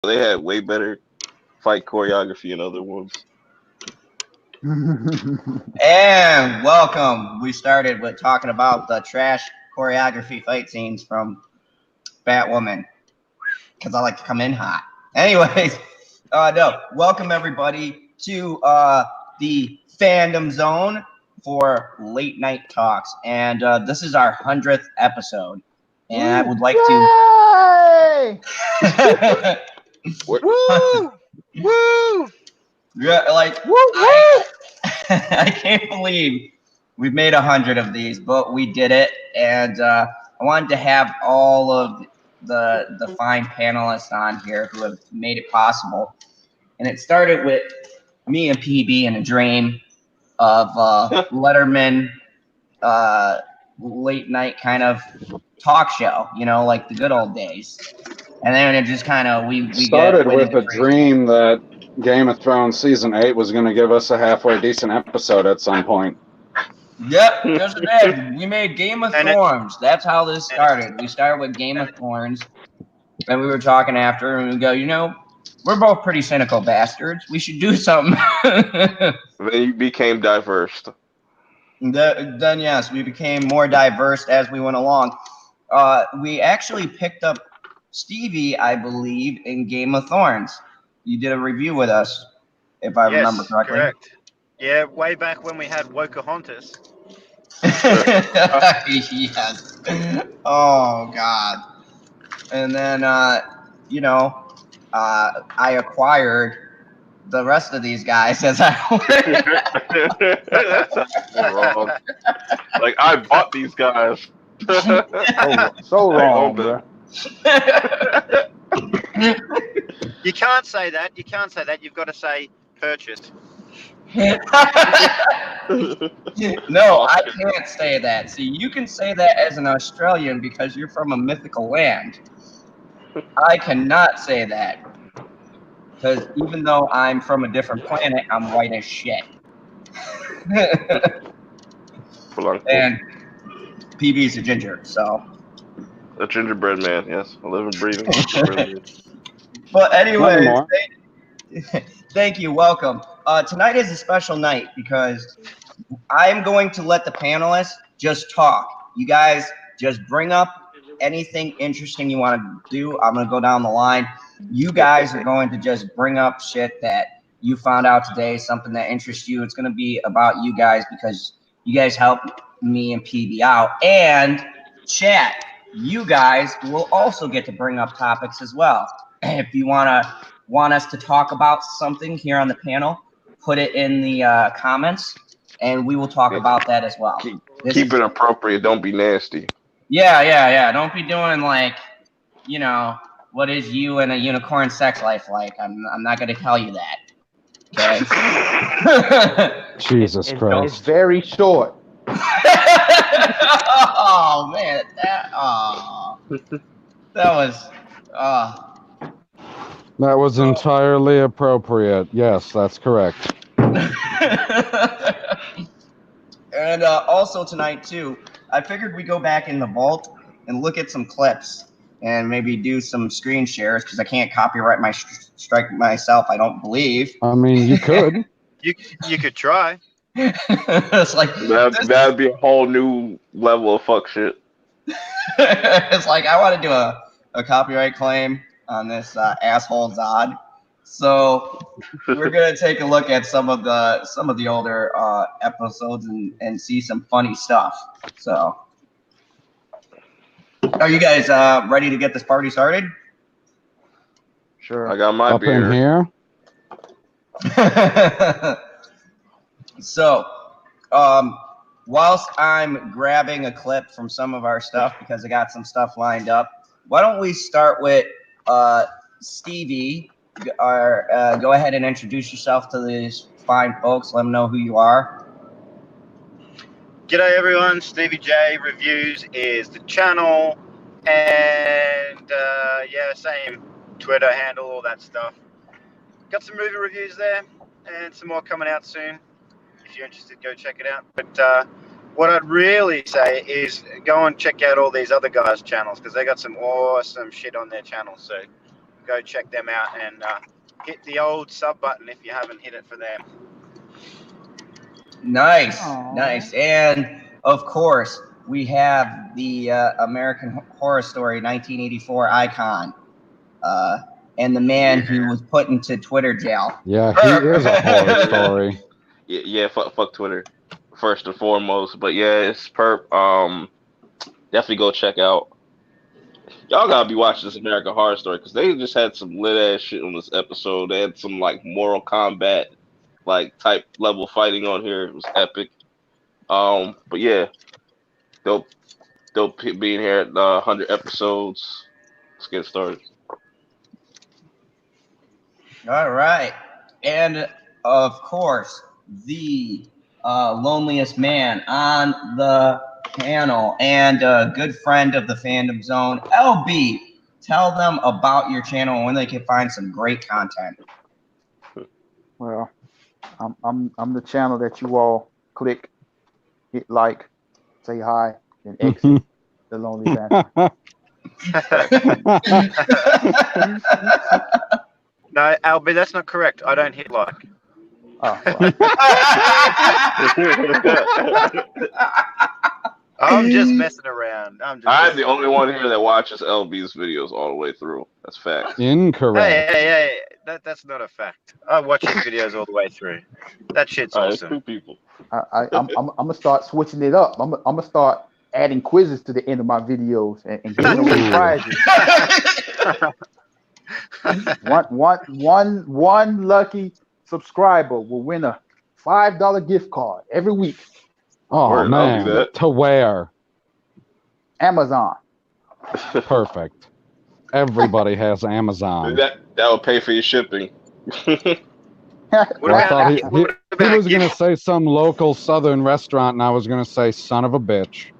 They had way better fight choreography in other ones. And welcome. We started with talking about the trash choreography fight scenes from Batwoman because I like to come in hot. Anyways, welcome everybody to the fandom zone for late night talks, and this is our 100th episode. And I would like to. Woo! Woo! Yeah, like I can't believe we've made 100 of these, but we did it, and I wanted to have all of the fine panelists on here who have made it possible. And it started with me and PB in a dream of Letterman late night kind of talk show, like the good old days. And then it just kind of we started with a dream that Game of Thrones season 8 was going to give us a halfway decent episode at some point. Yep, yes it did. We made Game of Thorns. That's how this started. We started with Game of Thorns, and we were talking after, and we go, we're both pretty cynical bastards. We should do something. Then you became diverse. Then yes, we became more diverse as we went along. We actually picked up Stevie, I believe, in Game of Thorns. You did a review with us, if I remember correctly. Correct. Yeah, way back when we had Pocahontas. Yes. Oh God. And then I acquired the rest of these guys as I That's wrong. Like I bought these guys. So wrong, bro. You can't say that. You can't say that. You've got to say purchased. No, I can't say that. See, you can say that as an Australian because you're from a mythical land. I cannot say that because even though I'm from a different planet, I'm white as shit. And PB's a ginger, so. A gingerbread man, yes. I live and breathe. But anyway, thank you. Welcome. Tonight is a special night because I'm going to let the panelists just talk. You guys just bring up anything interesting you want to do. I'm going to go down the line. You guys are going to just bring up shit that you found out today, something that interests you. It's going to be about you guys because you guys helped me and PB out. And chat, you guys will also get to bring up topics as well. If you want us to talk about something here on the panel, put it in the comments, and we will talk about that as well. Keep it appropriate. Don't be nasty. Yeah. Don't be doing what is you and a unicorn sex life like? I'm not going to tell you that. Okay. Jesus Christ. It's very short. Oh man, that was. That was entirely appropriate. Yes, that's correct. And also tonight too, I figured we go back in the vault and look at some clips and maybe do some screen shares because I can't copyright my strike myself. I don't believe. I mean, you could. You could try. It's like that'd be a whole new level of fuck shit. It's like I want to do a copyright claim on this asshole Zod. So we're gonna take a look at some of the older episodes and see some funny stuff. So are you guys ready to get this party started? Sure. I got my Up beer. in here. So, whilst I'm grabbing a clip from some of our stuff because I got some stuff lined up, why don't we start with Stevie? Go ahead and introduce yourself to these fine folks. Let them know who you are. G'day everyone, Stevie J Reviews is the channel, and same Twitter handle, all that stuff. Got some movie reviews there, and some more coming out soon. If you're interested, go check it out. But what I'd really say is go and check out all these other guys' channels because they got some awesome shit on their channels. So go check them out and hit the old sub button if you haven't hit it for them. Nice, Aw. nice. And of course, we have the American Horror Story 1984 icon, and the man who was put into Twitter jail. Yeah, he is a horror story. Yeah, fuck Twitter, first and foremost. But yeah, it's perp. Definitely go check out. Y'all gotta be watching this American Horror Story because they just had some lit ass shit on this episode. They had some like Mortal Kombat like type level fighting on here. It was epic. But yeah, dope being here at 100 episodes. Let's get started. All right, and of course, the loneliest man on the panel and a good friend of the Fandom Zone, LB. Tell them about your channel and when they can find some great content. Well, I'm the channel that you all click, hit like, say hi, and exit the lonely bastard. No, Albie, that's not correct. I don't hit like. Oh, I'm just messing around. I'm the only one here that watches LB's videos all the way through. That's fact. Incorrect. Hey, that's not a fact. I watch his videos all the way through. That shit's There's awesome. two people. I'm gonna start switching it up. I'm gonna start adding quizzes to the end of my videos and giving away prizes. One lucky subscriber will win a $5 gift card every week. Oh Word, I'll do man, that. to where? Amazon. Perfect. Everybody has Amazon. That will pay for your shipping. What Well, I thought he what about was a going to gift? say some local southern restaurant, and I was going to say son of a bitch.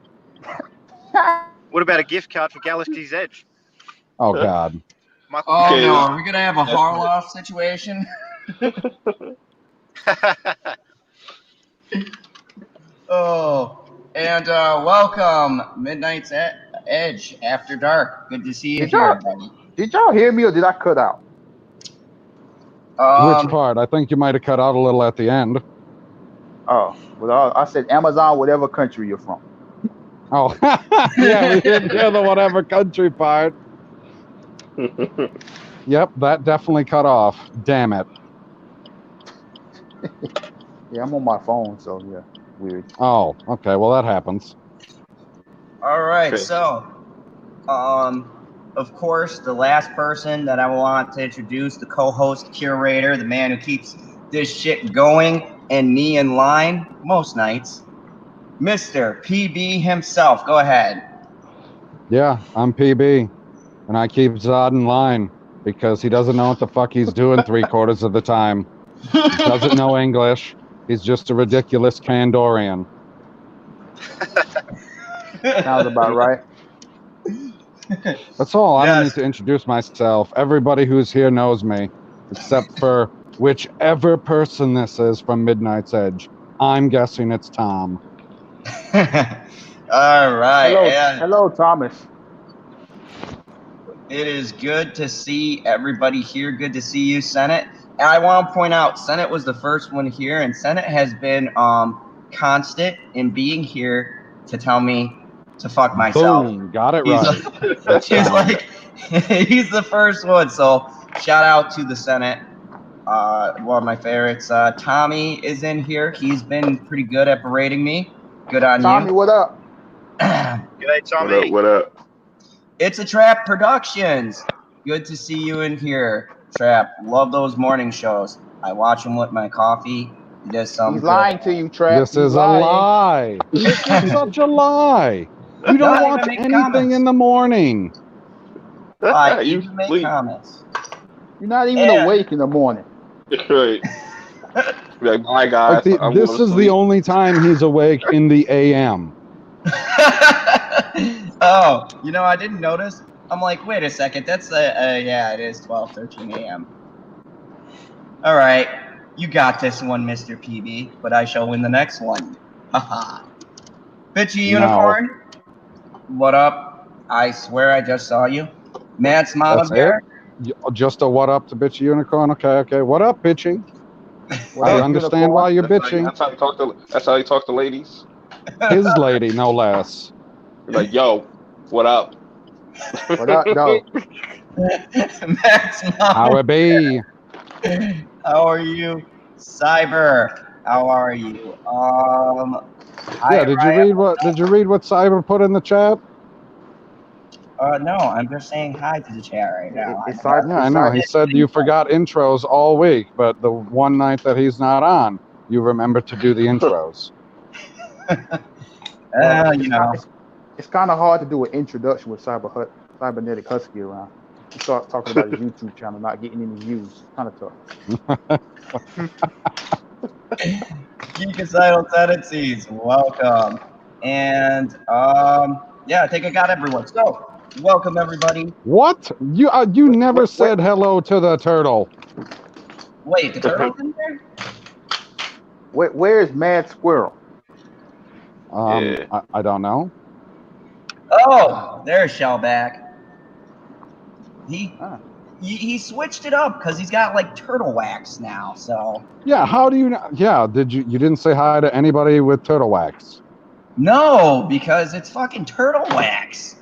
What about a gift card for Galaxy's Edge? Oh God. Michael Oh Okay. no, are we gonna have a Harloff situation? Oh, and welcome, Midnight's Edge After Dark. Good to see you Did here, y'all- buddy. Did y'all hear me or did I cut out? Which part? I think you might have cut out a little at the end. Oh, well, I said Amazon, whatever country you're from. Oh, yeah, we didn't hear the whatever country part. Yep, that definitely cut off. Damn it. Yeah, I'm on my phone, so yeah, weird. Oh, okay. Well, that happens. All right, Okay. so, of course, the last person that I want to introduce, the co-host, curator, the man who keeps this shit going and me in line most nights, Mr. PB himself. Go ahead. Yeah, I'm PB, and I keep Zod in line because he doesn't know what the fuck he's doing 3/4 of the time. He doesn't know English. He's just a ridiculous Kandorian. Sounds about right. That's all. I don't Yes. need to introduce myself. Everybody who's here knows me, except for whichever person this is from Midnight's Edge. I'm guessing it's Tom. All right, Hello, and hello, Thomas. it is good to see everybody here. Good to see you, Senate. And I want to point out, Senate was the first one here, and Senate has been constant in being here to tell me to fuck myself. Boom, got it He's right. like, he's like, he's the first one. So shout out to the Senate. One of my favorites. Tommy is in here. He's been pretty good at berating me. Good on Tommy, what up? you. G'day, Tommy. What up? It's a Trap Productions. Good to see you in here, Trap. Love those morning shows. I watch them with my coffee. He does some. He's lying to you, Trap. This He's is a lying. lie. This is such a lie. You don't Not watch even make anything comments. in the morning. I You even make sleep. comments. You're not even Yeah. awake in the morning. Right. Be like, bye guys. I'm This going to is the sleep. only time he's awake in the AM. Oh, you know, I didn't notice. I'm like, wait a second. That's yeah, it is 12:13 a.m. All right, you got this one, Mr. PB, but I shall win the next one. Haha. Bitchy No. Unicorn, what up? I swear I just saw you. Mance Mama That's Bear, Just a what up to bitchy unicorn? Okay. What up, bitchy? What I up, understand unicorn? why you're That's bitching. That's how you talk to ladies. His lady, no less. You're like, yo, what up? What up, though? Max How Mom, it be? how are you? Cyber, how are you? Hi, Yeah, did you read what Cyber put in the chat? No, I'm just saying hi to the chat right now. It's Yeah, I know. He said you forgot intros all week, but the one night that he's not on, you remember to do the intros. You know. It's kind of hard to do an introduction with Cybernetic Husky around. He starts talking about his YouTube channel, not getting any views. Kind of tough. Geekicidal Tendencies, welcome. And yeah, I think I got everyone. So, welcome everybody. What? You never said hello to the turtle. Wait, the turtle's in there? Where's Mad Squirrel? Yeah. I don't know. Oh, there's Shellback. He switched it up because he's got like turtle wax now. So Yeah, how do you know? Yeah, you didn't say hi to anybody with turtle wax? no, because it's fucking turtle wax.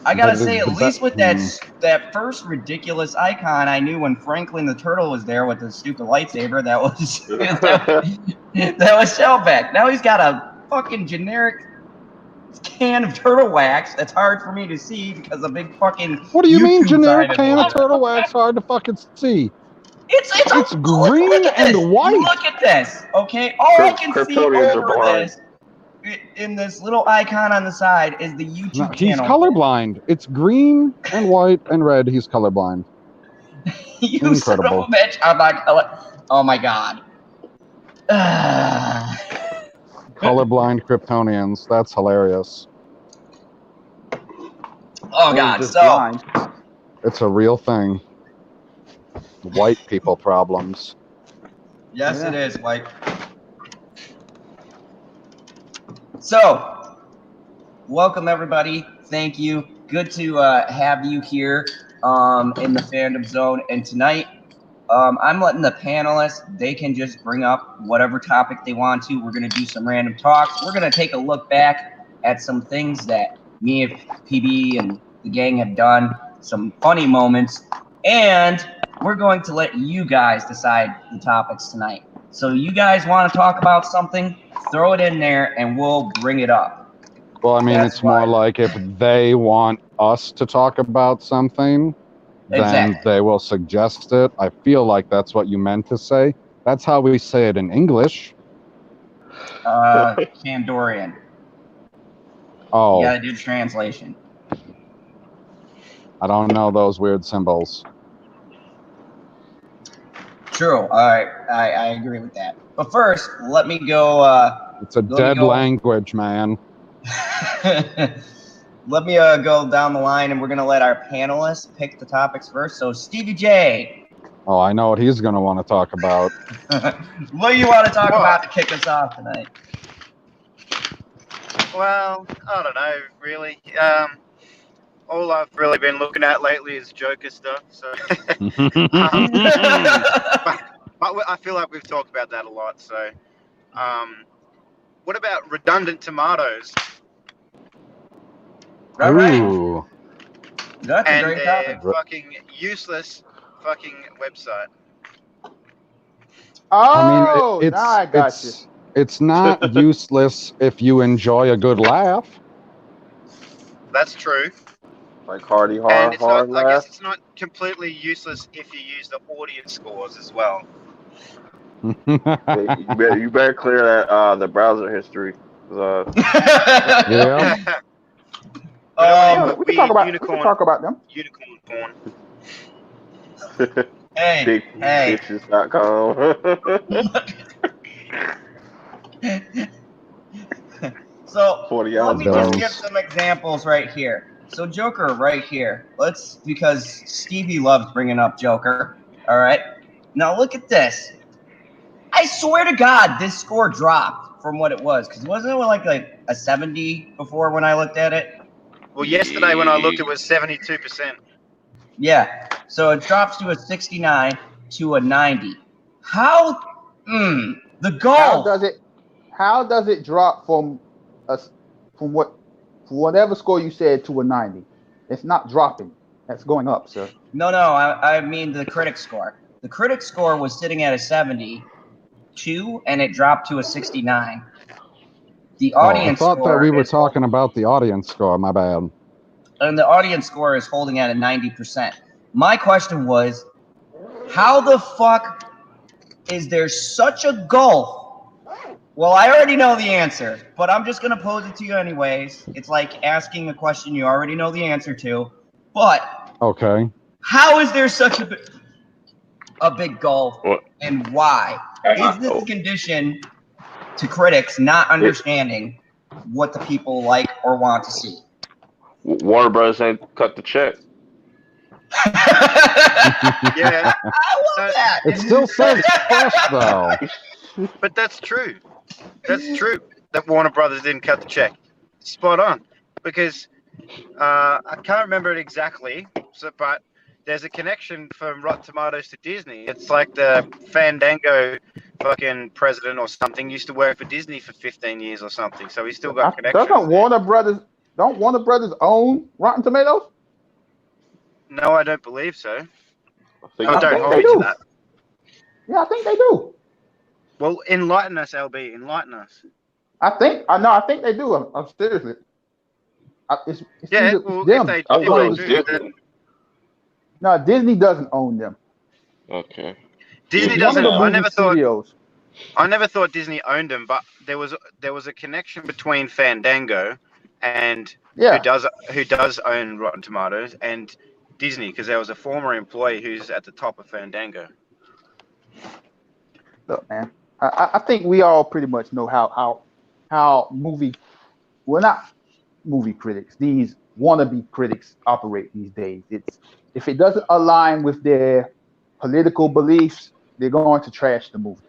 I gotta say, at least with that first ridiculous icon, I knew when Franklin the turtle was there with the stupid lightsaber, that was that was Shellback. Now he's got a fucking generic can of turtle wax that's hard for me to see because a big fucking. What do you mean YouTube generic sign can of is turtle wax hard to fucking see? It's green and white. Look at this, okay? All I can see Kryptonians are over blind. this, in this little icon on the side, is the YouTube No, channel. he's colorblind. It's green and white and red. He's colorblind. You Incredible. son of a bitch! I'm not color. Oh my god. Colorblind Kryptonians. That's hilarious. Oh god. Just So blind. It's a real thing. White people problems. yes, it is, Mike. So, welcome everybody. Thank you. Good to have you here in the fandom zone. And tonight, I'm letting the panelists, they can just bring up whatever topic they want to. We're going to do some random talks. We're going to take a look back at some things that me and PB and the gang have done, some funny moments, and we're going to let you guys decide the topics tonight. So you guys want to talk about something, throw it in there and we'll bring it up. Well, I mean, That's it's more right. like if they want us to talk about something, then Exactly. they will suggest it. I feel like that's what you meant to say. That's how we say it in English. Kandorian. Oh, You gotta do translation. I don't know those weird symbols. True. All right. I agree with that. But first, let me go. It's a dead language, man. Let me go down the line, and we're gonna let our panelists pick the topics first. So, Stevie J. Oh, I know what he's going to want to talk about. What do you want to talk about to kick us off tonight? Well, I don't know, really. All I've really been looking at lately is Joker stuff. So, but I feel like we've talked about that a lot. So, what about redundant tomatoes? All right. Ooh. That's a And great a topic. fucking useless fucking website. Oh, now I got you. It's not useless if you enjoy a good laugh. That's true. Like Hardy And Hard it's not, I Laugh. guess it's not completely useless if you use the audience scores as well. You better clear that the browser history. Yeah. We can talk about them. Unicorn porn. Hey. Bitches.com. So 40 let me hours. just give some examples right here. So Joker right here. Because Stevie loves bringing up Joker. All right. Now look at this. I swear to God, this score dropped from what it was. Because wasn't it like a 70 before when I looked at it? Well, yesterday when I looked, it was 72%. Yeah. So it drops to a 69 to a 90. How? The goal. How does it drop from whatever score you said to a 90? It's not dropping. That's going up, sir. No, I mean the critic score. The critic score was sitting at a 72, and it dropped to a 69. The audience I thought score that we were talking about the audience score. My bad. And the audience score is holding at a 90%. My question was, how the fuck is there such a gulf? Well, I already know the answer, but I'm just going to pose it to you anyways. It's like asking a question you already know the answer to. But okay, how is there such a big gulf, and why? Is this a condition to critics not understanding what the people like or want to see? Warner Brothers ain't cut the check. Yeah, I love that. it still says fresh though. but that's true. That's true that Warner Brothers didn't cut the check. Spot on. Because I can't remember it exactly, but there's a connection from Rotten Tomatoes to Disney. It's like the Fandango fucking president or something used to work for Disney for 15 years or something. So he's still got connections. Don't Warner Brothers own Rotten Tomatoes? No, I don't believe so. I don't hold me to that. Yeah, I think they do. Well, enlighten us, LB. Enlighten us. I think they do. I'm seriously. It's Yeah, well, if they do, then no, Disney doesn't own them. Okay. Disney It's one of doesn't. the I movie never studios. thought Disney owned them, but there was a connection between Fandango and Yeah. who does own Rotten Tomatoes and Disney, because there was a former employee who's at the top of Fandango. Look, man, I think we all pretty much know how not movie critics, these wannabe critics operate these days. It's if it doesn't align with their political beliefs, they're going to trash the movie.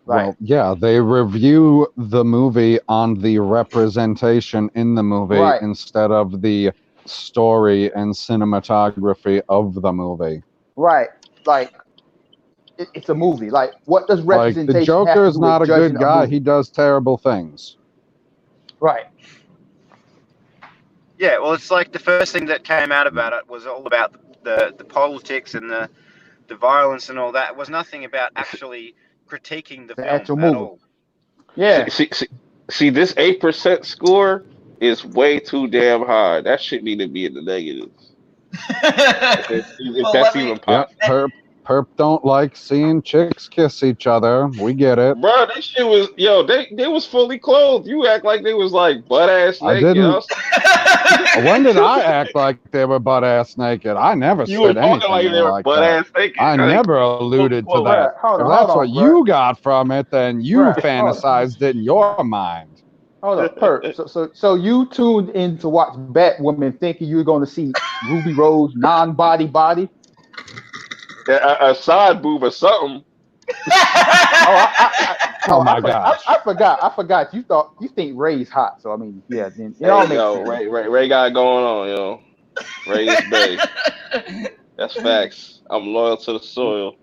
Right. Well, yeah, they review the movie on the representation in the movie instead of the story and cinematography of the movie. Right. Like, it's a movie. Like, what does representation Like, the Joker have to is do not a with good judging guy. movie? He does terrible things. Right. Yeah, well, it's like the first thing that came out about it was all about the politics and the violence and all that. It was nothing about actually critiquing the film actual at movie. all. Yeah. See, this 8% score is way too damn high. That shit need to be in the negatives. if that's even possible. Perp don't like seeing chicks kiss each other. We get it. Bro, that shit was they was fully clothed. You act like they was like butt ass naked. I didn't. When did I act like they were butt ass naked? I never said anything like they were butt ass naked. I never alluded to that. If that's what you got from it, then you fantasized it in your mind. Hold up, Perp. So you tuned in to watch Batwoman thinking you were going to see Ruby Rose non-body body? A side boob or something. Oh my gosh! I forgot. You think Ray's hot, so I mean, yeah. Then it all makes sense. Ray got it going on, yo. Ray is bae. That's facts. I'm loyal to the soil.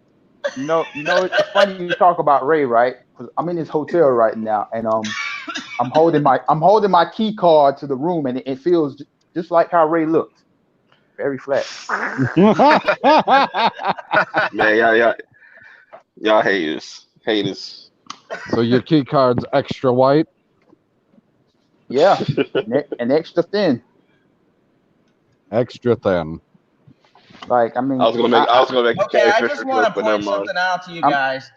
You know, it's funny you talk about Ray, right? Because I'm in his hotel right now, and I'm holding my key card to the room, and it feels just like how Ray looks. Very flat. Man, y'all haters. So your key card's extra white? Yeah, and extra thin. Extra thin. Like, I mean, I was gonna make. Okay, I just want to point something out to you guys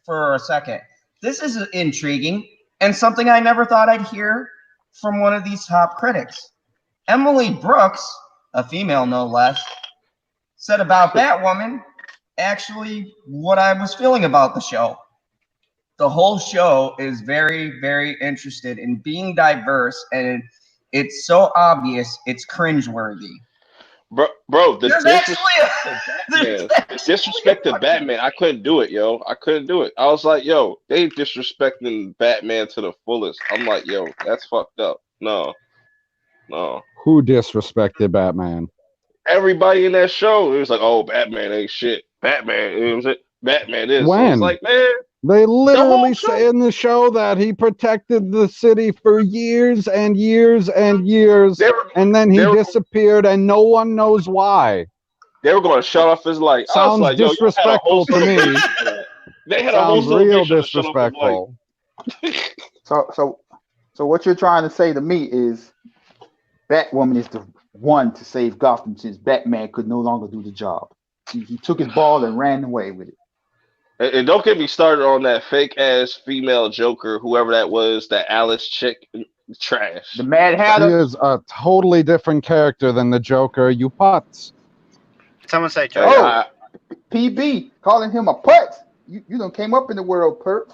for a second. This is intriguing and something I never thought I'd hear from one of these top critics. Emily Brooks, a female no less, said about Batwoman actually what I was feeling about the show. The whole show is very, very interested in being diverse, and it's so obvious it's cringeworthy. Bro, the disrespect to Batman, I couldn't do it, yo. I couldn't do it. I was like, yo, they disrespecting Batman to the fullest. I'm like, yo, that's fucked up. No. Who disrespected Batman? everybody in that show. It was like, oh, Batman ain't shit. Batman, it was it. Batman is. When? So it's like, man, They literally show. say in the show that he protected the city for years and years and years, and then he disappeared, and no one knows why. They were going to shut off his light. Sounds like, disrespectful to me. They had Sounds a whole real disrespectful. So what you're trying to say to me is Batwoman is the one to save Gotham since Batman could no longer do the job. He took his ball and ran away with it. And don't get me started on that fake ass female Joker, whoever that was, that Alice chick, trash. The Mad Hatter. He is a totally different character than the Joker. You putz. Someone say Joker. Oh, PB calling him a putz. You done came up in the world, perp.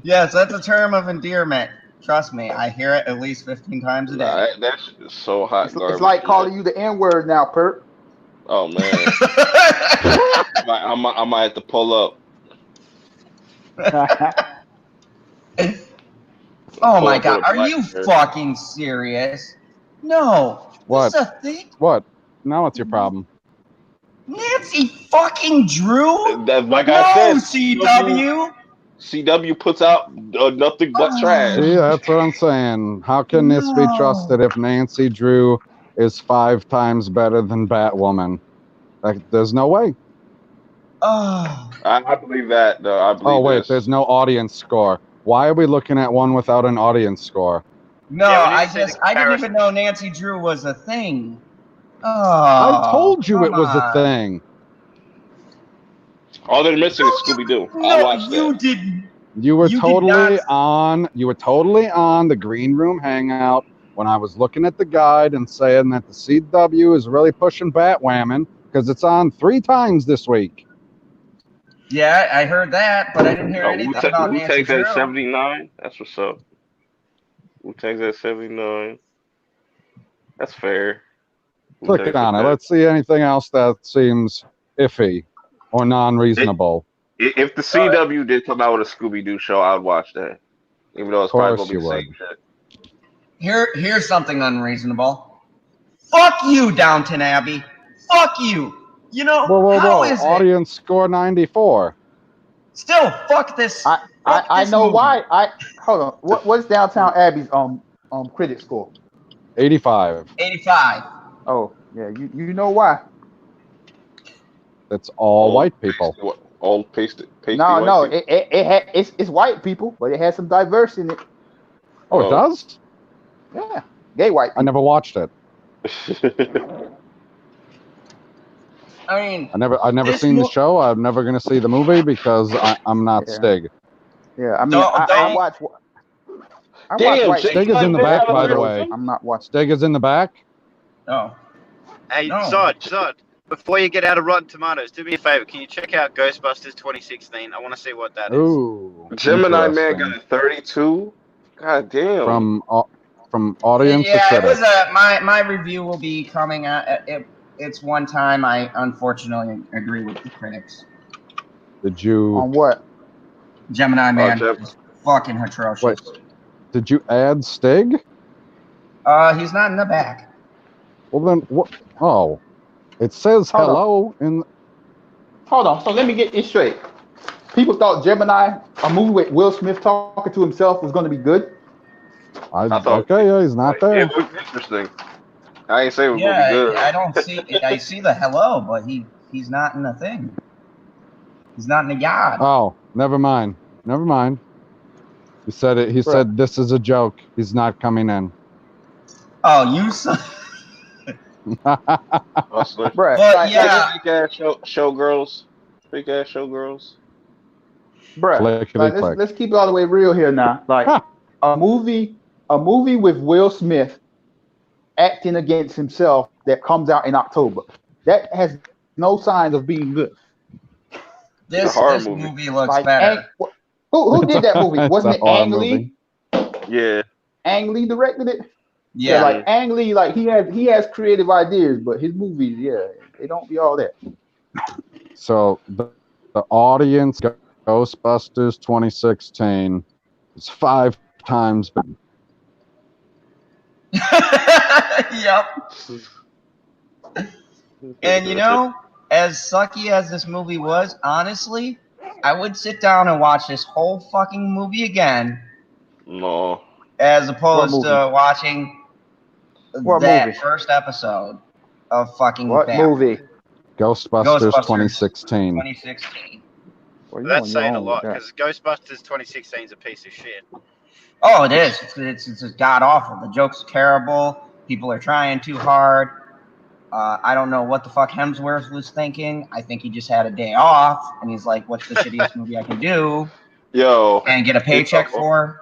Yes, that's a term of endearment. Trust me, I hear it at least 15 times a day. That shit is so hot. It's like calling you the N-word now, perp. Oh man, I might have to pull up. Oh my god, are you fucking serious? No. What? This is a thing? What? Now what's your problem? Nancy fucking Drew? Like I said, CW. CW puts out nothing but trash. See, that's what I'm saying. How can this be trusted if Nancy Drew is 5 times better than Batwoman? Like, there's no way. Oh. I believe that, though. I believe. Oh wait, this. there's no audience score. Why are we looking at one without an audience score? No, Yeah, I didn't even know Nancy Drew was a thing. Oh, I told you it was a on. thing. All they're missing is Scooby Doo. I No, watched you that. didn't. You were You did totally not- on. You were totally on the green room hangout when I was looking at the guide and saying that the CW is really pushing Batwoman because it's on 3 times this week. Yeah, I heard that, but I didn't hear anything about Nancy Wu-Tang's Drew. at 79. That's what's up. Wu-Tang's at 79. That's fair. Click Wu-Tang's on it. at that. Let's see anything else that seems iffy or non-reasonable. If the CW did come out with a Scooby-Doo show, I'd watch that. Even though it's probably Course going to be the you same shit. Here's something unreasonable. Fuck you, Downton Abbey. Fuck you. You know, Whoa! how is it? Audience score 94. Still, fuck this. I this know movie. why. Hold on. What's Downtown Abbey's critic score? 85. 85. Oh yeah, you know why? It's all white people. All pasty No, white people. it's white people, but it has some diverse in it. Oh, it does? Yeah, gay white I people. never watched it. I mean, I never This seen the mo- show. I'm never gonna see the movie because I'm not Yeah. Stig. Yeah, I mean, Don't- I don't- watch. I Damn, watch white. Stig Stig is in the back, by the way. I'm not watching. Stig is in the back. oh. Hey, No. Zod, before you get out of Rotten Tomatoes, do me a favor. Can you check out Ghostbusters 2016? I want to see what that is. Ooh, Gemini Man interesting. got a 32. God damn. From audience to Yeah, it critic. was my review will be coming out. It's one time. I unfortunately agree with the critics. Did you On what? Gemini Man Gem- is fucking atrocious. Wait. did you add Stig? He's not in the back. Well then, what? Oh, it says Hold on. hello in. Hold on. So let me get this straight. People thought Gemini, a movie with Will Smith talking to himself, was going to be good. I thought- Okay, yeah, he's not there. It was interesting. I ain't say it was gonna Yeah, be good. I don't see. I see the hello, but he's not in the thing. He's not in the yard. Oh, never mind. Never mind. He said it. He said this is a joke. He's not coming in. Oh, you son. Hustler. Bruh, But yeah. Fake ass showgirls. Fake ass showgirls. bruh. Clickety Like, click. let's keep it all the way real here now. Like Huh. a movie with Will Smith acting against himself that comes out in October. That has no signs of being good. This horror movie. movie. Looks Like, better. who did that movie? It's Wasn't a it horror Ang Lee? movie. Yeah. Ang Lee directed it. Yeah. Like Ang Lee, like he has creative ideas, but his movies, they don't be all that. So the audience Ghostbusters 2016 is 5 times better. Yep. And you know, as sucky as this movie was, honestly, I would sit down and watch this whole fucking movie again, No. as opposed What to movie? watching What that movie? first episode of fucking What Batman. movie? Ghostbusters 2016. 2016. Well, you That's on your saying a own lot with that. because Ghostbusters 2016 is a piece of shit. Oh, it is. It's just god awful. The jokes are terrible. People are trying too hard. I don't know what the fuck Hemsworth was thinking. I think he just had a day off, and he's like, "What's the shittiest movie I can do Yo, and get a paycheck for?"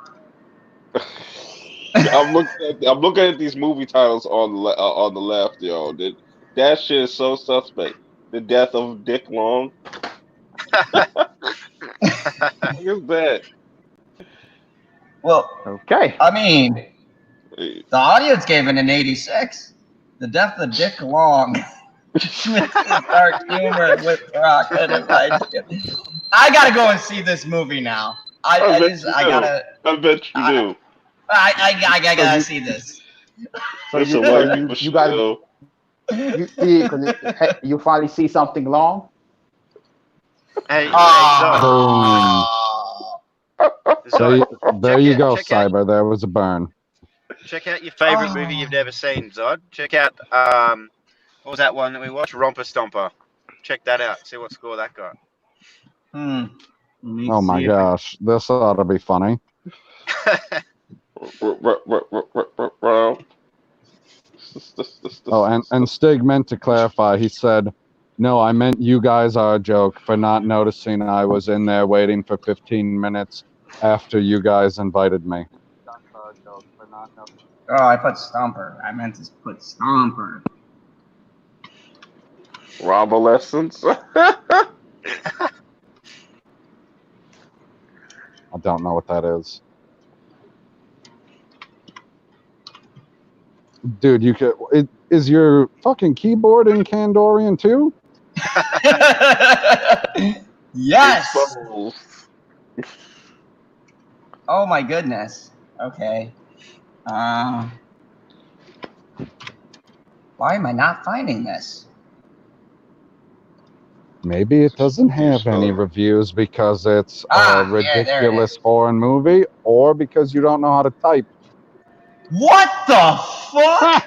I'm looking at these movie titles on the left, yo. That shit is so suspect. The Death of Dick Long. What is that? Well, Okay. I mean, the audience gave it an 86. The Death of Dick Long. Dark humor with rock and I gotta go and see this movie now. I bet you do. I gotta see this. So It's you, a so wonderful you got show. you see it 'cause you finally see something long. Hey, Oh. There you go, check out, Cyber. There was a burn. check out your favorite movie you've never seen, Zod. Check out what was that one that we watched? Romper Stomper. Check that out. See what score that got. Oh my gosh, this ought to be funny. Oh, and Stig meant to clarify. He said, "No, I meant you guys are a joke for not noticing I was in there waiting for 15 minutes after you guys invited me." Oh, I put Stomper. I meant to put Stomper. Rombolescence. I don't know what that is. Dude, you could. Is your fucking keyboard in Kandorian too? Yes. Oh my goodness. Okay. Why am I not finding this? Maybe it doesn't have any reviews because it's a ridiculous foreign movie, or because you don't know how to type. What the fuck?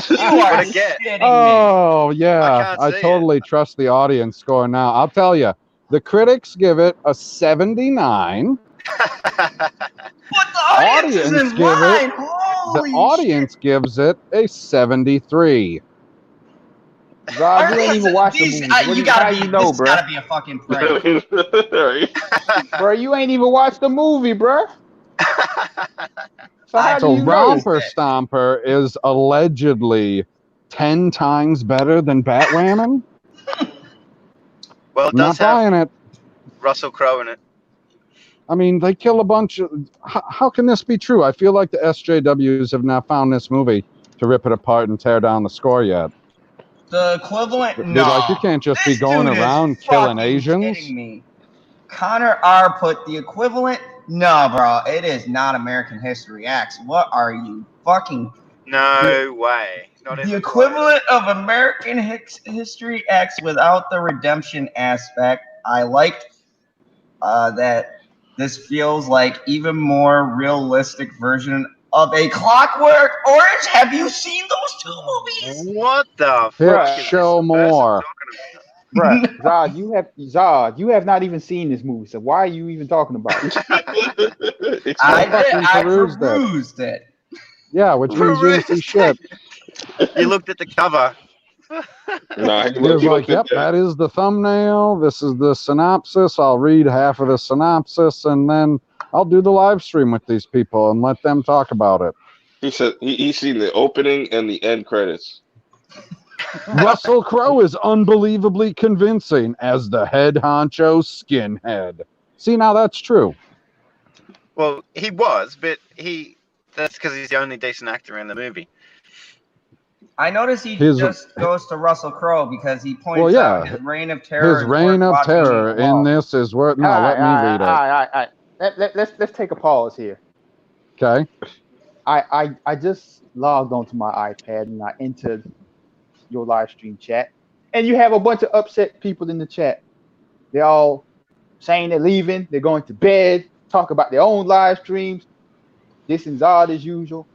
You are kidding me. Oh yeah, I totally trust the audience score now. I'll tell you, the critics give it a 79. But the audience isn't blind. The audience gives it a 73. Zod, you ain't even watched the movie. You gotta be, know, this bro? gotta be a fucking prank. Bro, you ain't even watched the movie, bro. So how do you know? Romper Stomper is allegedly 10 times better than Batwoman? Well, it does not buying have it. Russell Crowe in it. I mean, they kill a bunch of... How can this be true? I feel like the SJWs have not found this movie to rip it apart and tear down the score yet. The equivalent? Dude, No. like, you can't just be going around killing Asians. Kidding me. Connor R. put the equivalent. No, bro. It is not American History X. What are you fucking... No way. Not the equivalent of American History X without the redemption aspect. I liked that this feels like even more realistic version of A Clockwork Orange. Have you seen those two movies? What the fuck? Show more. Bruh, Zod, you have not even seen this movie, so why are you even talking about it? I perused it. Yeah, which means you didn't see shit. You looked at the cover. He was like, yep, that is the thumbnail. This is the synopsis. I'll read half of the synopsis, and then I'll do the live stream with these people and let them talk about it. He said he's seen the opening and the end credits. Russell Crowe is unbelievably convincing as the head honcho skinhead. See, now that's true. Well, he was, but that's because he's the only decent actor in the movie. I noticed he just goes to Russell Crowe because he points out his reign of terror. His reign of terror in this is worth... No, let me read it. Let's take a pause here. Okay. I just logged onto my iPad and I entered your live stream chat, and you have a bunch of upset people in the chat. They're all saying they're leaving, they're going to bed, talk about their own live streams. This is odd as usual.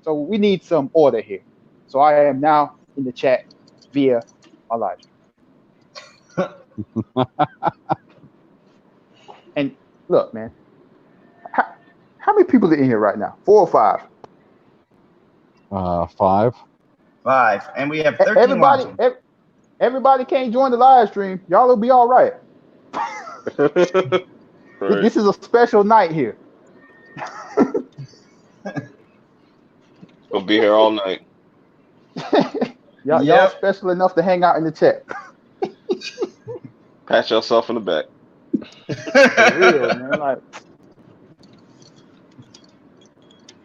So we need some order here. So I am now in the chat via my live stream. And look, man, how many people are in here right now? 4 or 5? 5. 5, and we have 13 Everybody, watching. everybody can't join the live stream. Y'all will be all right. Right. This is a special night here. We'll be here all night. Y'all Yep. special enough to hang out in the chat. Pat yourself in the back. For real, man. Like,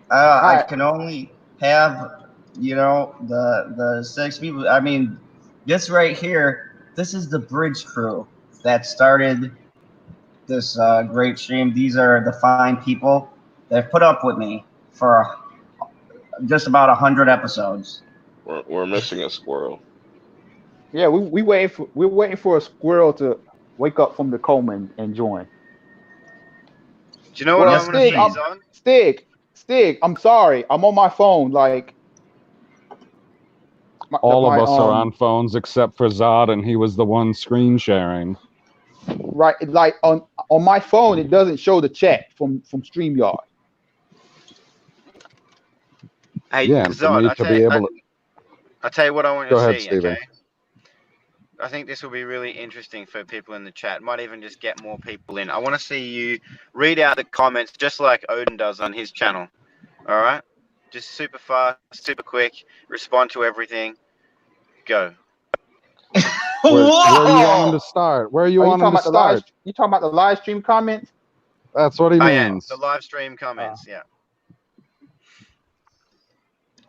I can only have, the 6 people. I mean, this right here, this is the bridge crew that started this great stream. These are the fine people that put up with me for just about 100 episodes. We're missing a squirrel. yeah, we're waiting for a squirrel to wake up from the coma and join. Do you know what Well, I'm going to Stig, sneeze on? Stig, I'm sorry. I'm on my phone. Like, All of us are on phones except for Zod, and he was the one screen sharing. right. Like on my phone, it doesn't show the chat from StreamYard. Hey, Yeah, and for Zod, me to be able to. I'll tell you what I want Go to ahead, see, Steven. okay? I think this will be really interesting for people in the chat. Might even just get more people in. I want to see you read out the comments just like Odin does on his channel. All right? Just super fast, super quick, respond to everything. Go. Where you want him to start? Where you Are you want talking him to about the live? start? You talking about the live stream comments? That's what he Oh, yeah, means. the live stream comments, yeah.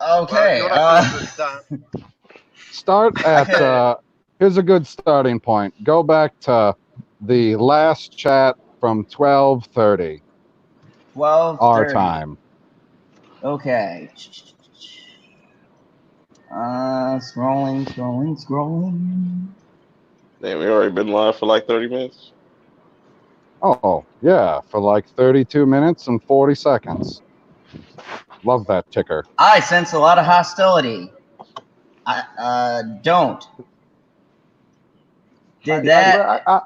Okay. Well, you're not doing a good start. Start at. Here's a good starting point. Go back to the last chat from 12:30 12. our time. Okay. Scrolling. Damn, we already been live for like 30 minutes. Oh yeah, for like 32 minutes and 40 seconds. Love that ticker. I sense a lot of hostility. I don't. Did that?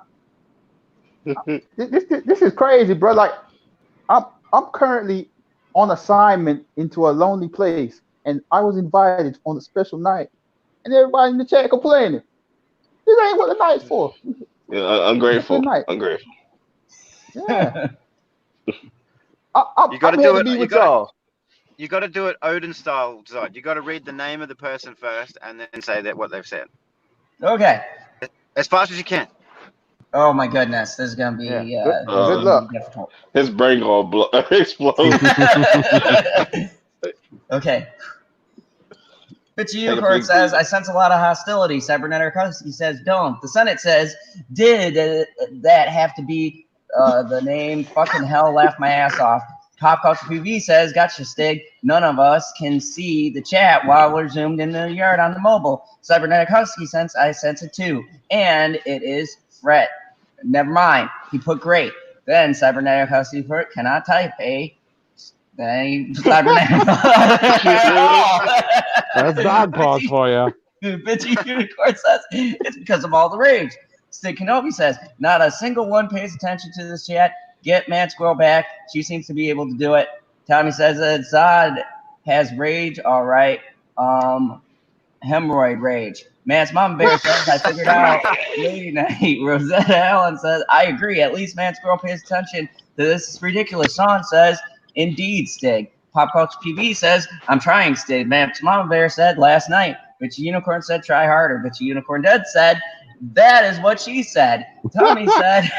This is crazy, bro. Like, I'm currently on assignment into a lonely place, and I was invited on a special night, and everybody in the chat complaining. This ain't what the night's for. Yeah, ungrateful. Good night. Ungrateful. Yeah. You gotta I'm do here it. to be You with gotta- y'all. You got to do it Odin style, Zod. You got to read the name of the person first and then say that what they've said. Okay. As fast as you can. Oh my goodness, this is gonna be Yeah. Good luck. difficult. His brain gonna explode. Okay. Bitchy Unicorn says, I sense a lot of hostility. Cybernetic Husky says, don't. The Senate says, did that have to be the name? Fucking hell, laugh my ass off. Pop Culture PV says, gotcha, Stig. None of us can see the chat while we're zoomed in the yard on the mobile. Cybernetic Husky sense, I sense it too. And it is Fred. Never mind. He put great. Then Cybernetic Husky put cannot type a. Then he Cybernetic. That's dog pause for you. Bitchy Unicorn says, it's because of all the rage. Stig Kenobi says, not a single one pays attention to this chat. Get Mad Squirrel back. She seems to be able to do it. Tommy says that Zod has rage. All right. Hemorrhoid rage. Man's Mama Bear says, I figured out late night. Rosetta Allen says, I agree. At least Man Squirrel pays attention to this. It's ridiculous. Sean says, indeed, Stig. Pop Culture PB says, I'm trying, Stig. Man's Mama Bear said last night. Bitchy Unicorn said, try harder. Bitchy Unicorn Dead said, that is what she said. Tommy said,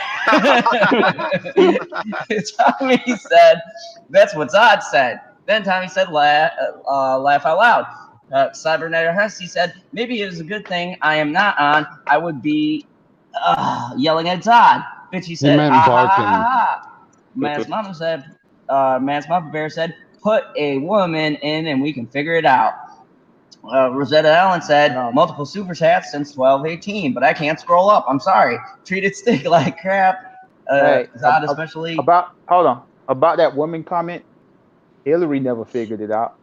Tommy said, that's what Zod said. Then Tommy said, laugh out loud. Cybernetic Husky said, maybe it was a good thing I am not on. I would be yelling at Zod. Bitchy said, meant barking. Man's Mama said, Man's Mama Bear said, put a woman in and we can figure it out. Rosetta Allen said, multiple super chats since 12/18, but I can't scroll up. I'm sorry. Treated Stig like crap. Zod especially. About that woman comment, Hillary never figured it out.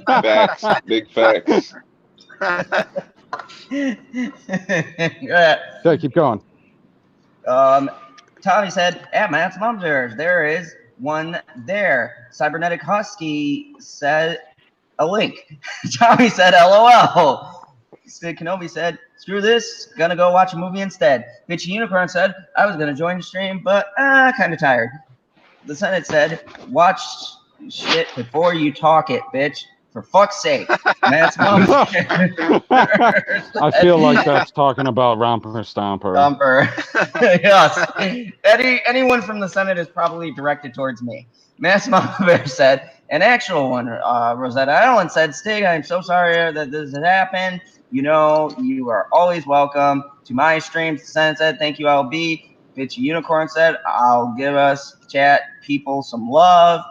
Facts. Big facts. Okay, keep going. Tommy said, at Matt's Mumsers, there is one there. Cybernetic Husky said a link. Tommy said, LOL. Sid Kenobi said, screw this, gonna go watch a movie instead. Bitchy Unicorn said, I was gonna join the stream, but kind of tired. The Senate said, watch shit before you talk it, bitch. For fuck's sake. Matt's mom. I feel like that's talking about Romper Stomper. Yes. Anyone from the Senate is probably directed towards me. Matt's mom bear said, an actual one. Rosetta Allen said, Stig, I'm so sorry that this had happened. You know, you are always welcome to my streams. The Senate said, thank you, LB. Bitchy Unicorn said, I'll give us chat people some love.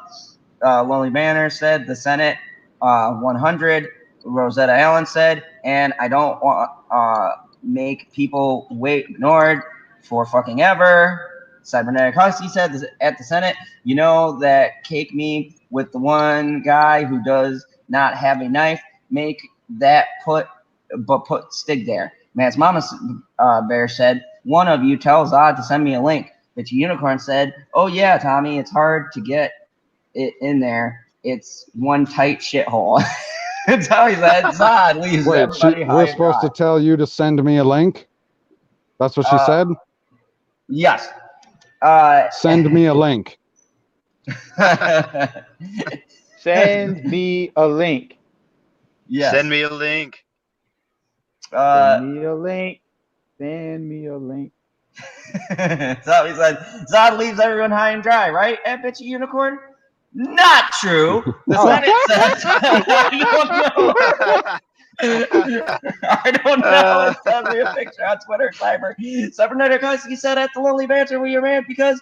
Lonely Banner said, the Senate 100. Rosetta Allen said, and I don't want make people wait ignored for fucking ever. Cybernetic Husky said at the Senate, you know that cake meme with the one guy who does not have a knife, make that put Stig there. Matt's Mama Bear said, one of you tell Zod to send me a link. But Unicorn said, oh yeah, Tommy, it's hard to get it in there. It's one tight shithole. Tommy said, Zod leaves everybody high. We're supposed to tell you to send me a link? That's what she said? Yes. Send me a link. Send me a link. Yes. Send me a link. Send me a link. Send me a link. So he said, Zod leaves everyone high and dry, right? At Bitchy Unicorn? Not true. The Senate says, I don't know. Send me a picture on Twitter, Cybernetic Husky said at the Lonely Banter we were mad because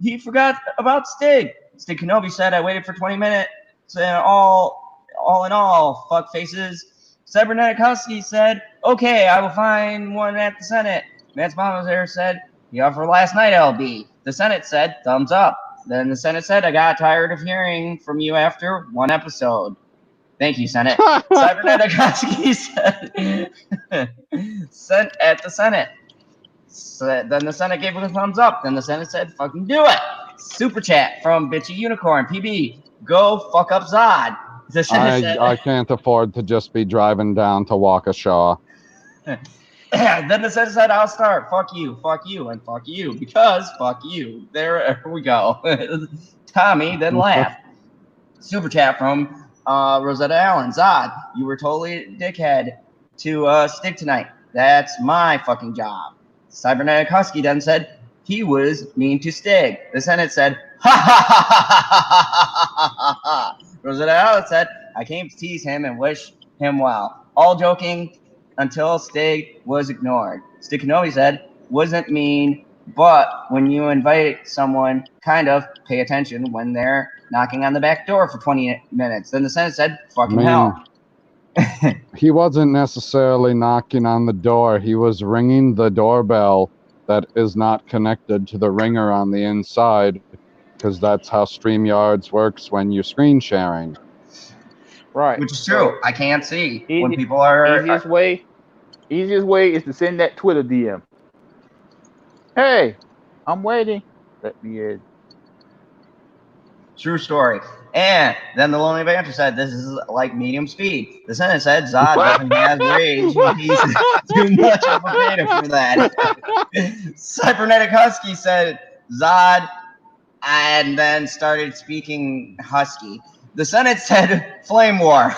he forgot about Stig. Stig Kenobi said, I waited for 20 minutes and all in all, fuck faces. Cybernetic Husky said, okay, I will find one at the Senate. Matt's Mama there said, he offered last night, LB. The Senate said, thumbs up. Then the Senate said, I got tired of hearing from you after one episode. Thank you, Senate. Cybernetic Husky said, sent at the Senate. Then the Senate gave it a thumbs up. Then the Senate said, fucking do it. Super chat from Bitchy Unicorn. PB, go fuck up Zod. The Senate said, I can't afford to just be driving down to Waukesha. Then the Senate said, I'll start. Fuck you, and fuck you, because fuck you. There we go. Tommy then laughed. Super chat from Rosetta Allen. Zod, you were totally a dickhead to Stig tonight. That's my fucking job. Cybernetic Husky then said, he was mean to Stig. The Senate said, ha ha ha ha ha ha ha. Rosetta Allen said, I came to tease him and wish him well. All joking until Stig was ignored. Stig Kenobi said, wasn't mean, but when you invite someone, kind of pay attention when they're knocking on the back door for 20 minutes. Then the Senate said, fucking hell. He wasn't necessarily knocking on the door. He was ringing the doorbell that is not connected to the ringer on the inside, because that's how StreamYards works when you're screen sharing. Right. Which is true. I can't see when people are... Easiest way is to send that Twitter DM. Hey, I'm waiting. Let me in. True story. And then the Lonely Banter said, this is like medium speed. The Senate said, Zod doesn't have rage. He's too much of a beta for that. Cybernetic Husky said, Zod, and then started speaking Husky. The Senate said, flame war.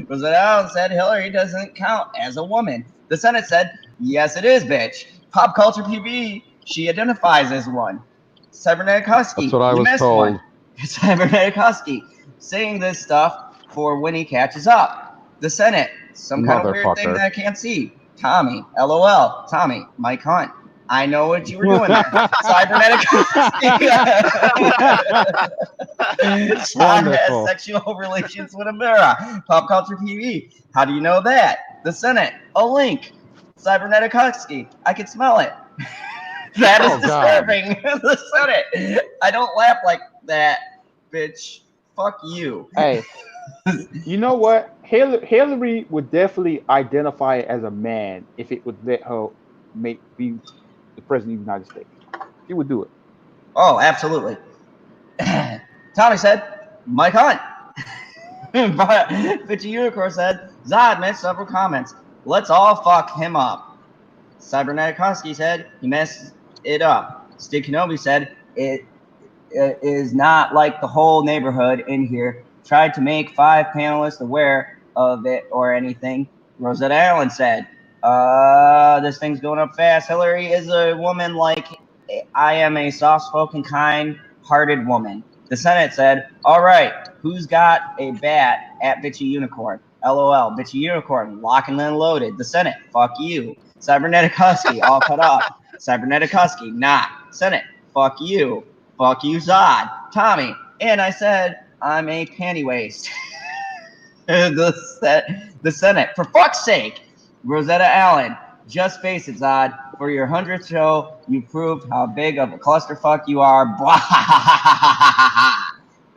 Rosetta Allen said, Hillary doesn't count as a woman. The Senate said, yes, it is, bitch. Pop culture PB, she identifies as one. Cybernetic Husky. That's what I was told. One. Cybernetic Husky saying this stuff for when he catches up. The Senate, some kind of weird thing that I can't see. Tommy, LOL. Tommy, Mike Hunt. I know what you were doing there. Cybernetic Zod has sexual relations with Amira. Pop Culture TV. How do you know that? The Senate. A link. Cybernetic Husky. I can smell it. That is disturbing. The Senate. I don't laugh like that, bitch. Fuck you. Hey, you know what? Hillary would definitely identify as a man if it would let her be the president of the United States. She would do it. Oh, absolutely. Tommy said, Mike Hunt. Bitchy Unicorn said, Zod missed several comments. Let's all fuck him up. Cybernetic Husky said, he messed it up. Stig Kenobi said, it is not like the whole neighborhood in here tried to make 5 panelists aware of it or anything. Rosetta Allen said, this thing's going up fast. Hillary is a woman like I am, a soft-spoken, kind-hearted woman. The Senate said, all right, who's got a bat at Bitchy Unicorn? LOL, Bitchy Unicorn, lock and then loaded. The Senate, fuck you. Cybernetic Husky, all cut off. Cybernetic Husky, not. Senate, fuck you. Fuck you, Zod. Tommy, and I said, I'm a panty waist. The Senate, for fuck's sake. Rosetta Allen, just face it, Zod. For your 100th show, you proved how big of a clusterfuck you are.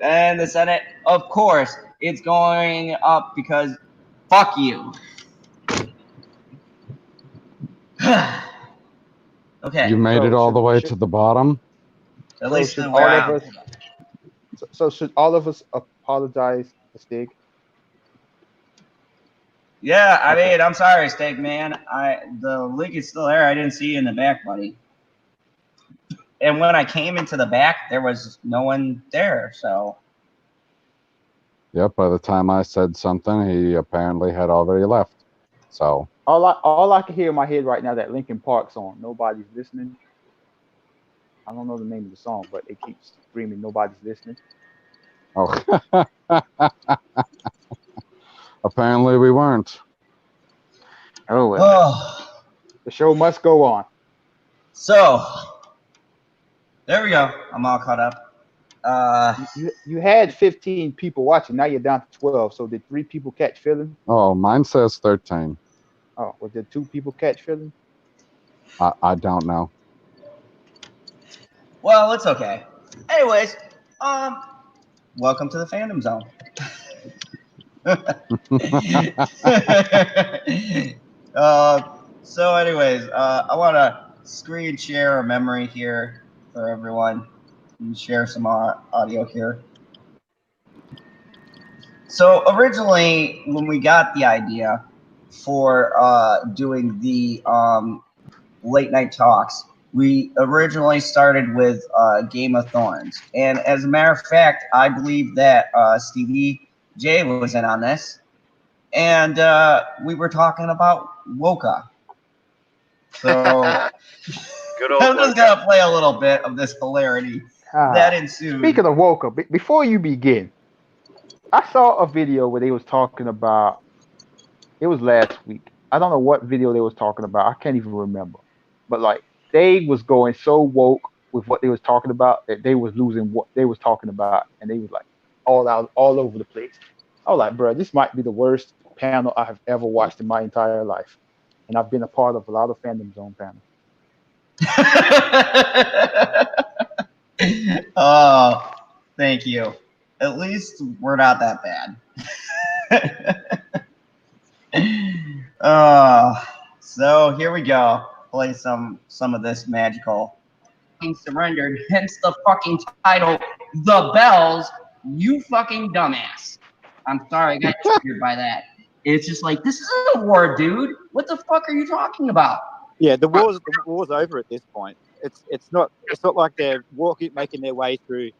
And the Senate, of course, it's going up because fuck you. Okay. You made it all the way to the bottom? At least all of us. So should all of us apologize to Stig? Yeah, I mean, I'm sorry, Steak Man. The link is still there. I didn't see you in the back, buddy. And when I came into the back, there was no one there, so. Yep, by the time I said something, he apparently had already left. So. All I can hear in my head right now that Linkin Park song, Nobody's Listening. I don't know the name of the song, but it keeps screaming, Nobody's Listening. Oh. Apparently we weren't. Oh, well. The show must go on. So, there we go. I'm all caught up. You had 15 people watching. Now you're down to 12. So did 3 people catch feeling? Oh, mine says 13. Oh, well, did 2 people catch feeling? I don't know. Well, it's okay. Anyways, welcome to the Fandom Zone. So anyways, I want to screen share a memory here for everyone and share some audio here. So originally, when we got the idea for doing the late night talks, we originally started with Game of Thorns. And as a matter of fact, I believe that Stevie J was in on this. And we were talking about Woka. So Good old I'm just going to play a little bit of this hilarity that ensued. Speaking of Woka, before you begin, I saw a video where they was talking about, it was last week. I don't know what video they was talking about. I can't even remember. But like, they was going so woke with what they was talking about that they was losing what they was talking about, and they was like all over the place. I was like, bro, this might be the worst panel I have ever watched in my entire life, and I've been a part of a lot of Fandom Zone panels. Oh, thank you. At least we're not that bad. So here we go. Play some of this magical. Surrendered, hence the fucking title, The Bells, you fucking dumbass. I'm sorry, I got triggered by that. It's just like, this isn't a war, dude. What the fuck are you talking about? Yeah, the war's over at this point. It's not like they're making their way through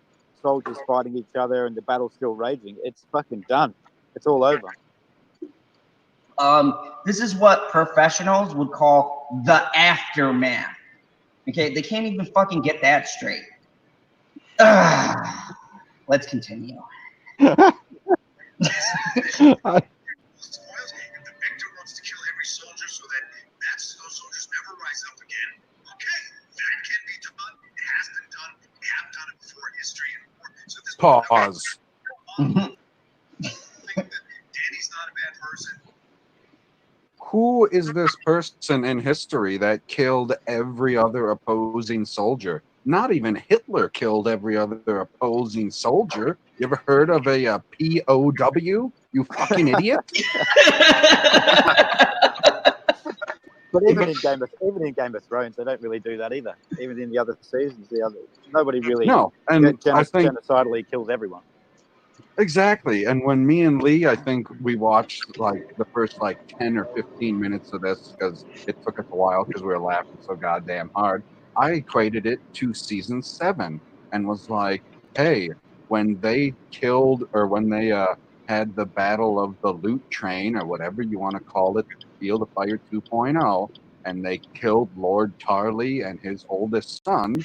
soldiers fighting each other and the battle's still raging. It's fucking done. It's all over. This is what professionals would call the aftermath. Okay, they can't even fucking get that straight. Let's continue. Victor wants to kill every soldier so that those soldiers never rise up again. Okay, Pause. Who is this person in history that killed every other opposing soldier? Not even Hitler killed every other opposing soldier. You ever heard of a POW? You fucking idiot! But even in Game of Thrones, they don't really do that either. Even in the other seasons, nobody really No, and I think genocidally kills everyone. exactly. And when me and Lee, I think we watched like the first like 10 or 15 minutes of this because it took us a while because we were laughing so goddamn hard. I equated it to season 7 and was like, hey, when they killed or when they had the battle of the loot train or whatever you want to call it, Field of Fire 2.0, and they killed Lord Tarly and his oldest son,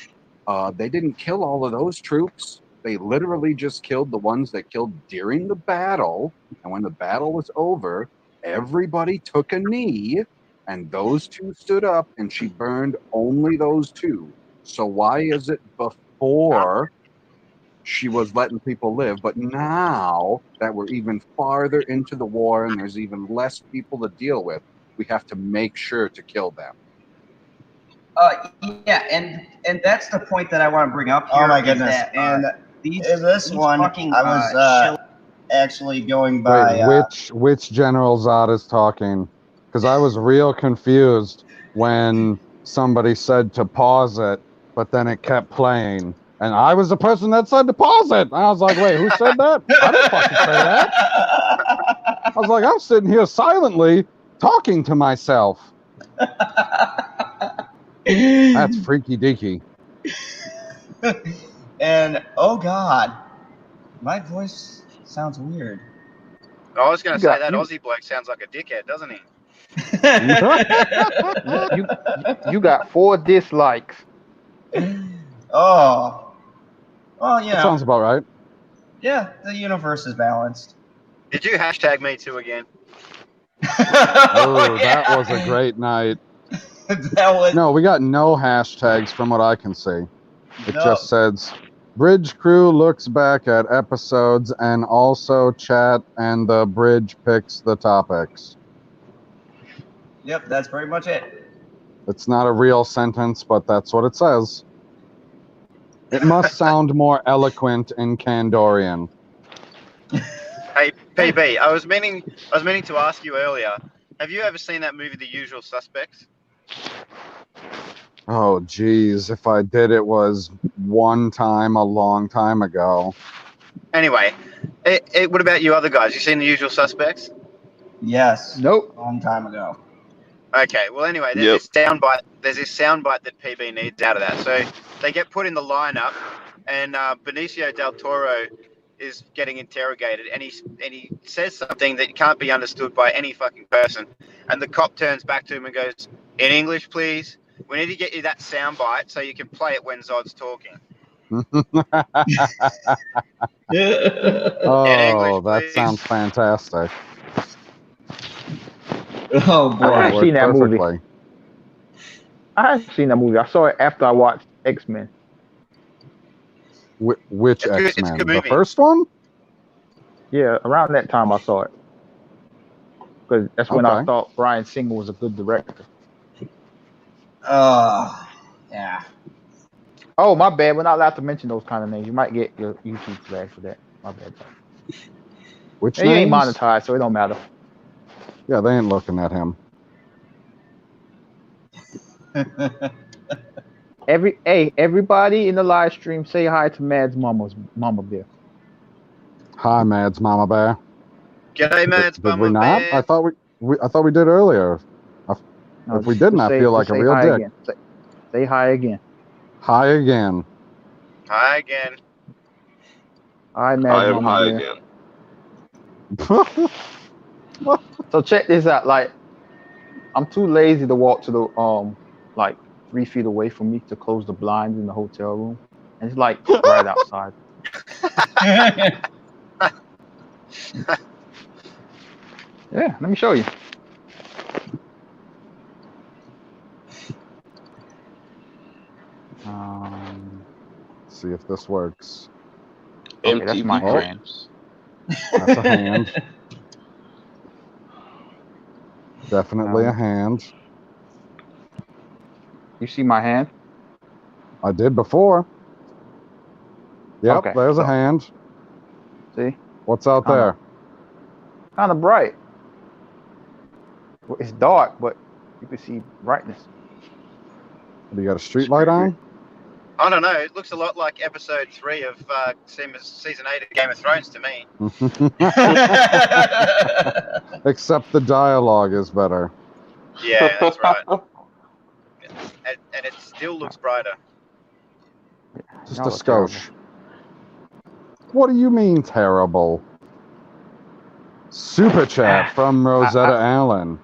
they didn't kill all of those troops. They literally just killed the ones that killed during the battle. And when the battle was over, everybody took a knee, and those two stood up, and she burned only those two. So why is it before she was letting people live, but now that we're even farther into the war and there's even less people to deal with, we have to make sure to kill them? Yeah, and that's the point that I want to bring up here. Oh my goodness! That, in this one, fucking, I was actually going by. Wait, which General Zod is talking? Because I was real confused when somebody said to pause it, but then it kept playing. And I was the person that said to pause it. And I was like, wait, who said that? I didn't fucking say that. I was like, I'm sitting here silently talking to myself. That's freaky deaky. And oh god, my voice sounds weird. I was going to say that Aussie bloke sounds like a dickhead, doesn't he? You got 4 dislikes. Oh. Well, you know. That sounds about right. Yeah, the universe is balanced. Did you hashtag me too again? Oh, yeah. That was a great night. No, we got no hashtags from what I can see. It just says, Bridge Crew looks back at episodes and also chat, and the bridge picks the topics. Yep, that's pretty much it. It's not a real sentence, but that's what it says. It must sound more eloquent in Kandorian. Hey, PB, I was meaning to ask you earlier. Have you ever seen that movie, The Usual Suspects? Oh, geez. If I did, it was one time a long time ago. Anyway, what about you other guys? You seen The Usual Suspects? Yes. Nope. Long time ago. Okay, well, anyway, there's this soundbite that PB needs out of that. So they get put in the lineup, and Benicio del Toro is getting interrogated, and he says something that can't be understood by any fucking person. And the cop turns back to him and goes, "In English, please. We need to get you that soundbite so you can play it when Zod's talking." Oh, that sounds fantastic. Oh boy, I've seen that movie. I have seen that movie. I saw it after I watched X-Men. Which X-Men? The first one? Yeah, around that time I saw it. Because that's when I thought Bryan Singer was a good director. Yeah. Oh, my bad. We're not allowed to mention those kind of names. You might get your YouTube flag for that. My bad. Which names? He ain't monetized, so it don't matter. Yeah, they ain't looking at him. Everybody in the live stream, say hi to Mad's Mama Bear. Hi, Mad's Mama Bear. G'day, Mad's Mama Bear. Did we not? I thought we did earlier. No, if we didn't, I feel like a real dick. Again. Say hi again. Hi again. Hi again. Hi, Mad's Mama Bear. Again. So check this out. Like, I'm too lazy to walk to the like 3 feet away from me to close the blinds in the hotel room, and it's like right outside. Yeah, let me show you. See if this works. Okay, that's my MTV hand. Cribs. That's a hand. Definitely a hand. You see my hand? I did before. Yep, Okay, there's a so- hand. See? What's out Kinda- there? Kind of bright. Well, it's dark, but you can see brightness. Do you got a street light on? I don't know. It looks a lot like episode 3 of season 8 of Game of Thrones to me. Except the dialogue is better. Yeah, that's right. And it still looks brighter. Just Y'all a are terrible. skosh. What do you mean terrible? Super chat from Rosetta Allen.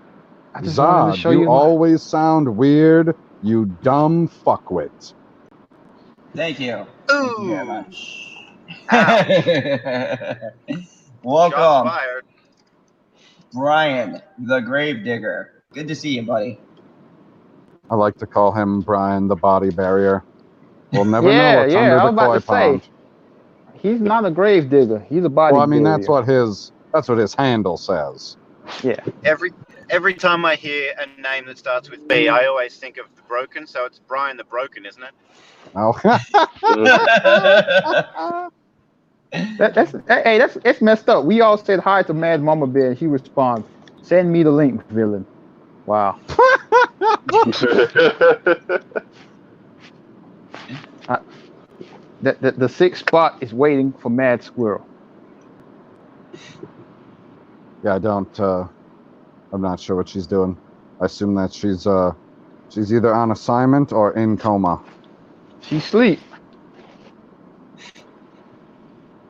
I just wanted to Zod, show you you. always sound weird, you dumb fuckwit. Thank you. Thank you very Ooh, much. shots Welcome, fired. Brian, the Gravedigger. Good to see you, buddy. I like to call him Brian the Body Barrier. We'll never Yeah, know what's yeah, I under was the about koi to say. pond. He's not a grave digger. He's a body. Well, I mean that's barrier. what his handle says. Yeah. Every time I hear a name that starts with B, I always think of the Broken. So it's Brian the Broken, isn't it? Oh. That's it's messed up. We all said hi to Mad Mama Bear, and she responds, "Send me the link, villain." Wow. The sixth spot is waiting for Mad Squirrel. Yeah, I don't. I'm not sure what she's doing. I assume that she's either on assignment or in coma. She sleep.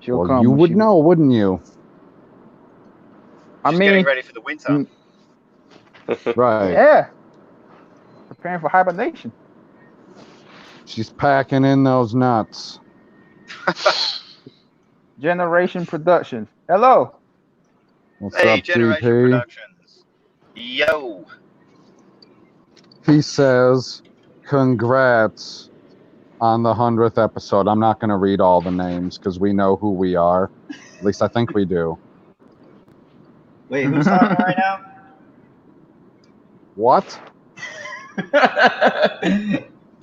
She'll Well, come. you when would she- know, wouldn't you? I She's mean, getting ready for the winter. Right. yeah. Preparing for hibernation. She's packing in those nuts. Generation Productions. Hello. What's Hey, up, Generation GP? Productions. Yo. He says, "Congrats on the 100th episode." I'm not going to read all the names because we know who we are. At least I think we do. Wait, who's talking right now? What?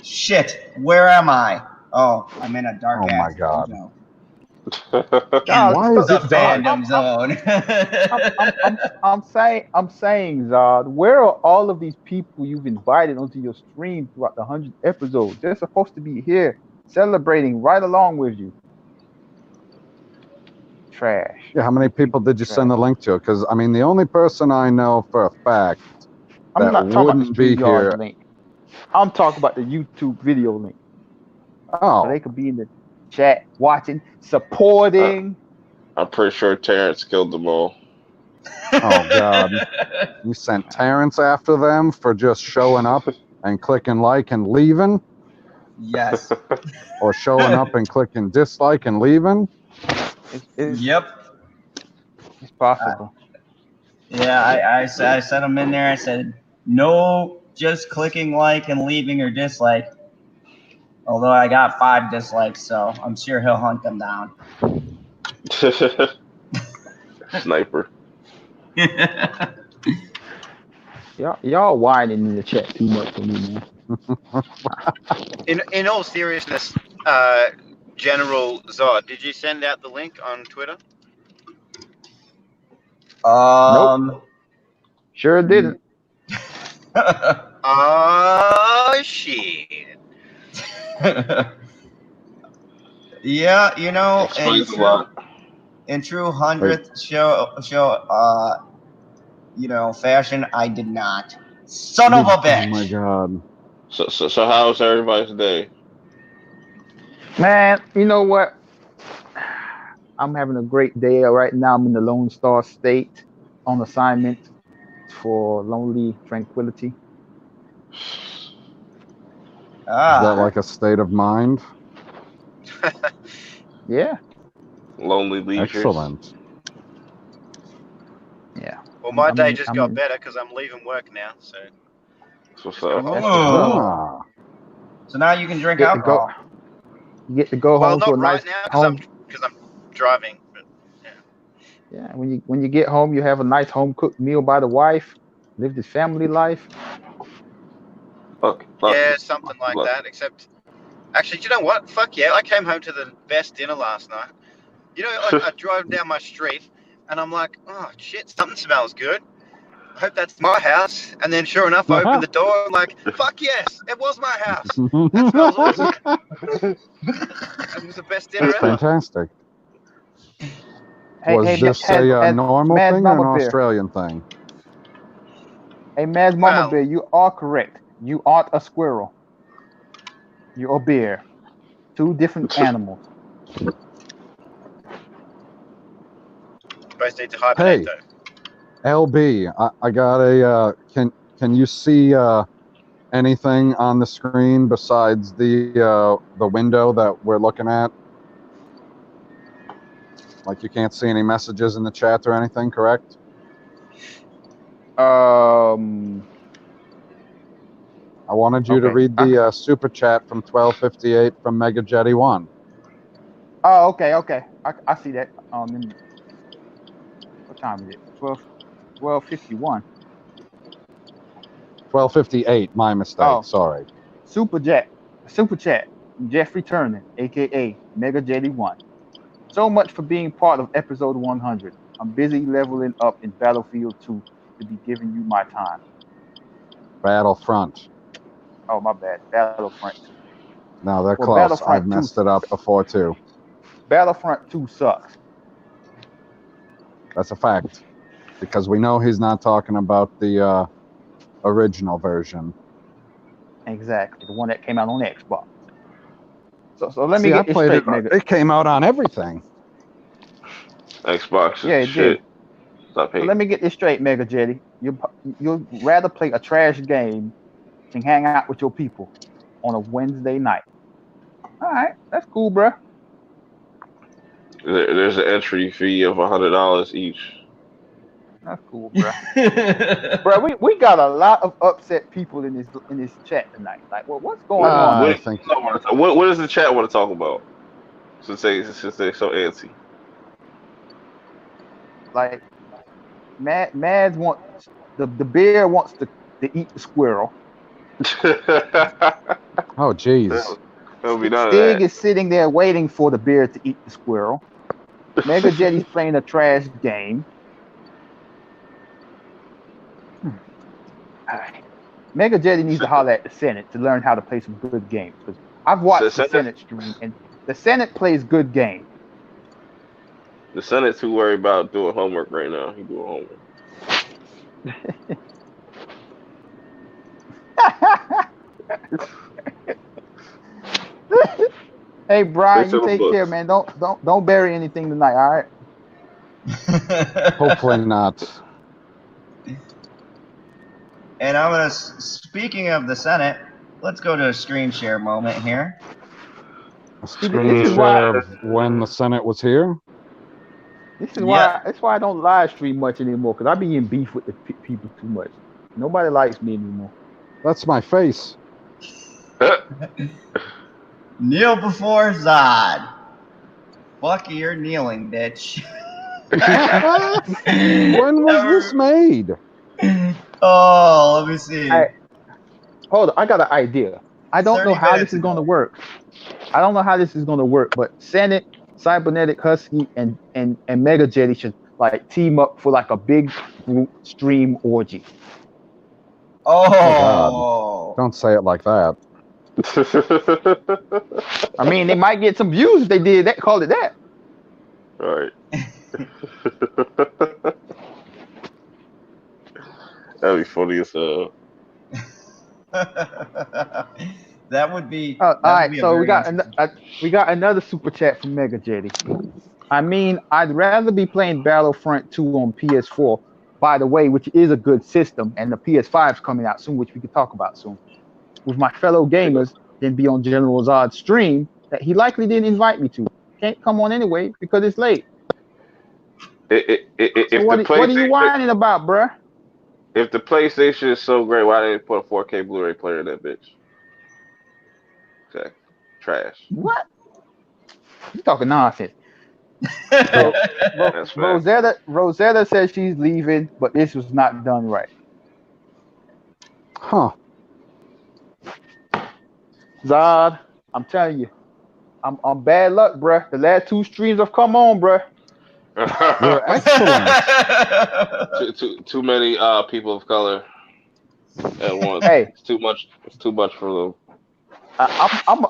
Shit, where am I? Oh, I'm in a dark Oh my ass God. dojo. Why is The it dark? fandom zone. I'm saying, Zod, where are all of these people you've invited onto your stream throughout the 100th episode? They're supposed to be here celebrating right along with you. Trash. Yeah, how many people did you send the link to? Because, I mean, the only person I know for a fact I'm that not talking about the wouldn't be StreamYard here. link. I'm talking about the YouTube video link. So Oh, they could be in the chat, watching, supporting. I'm pretty sure Terrence killed them all. oh God. You sent Terrence after them for just showing up and clicking like and leaving? Yes. Or showing up and clicking dislike and leaving? It's Yep. possible. Yeah, I sent him in there. I said, no, just clicking like and leaving or dislike. Although I got 5 dislikes, so I'm sure he'll hunt them down. Sniper. Y'all whining in the chat too much for me, man. In all seriousness, General Zod, did you send out the link on Twitter? Sure didn't. Oh shit! Yeah, you know, Explains a lot. in true 100th show, you know, fashion, I did not. Son of a bitch! Oh my God. So how's everybody's day? Man, you know what? I'm having a great day right now. I'm in the Lone Star State on assignment for Lonely Tranquility. Is that like a state of mind? Yeah. Lonely leisure. Excellent. Yeah. Well, my I'm day in- just I'm got in- better because I'm leaving work now. So What's up? Oh. Ah. So now you can drink Get to go- alcohol. You get to go well, home to a not nice right now home. because driving. But, Yeah, when you get home, you have a nice home cooked meal by the wife. Live this family life. Fuck. yeah, something like that. Except, actually, do you know what? Fuck yeah! I came home to the best dinner last night. You know, like I drove down my street, and I'm like, oh shit, something smells good. I hope that's my house. And then, sure enough, I opened the door. I'm like, fuck yes, it was my house. That smells awesome. It was the best dinner That's ever. fantastic. Hey, Was hey, this has- a has normal Mad thing or an Mama Bear. Australian thing? Hey, Mad Mama Well- Bear, you are correct. You aren't a squirrel. You're a bear. Two different animals. Both need to hibernate, Hey. though. LB, I got a. Can you see anything on the screen besides the window that we're looking at? Like you can't see any messages in the chat or anything, correct? I wanted you to Okay. read the super chat from 1258 from Mega Jetty 1. Oh, okay. I see that. What time is it? 12:51. 1258, my mistake. Oh. Sorry. Super chat. Jeffrey Turner, aka Mega Jetty 1. So much for being part of episode 100. I'm busy leveling up in Battlefield 2 to be giving you my time. Battlefront. Oh, my bad. Battlefront 2. No, they're Well, close. Battlefront I've messed it up before too. Battlefront 2 sucks. That's a fact. Because we know he's not talking about the original version. Exactly. The one that came out on Xbox. So let me See, I get this played straight, it. Mega. It came out on everything. Xbox is Yeah, it shit. Stop So hating. let me get this straight, Mega Jetty. You'd rather play a trash game than hang out with your people on a Wednesday night. All right, that's cool, bruh. There's an entry fee of $100 each. That's cool, bruh. Bruh, we got a lot of upset people in this chat tonight. Like, well, what's going on? I think What does the chat want to talk about? Since they're so antsy. Like, Mads wants the bear wants to eat the squirrel. Oh, jeez. There'll be none of Stig that. is sitting there waiting for the bear to eat the squirrel. Mega Jetty's playing a trash game. Alright. Mega Jetty needs to holler at the Senate to learn how to play some good games. Because I've watched the Senate stream, and the Senate plays good games. The Senate's too worried about doing homework right now. He doing homework. Hey Brian, you Fix take them care, man. Don't bury anything tonight, all right? Hopefully not. And I'm gonna. Speaking of the Senate, let's go to a screen share moment here. A screen share of when the Senate was here. This is why that's why I don't live stream much anymore, because I be in beef with the people too much. Nobody likes me anymore. That's my face. Kneel before Zod. Fuck, you're kneeling, bitch. When was this made? Oh, let me see. Hold on, I got an idea. I don't know 30 how this minutes is going to ago. work. I don't know how this is going to work, but Senate, Cybernetic Husky, and Mega Jetty should like team up for like a big group stream orgy. Oh. Don't say it like that. I mean, they might get some views if they did that. Call it that. All right. That'd be funny as hell. That would be. All that right, would be a so we very got another super chat from Mega Jetty. I mean, I'd rather be playing Battlefront 2 on PS4, by the way, which is a good system, and the PS5's coming out soon, which we could talk about soon, with my fellow gamers, than be on General Zod's stream that he likely didn't invite me to. Can't come on anyway because it's late. So what are you whining about, bruh? If the PlayStation is so great, why didn't they put a 4K Blu-ray player in that bitch? Okay. Trash. What? You talking nonsense. So, That's fair. Rosetta says she's leaving, but this was not done right. Huh. Zod, I'm telling you, I'm bad luck, bruh. The last 2 streams have come on, bruh. You're excellent. too many people of color at once. Hey, It's too much. It's too much for them. I'm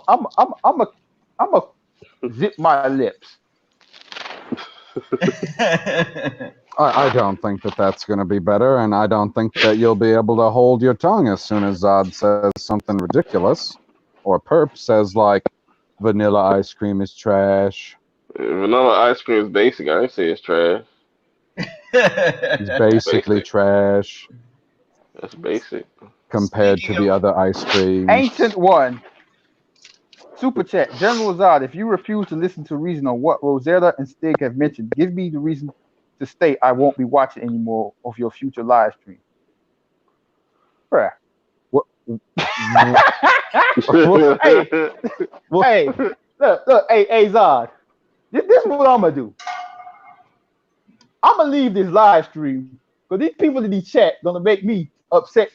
a zip my lips. I don't think that that's going to be better, and I don't think that you'll be able to hold your tongue as soon as Zod says something ridiculous, or Perp says like, vanilla ice cream is trash. Vanilla ice cream is basic. I didn't say it's trash. It's basically Basic. trash That's basic. compared Speaking to the of- other ice creams. Ancient One. Super chat. General Zod, if you refuse to listen to reason on what Rosetta and Stig have mentioned, give me the reason to state I won't be watching any more of your future live stream. Bruh. What? Hey, look, hey, Zod. This is what I'm gonna do. I'm gonna leave this live stream because these people in the chat gonna make me upset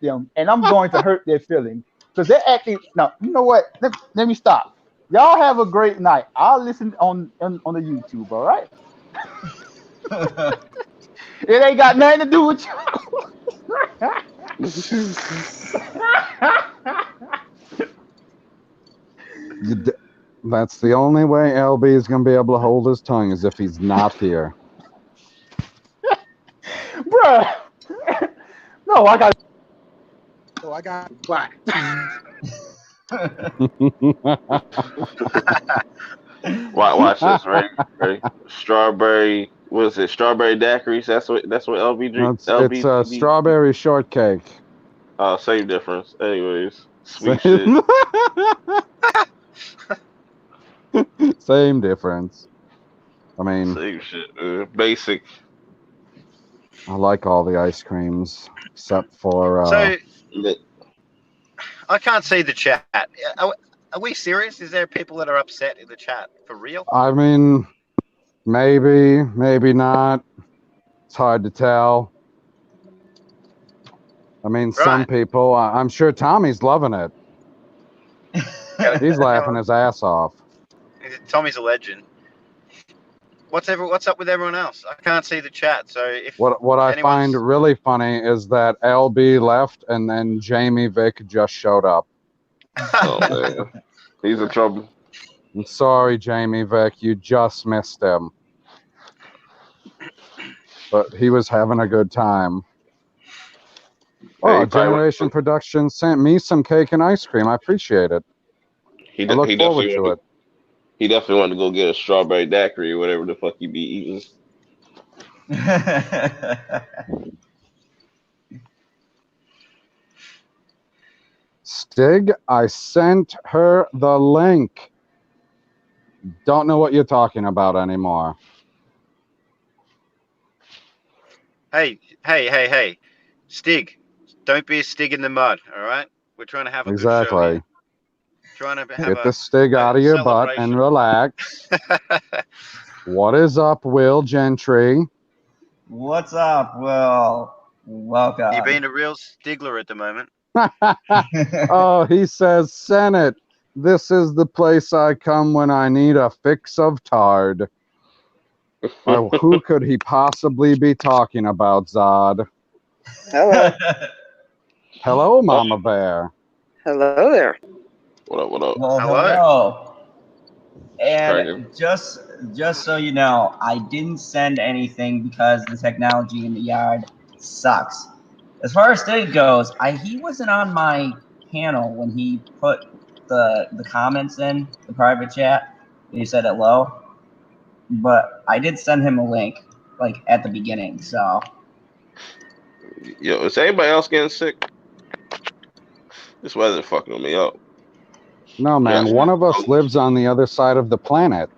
them, and I'm going to hurt their feelings because they're acting. Now, you know what? Let me stop. Y'all have a great night. I'll listen on the YouTube. All right. It ain't got nothing to do with you. That's the only way LB is going to be able to hold his tongue, is if he's not here. Bruh. No, I got. Black. Watch this, ready? Strawberry. What is it? Strawberry daiquiris. That's what LB drinks. It's strawberry shortcake. Same difference. Anyways, sweet shit. Same difference. I mean, Same shit. Basic. I like all the ice creams except for. So I can't see the chat. Are we serious? Is there people that are upset in the chat for real? I mean, maybe not. It's hard to tell. I mean, some people. I'm sure Tommy's loving it. He's laughing his ass off. Tommy's a legend. What's up with everyone else? I can't see the chat. So if What I find really funny is that LB left and then Jamie Vick just showed up. Oh man, he's in trouble. I'm sorry, Jamie Vick, you just missed him. But he was having a good time. Oh, Generation Productions sent me some cake and ice cream. I appreciate it. I look forward to it. He definitely wanted to go get a strawberry daiquiri or whatever the fuck he be eating. Stig, I sent her the link. Don't know what you're talking about anymore. Hey. Stig, don't be a Stig in the mud, all right? We're trying to have a good show here. Trying to have Get the Stig out of your butt and relax. What is up, Will Gentry? What's up, Will? Welcome. You're being a real Stigler at the moment. Oh, he says, Senate, this is the place I come when I need a fix of tard. Who could he possibly be talking about, Zod? Hello. Hello, Mama Bear. Hello there. What up? Well, hello. And just so you know, I didn't send anything because the technology in the yard sucks. As far as Stig goes, he wasn't on my panel when he put the comments in the private chat. He said hello, but I did send him a link like at the beginning. So, yo, is anybody else getting sick? This weather fucking me up. No, man. One of us lives on the other side of the planet.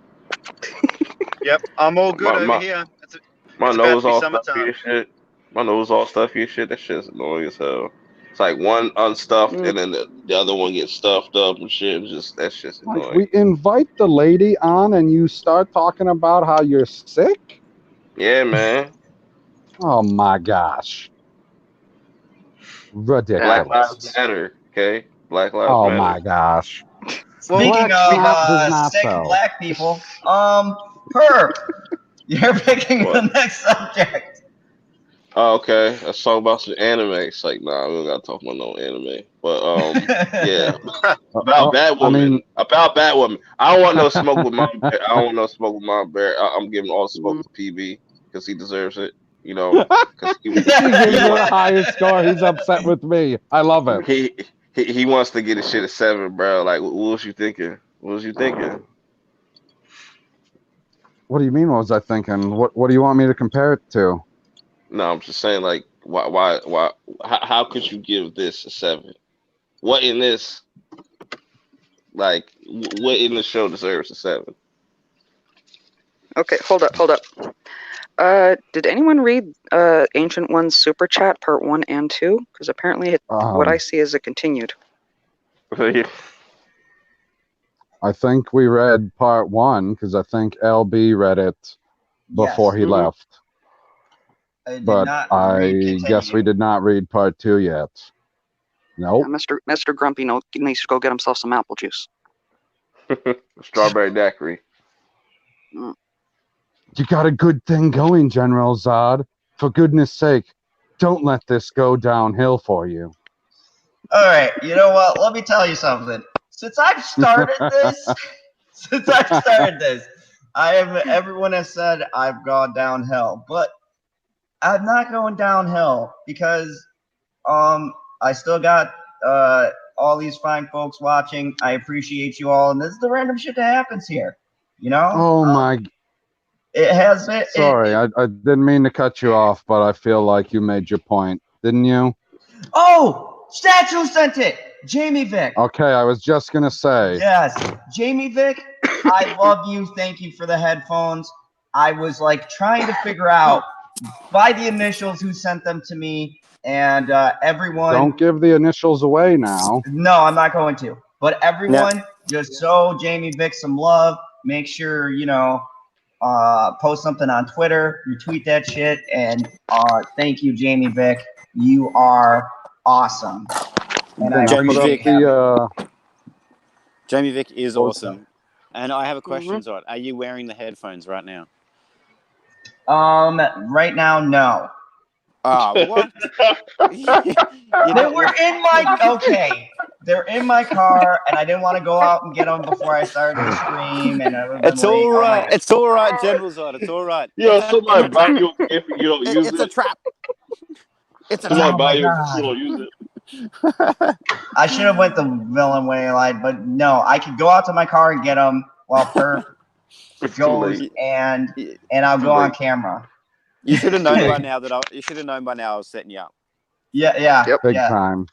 Yep, I'm all good over here. My nose all stuffy and shit. My nose all stuffy and shit. That shit's annoying as hell. It's like one unstuffed and then the other one gets stuffed up and shit. That's just Like, annoying. we invite the lady on and you start talking about how you're sick? Yeah, man. Oh my gosh. Ridiculous. Black Lives Matter, okay? Black Lives Oh Matter. my gosh. Speaking Black of does not sick sell. black people, Perp, you're picking What? the next subject. Oh, okay. Let's talk about some anime. It's like, nah, we don't gotta talk about no anime. But yeah. About Batwoman. About Batwoman. I don't want no smoke with Mom Bear. I don't want no smoke with Mom Bear. I'm giving all the smoke to PB because he deserves it. You know, because He gives her the highest score. He's upset with me. I love it. He wants to get his shit at 7, bro. Like, what was you thinking? What was you thinking? What do you mean? What was I thinking? What do you want me to compare it to? No, I'm just saying, like, why? How could you give this a 7? What in this? Like, what in the show deserves a 7? Okay, hold up. Did anyone read Ancient One's Super Chat Part 1 and 2? Because apparently what I see is it continued. I think we read part 1 because I think LB read it before he left. But I guess we did not read part 2 yet. Nope. Yeah, Mr. Grumpy needs to go get himself some apple juice. Strawberry daiquiri. You got a good thing going, General Zod. For goodness sake, don't let this go downhill for you. All right, you know what? Let me tell you something. Since I've started this, everyone has said I've gone downhill, but I'm not going downhill because I still got all these fine folks watching. I appreciate you all, and this is the random shit that happens here. You know? Oh my. It has it. Sorry, I didn't mean to cut you off, but I feel like you made your point, didn't you? Oh, Statue sent it. Jamie Vick. Okay, I was just gonna say. Yes, Jamie Vick. I love you. Thank you for the headphones. I was like trying to figure out by the initials who sent them to me, and everyone. Don't give the initials away now. No, I'm not going to. But everyone, just show Jamie Vick some love. Make sure post something on Twitter, retweet that shit, and thank you, Jamie Vick. You are awesome. And Jamie Vick is awesome. And I have a question, Zod. Are you wearing the headphones right now? Right now, no. Oh, what? They're in my car, and I didn't want to go out and get them before I started the stream. And it's all right. It's all right, General Zod. It's all right. Somebody buy you if you don't use it. It's a trap. It's a somebody trap. buy you if you don't use it. I should have went the villain way, but no, I could go out to my car and get them while Perf goes, and I'll go on camera. You should have known by now I was setting you up. Yeah. Big time.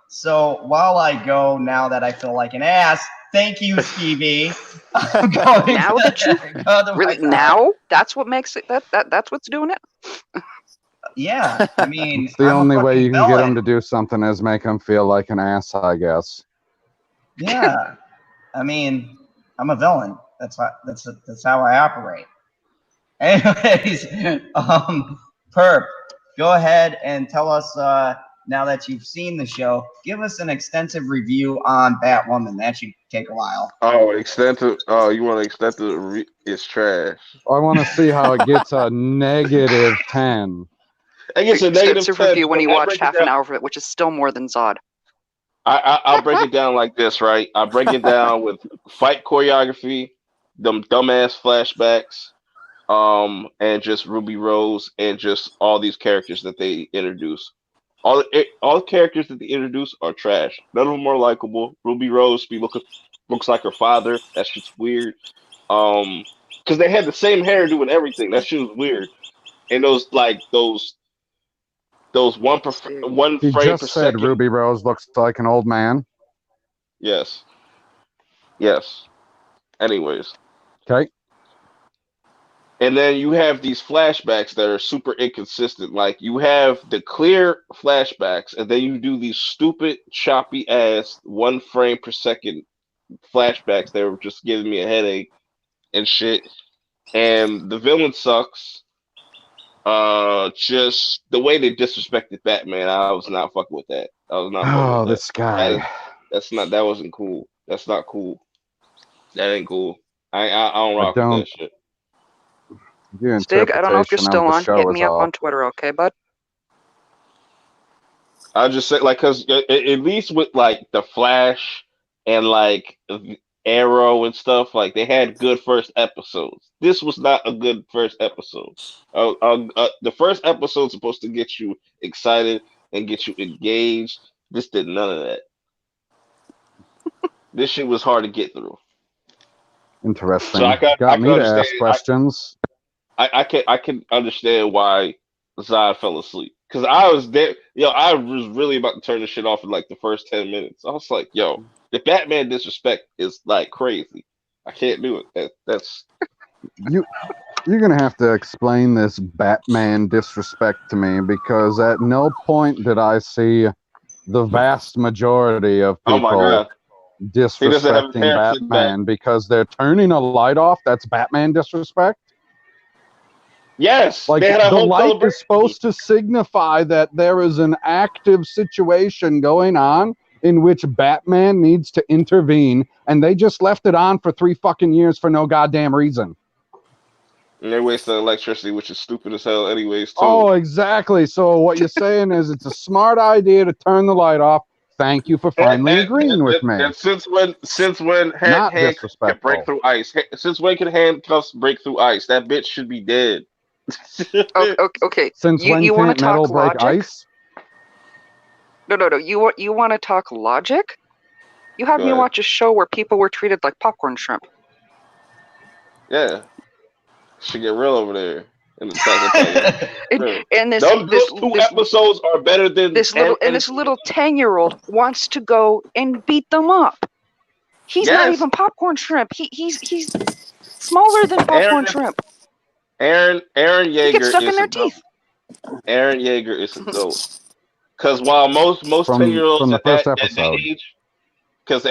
So while I go, now that I feel like an ass, thank you, Stevie. I'm going now that you really now, that's what makes it. That's what's doing it. Yeah, I mean, it's the only way you can get him to do something is make him feel like an ass, I guess. Yeah, I mean, I'm a villain. That's how I operate. Anyways, Perp, go ahead and tell us now that you've seen the show. Give us an extensive review on Batwoman. That should take a while. Oh, extensive. Oh, you want to extensive? It's trash. I want to see how it gets a -10. I guess a extensive review when you watched half an hour of it, which is still more than Zod. I'll break it down like this, right? I'll break it down with fight choreography, them dumbass flashbacks, and just Ruby Rose and just all these characters that they introduce. All the characters that they introduce are trash. None of them are likable. Ruby Rose looks like her father. That's just weird. Because they had the same hairdo and everything. That shit was weird. And those one he frame just per said second. Ruby Rose looks like an old man. Yes. Anyways. Okay. And then you have these flashbacks that are super inconsistent. Like you have the clear flashbacks, and then you do these stupid, choppy ass 1 frame per second flashbacks that were just giving me a headache and shit. And the villain sucks. Just the way they disrespected Batman, I was not fucking with that. I was not fucking Oh, with that. this guy. That wasn't cool. That's not cool. That ain't cool. I don't rock with that shit. Your Stig, I don't know if you're interpretation still of the on. show Hit is me up off. on Twitter, okay, bud? I just say like, cause at least with like the Flash and like Arrow and stuff, like they had good first episodes. This was not a good first episode. The first episode's supposed to get you excited and get you engaged. This did none of that. This shit was hard to get through. Interesting. So I Got me can to ask understand. questions. I can understand why Zod fell asleep. Cause I was there, I was really about to turn this shit off in like the first 10 minutes. I was like, yo, the Batman disrespect is like crazy. I can't do it. That's You're gonna have to explain this Batman disrespect to me, because at no point did I see the vast majority of oh my people god. disrespecting Batman because they're turning a light off. That's Batman disrespect. Yes, like they had a the whole light is supposed to signify that there is an active situation going on in which Batman needs to intervene, and they just left it on for 3 fucking years for no goddamn reason. And they wasted electricity, which is stupid as hell anyways, too. Oh, exactly. So what you're saying is it's a smart idea to turn the light off. Thank you for finally agreeing with me. And since when handcuffs can break through ice? Since when can handcuffs break through ice? That bitch should be dead. Okay. Since when you can't metal talk break logic? ice? No. You want to talk logic? You had Go me ahead. watch a show where people were treated like popcorn shrimp. Yeah. Should get real over there. In the And this those two episodes are better than this little 10-year-old wants to go and beat them up. He's not even popcorn shrimp. He's smaller than popcorn shrimp. Aaron Yeager He gets stuck in is their a goat. teeth. Aaron Yeager is a goat. Because while most 10-year-olds at that age, because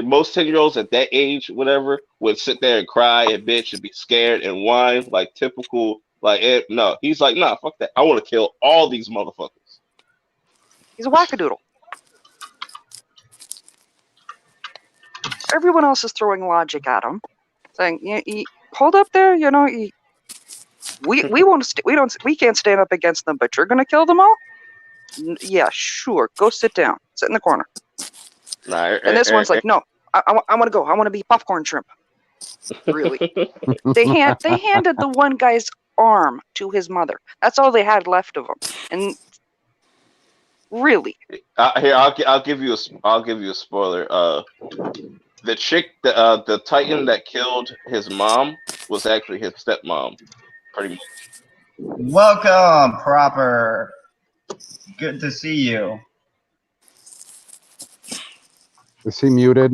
most 10-year-olds at that age, whatever, would sit there and cry and bitch and be scared and whine like typical. No, he's like, nah, fuck that. I want to kill all these motherfuckers. He's a wackadoodle. Everyone else is throwing logic at him, saying, "Hold up there, we can't stand up against them, but you're gonna kill them all? Yeah, sure. Go sit down. Sit in the corner." Nah, and this one's like, "No, I want to go. I want to be popcorn shrimp." Really? They handed the one guy's arm to his mother. That's all they had left of him. And really, here I'll give you a spoiler. The chick, the Titan that killed his mom was actually his stepmom, pretty much. Welcome, Proper. Good to see you. Is he muted?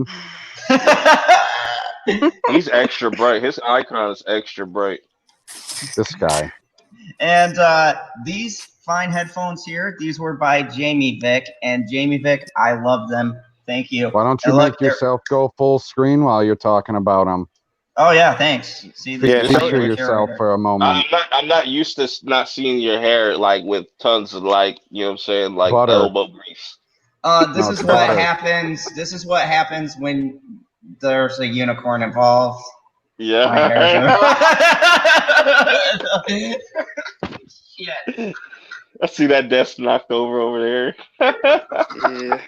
He's extra bright. His icon is extra bright. This guy. And these fine headphones here, these were by Jamie Vick. And Jamie Vick, I love them. Thank you. Why don't you make yourself go full screen while you're talking about them? Oh yeah, thanks. See, feature yourself for a moment. I'm not used to not seeing your hair like with tons of like, you know what I'm saying, like butter. Elbow grease. This is what happens. This is what happens when there's a unicorn involved. Yeah. Shit. I see that desk knocked over there. Yeah.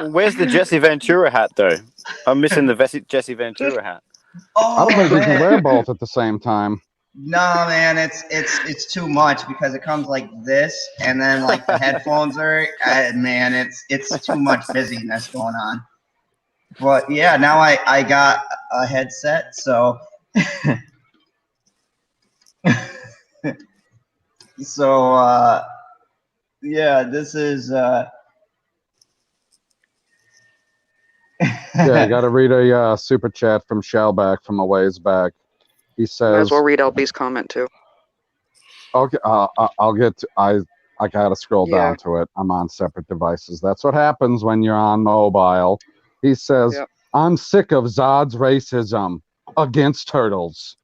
Where's the Jesse Ventura hat, though? I'm missing the Jesse Ventura hat. Oh, I don't think you can wear both at the same time. No, man, it's too much because it comes like this, and then like the headphones are. Man, it's too much busyness going on. But yeah, now I got a headset, so yeah, this is Yeah, I got to read a super chat from Shellback from a ways back. He Might says, as well read LB's comment too. okay, I'll get to, I gotta scroll Yeah. down to it. I'm on separate devices. That's what happens when you're on mobile. He says, Yep. I'm sick of Zod's racism against turtles.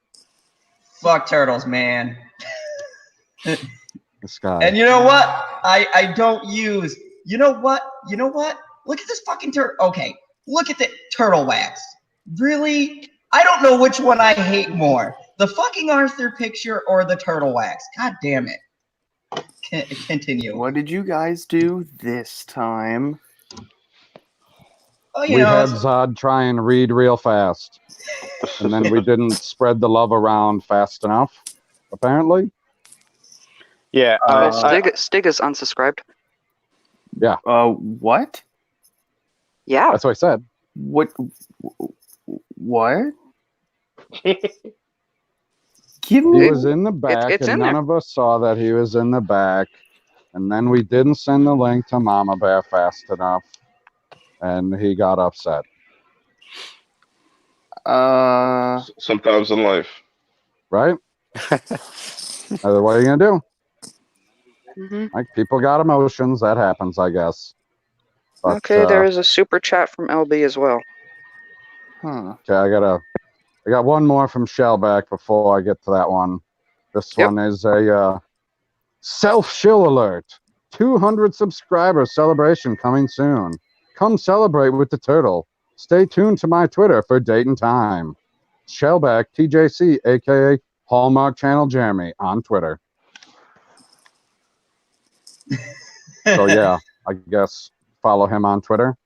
Fuck turtles, man. This guy. And you know what? I don't use. You know what? Look at this fucking turtle. Okay, look at the turtle wax. Really? I don't know which one I hate more. The fucking Arthur picture or the turtle wax. God damn it. Continue. What did you guys do this time? Oh, We had Zod try and read real fast. And then we didn't spread the love around fast enough, apparently. Yeah. Stig is unsubscribed. Yeah. What? Yeah. That's what I said. What? Give me. He was in the back, it's and in none there. of us saw that he was in the back. And then we didn't send the link to Mama Bear fast enough, and he got upset. Sometimes in life, right? What are you gonna do? Mm-hmm. Like, people got emotions. That happens, I guess. But, Okay, there is a super chat from LB as well. Okay, I got one more from Shellback before I get to that one. This one is a self-shill alert. 200 subscriber celebration coming soon. Come celebrate with the turtle. Stay tuned to my Twitter for date and time. Shellback TJC, aka Hallmark Channel Jeremy, on Twitter. So yeah, I guess follow him on Twitter.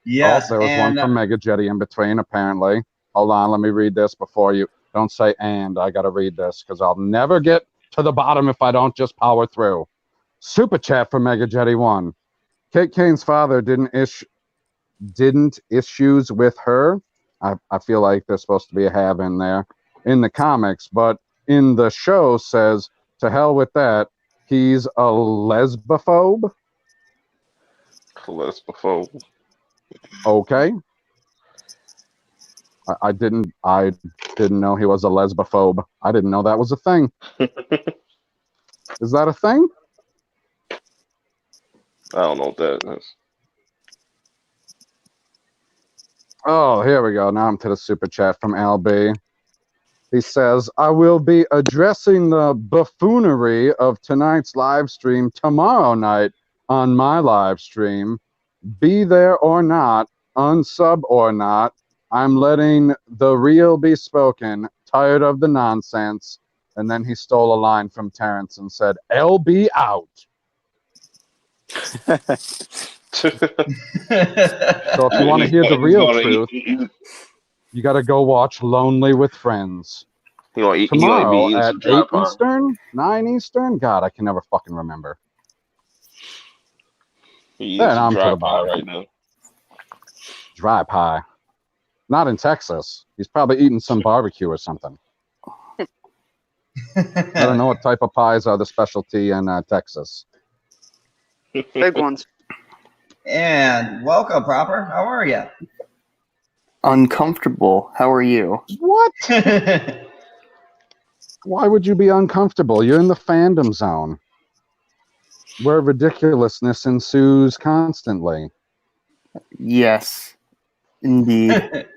Yes, there was one from Mega Jetty in between, apparently. Hold on, let me read this before you. Don't say and. I got to read this because I'll never get to the bottom if I don't just power through. Super chat for Mega Jetty 1. Kate Kane's father didn't issues with her. I feel like there's supposed to be a have in there in the comics, but in the show says, to hell with that, he's a lesbophobe. Lesbophobe. Okay. I didn't know he was a lesbophobe. I didn't know that was a thing. Is that a thing? I don't know what that is. Oh, here we go. Now I'm to the super chat from LB. He says, I will be addressing the buffoonery of tonight's live stream tomorrow night on my live stream. Be there or not, unsub or not, I'm letting the real be spoken, tired of the nonsense. And then he stole a line from Terrence and said, LB out. So if you want to hear the real truth, you got to go watch Lonely with Friends. Tomorrow at 8 Eastern, 9 Eastern? God, I can never fucking remember. He Then is I'm to dry the pie bottom. right now. Dry pie. Not in Texas. He's probably eating some barbecue or something. I don't know what type of pies are the specialty in Texas. Big ones. And welcome, Proper. How are you? Uncomfortable. How are you? What? Why would you be uncomfortable? You're in the fandom zone, where ridiculousness ensues constantly. Yes, indeed.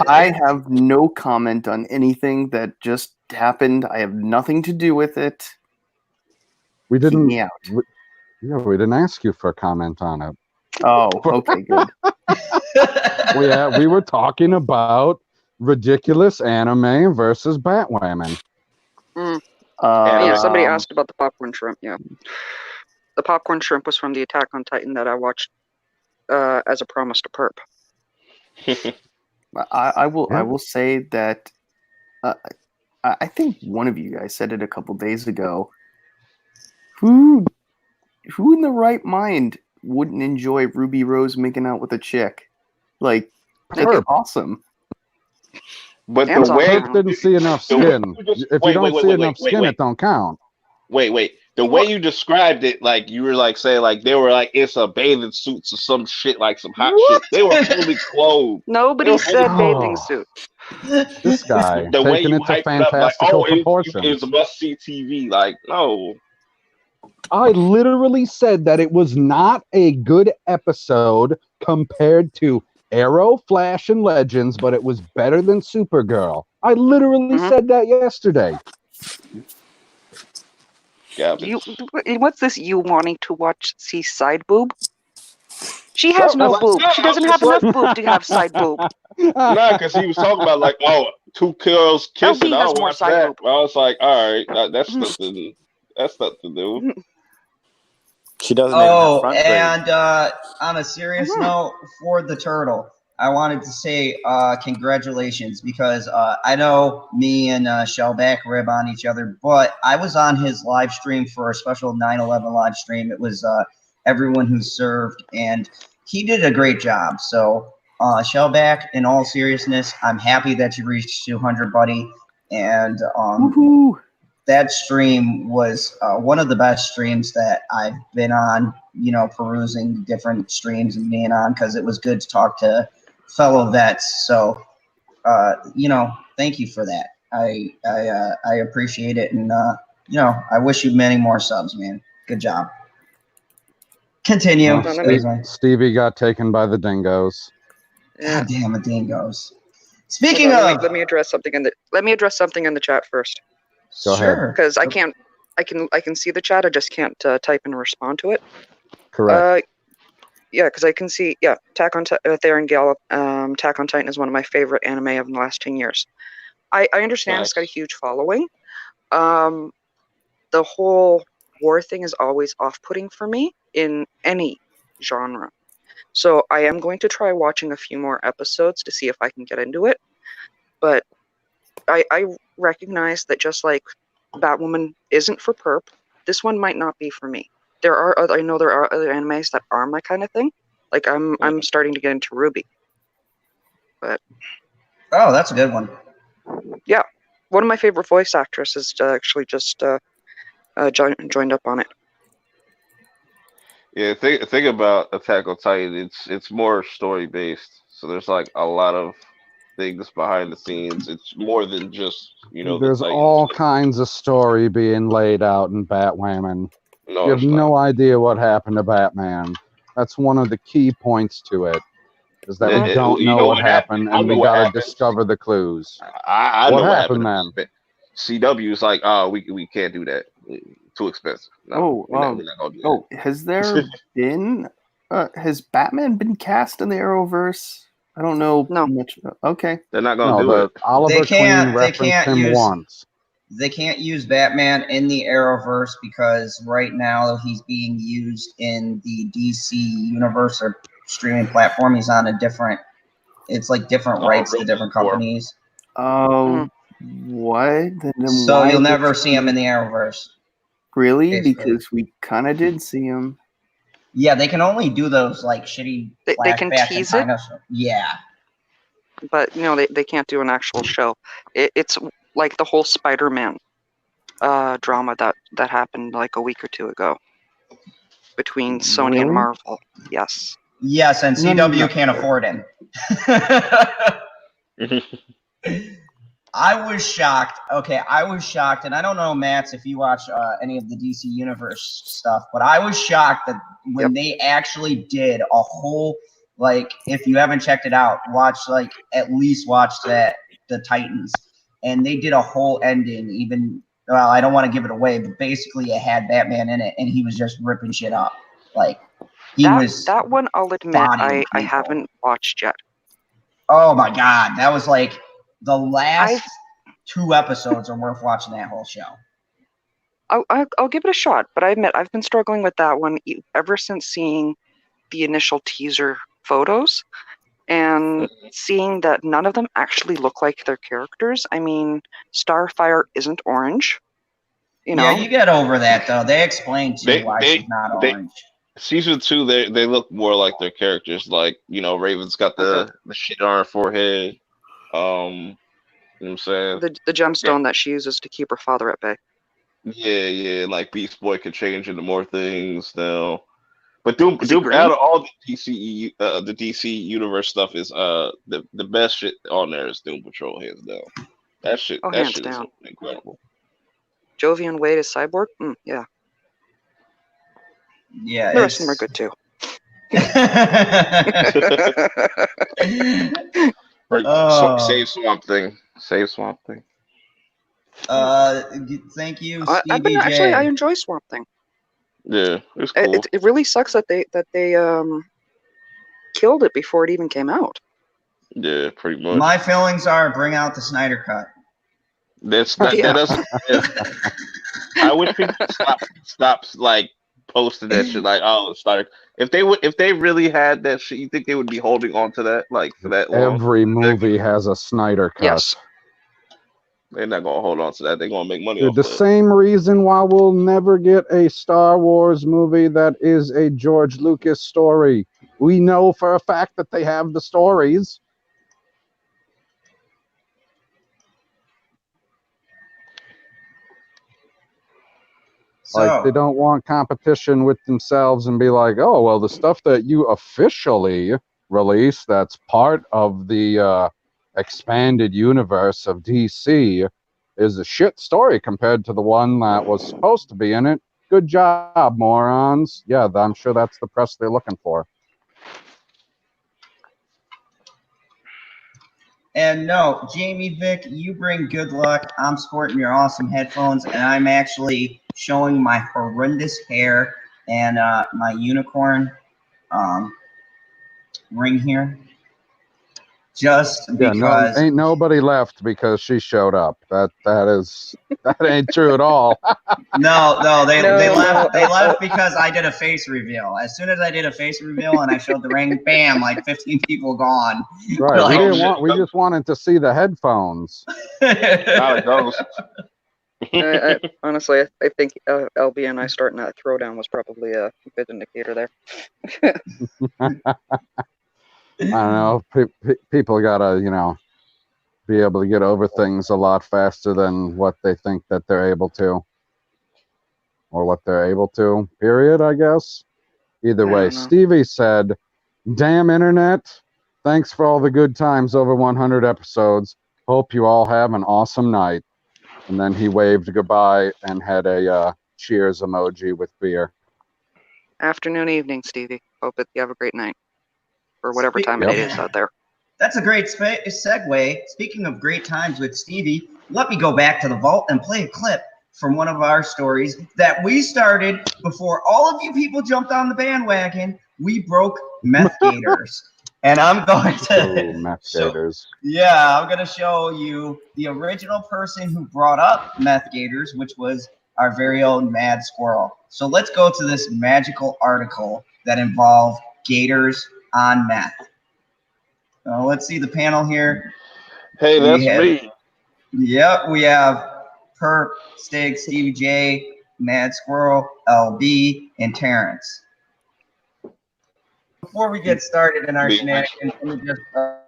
I have no comment on anything that just happened. I have nothing to do with it. We didn't. Keep me out. We didn't ask you for a comment on it. Oh, okay, good. We were talking about ridiculous anime versus Batwoman. Yeah, somebody asked about the popcorn shrimp. Yeah, the popcorn shrimp was from the Attack on Titan that I watched as a promise to Perp. I will say that I think one of you guys said it a couple days ago. Who in the right mind wouldn't enjoy Ruby Rose making out with a chick? Like, that's awesome. But the way Perp didn't see enough skin. If you don't see enough skin, it don't count. Wait. The way you described it, like you were like saying, like they were like it's a bathing suits or some shit, like some hot shit. They were fully clothed. Nobody said bathing suit. This guy The way taking you it to hyped it up, like, fantastical oh, proportions. it's a must-see TV. Like, no. I literally said that it was not a good episode compared to Arrow, Flash, and Legends, but it was better than Supergirl. I literally said that yesterday. What's this? You wanting to see side boob? She has no boob. She doesn't have enough boob to have side boob. Nah, because he was talking about like, oh, two girls kissing. LB has more watch side that. boob. I was like, all right, that's nothing. That's nothing new. She doesn't even have front boob. And on a serious note, for the turtle, I wanted to say congratulations, because I know me and Shellback rib on each other, but I was on his live stream for a special 9/11 live stream. It was everyone who served, and he did a great job. So Shellback, in all seriousness, I'm happy that you reached 200, buddy. And that stream was one of the best streams that I've been on, you know, perusing different streams and being on, because it was good to talk to fellow vets. So, you know, thank you for that. I appreciate it. And, you know, I wish you many more subs, man. Good job. Continue. Stevie got taken by the dingoes. God damn the dingoes. Speaking Hold on, of, let me address something in the chat first. Go ahead. Because I can see the chat. I just can't type and respond to it. Correct. Yeah, because I can see. Yeah, Attack on Titan is one of my favorite anime of the last 10 years. I understand it's got a huge following. The whole war thing is always off-putting for me in any genre. So I am going to try watching a few more episodes to see if I can get into it. But I recognize that just like Batwoman isn't for perp, this one might not be for me. I know there are other animes that are my kind of thing. Like I'm starting to get into Ruby. But oh, that's a good one. Yeah, one of my favorite voice actresses actually just joined up on it. Yeah, think about Attack on Titan. It's more story based, so there's like a lot of things behind the scenes. It's more than just, you know. There's all kinds of story being laid out in Batwoman. No, you have no idea what happened to Batman. That's one of the key points to it, is that we don't know what happened, and we gotta discover the clues. I know what happened, man. CW is like, oh, we can't do that. Too expensive. No, we're not gonna do that. Has there been? Has Batman been cast in the Arrowverse? I don't know much. Okay, they're not gonna do it. Oliver Queen referenced him once. They can't use Batman in the Arrowverse because right now he's being used in the DC universe or streaming platform. He's on a different. It's like different rights to different companies. Oh, what? So you'll never see him in the Arrowverse. Really? Basically. Because we kind of did see him. Yeah, they can only do those like shitty. They can tease it. Yeah. But you know they can't do an actual show. It's like the whole Spider-Man drama that happened like a week or two ago between Sony and Marvel. Yes. Yes, and CW can't afford him. I was shocked. Okay, I was shocked, and I don't know, Matt, if you watch any of the DC Universe stuff, but I was shocked that when they actually did a whole, like, if you haven't checked it out, at least watch the Titans, and they did a whole ending. Even well, I don't want to give it away, but basically it had Batman in it, and he was just ripping shit up. Like that one, I'll admit, I haven't watched yet. Oh my god, that was like. The last 2 episodes are worth watching that whole show. I'll give it a shot, but I admit I've been struggling with that one ever since seeing the initial teaser photos and seeing that none of them actually look like their characters. I mean, Starfire isn't orange. You know? Yeah, you get over that though. They explained to you why she's not orange. Season 2, they look more like their characters. Like, you know, Raven's got the shit on her forehead. You know what I'm saying? The gemstone that she uses to keep her father at bay. Yeah, like Beast Boy could change into more things now. But Doom out of all the DC universe stuff is the best shit on there is Doom Patrol, hands down. That shit hands is down. incredible. Jovian Wade is Cyborg? Yeah. Yeah. The rest of them are good too. Save Swamp Thing. Save Swamp Thing. Thank you, Stevie Actually, I enjoy Swamp Thing. Yeah, it's cool. It really sucks that they killed it before it even came out. Yeah, pretty much. My feelings are bring out the Snyder Cut. That doesn't. I wish people stop like posting that shit. Like, oh, Snyder. If they really had that shit, you think they would be holding on to that like for that long? Every movie has a Snyder Cut. Yes. They're not gonna hold on to that. They're gonna make money. Dude, off the of it. same reason why we'll never get a Star Wars movie that is a George Lucas story. We know for a fact that they have the stories. Like, they don't want competition with themselves and be like, oh, well, the stuff that you officially release that's part of the expanded universe of DC is a shit story compared to the one that was supposed to be in it. Good job, morons. Yeah, I'm sure that's the press they're looking for. And no, Jamie Vick, you bring good luck. I'm sporting your awesome headphones, and I'm actually showing my horrendous hair and my unicorn ring here. Just because ain't nobody left because she showed up. That ain't true at all. No, they left. They left because I did a face reveal. As soon as I did a face reveal and I showed the ring, bam! Like 15 people gone. Right. Like, we just wanted to see the headphones. Honestly, I think LB and I starting that throwdown was probably a good indicator there. I don't know. People gotta, be able to get over things a lot faster than what they think that they're able to, or what they're able to. Period. I guess. Either way, Stevie said, "Damn internet! Thanks for all the good times over 100 episodes. Hope you all have an awesome night." And then he waved goodbye and had a cheers emoji with beer. Afternoon, evening, Stevie. Hope that you have a great night. Or whatever time it is out there. That's a great segue. Speaking of great times with Stevie, let me go back to the vault and play a clip from one of our stories that we started before all of you people jumped on the bandwagon. We broke meth gators. And I'm going to meth gators. I'm going to show you the original person who brought up meth gators, which was our very own Mad Squirrel. So let's go to this magical article that involved gators on meth. Let's see the panel here. Hey, that's me. Yep, we have Perp, Stig, Stevie J, Mad Squirrel, LB, and Terrence. Before we get started in our shenanigans, let me just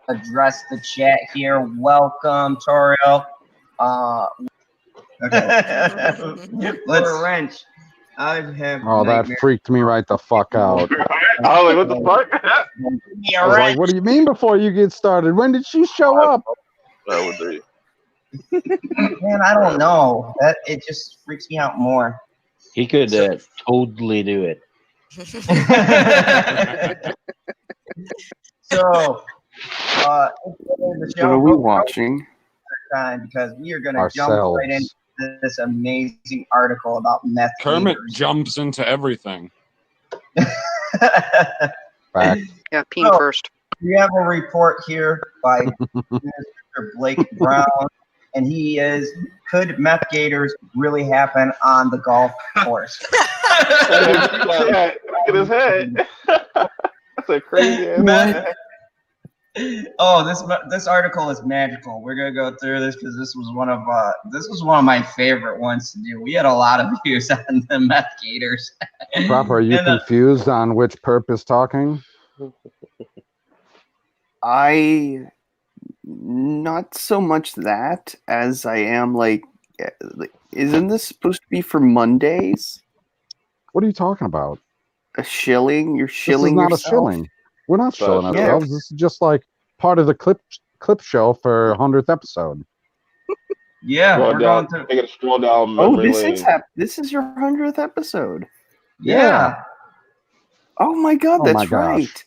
address the chat here. Welcome, Toriel. Okay. Let's wrench. That freaked me right the fuck out. I was like, what the fuck? I was like, what do you mean before you get started? When did she show up? That would be. Man, I don't know. It just freaks me out more. He could totally do it. So, what are we watching? Because we are going to jump right into this amazing article about meth. Kermit jumps into everything. Fact. Yeah, Peen first. We have a report here by Mr. Blake Brown, and he is, could meth gators really happen on the golf course? Look at his head. That's a crazy ass. Oh, this article is magical. We're gonna go through this because this was one of my favorite ones to do. We had a lot of views on the meth gators. Proper, are you confused on which Perp is talking? Not so much that as I am like, isn't this supposed to be for Mondays? What are you talking about? A shilling? You're This is shilling not yourself? a shilling. We're not shilling Yeah. ourselves. This is just like part of the clip show for 100th episode. Yeah, Scroll we're down. going through. They gotta scroll down Oh, memory this is lane. this is your 100th episode. Yeah. Oh my god, Oh that's my gosh. right.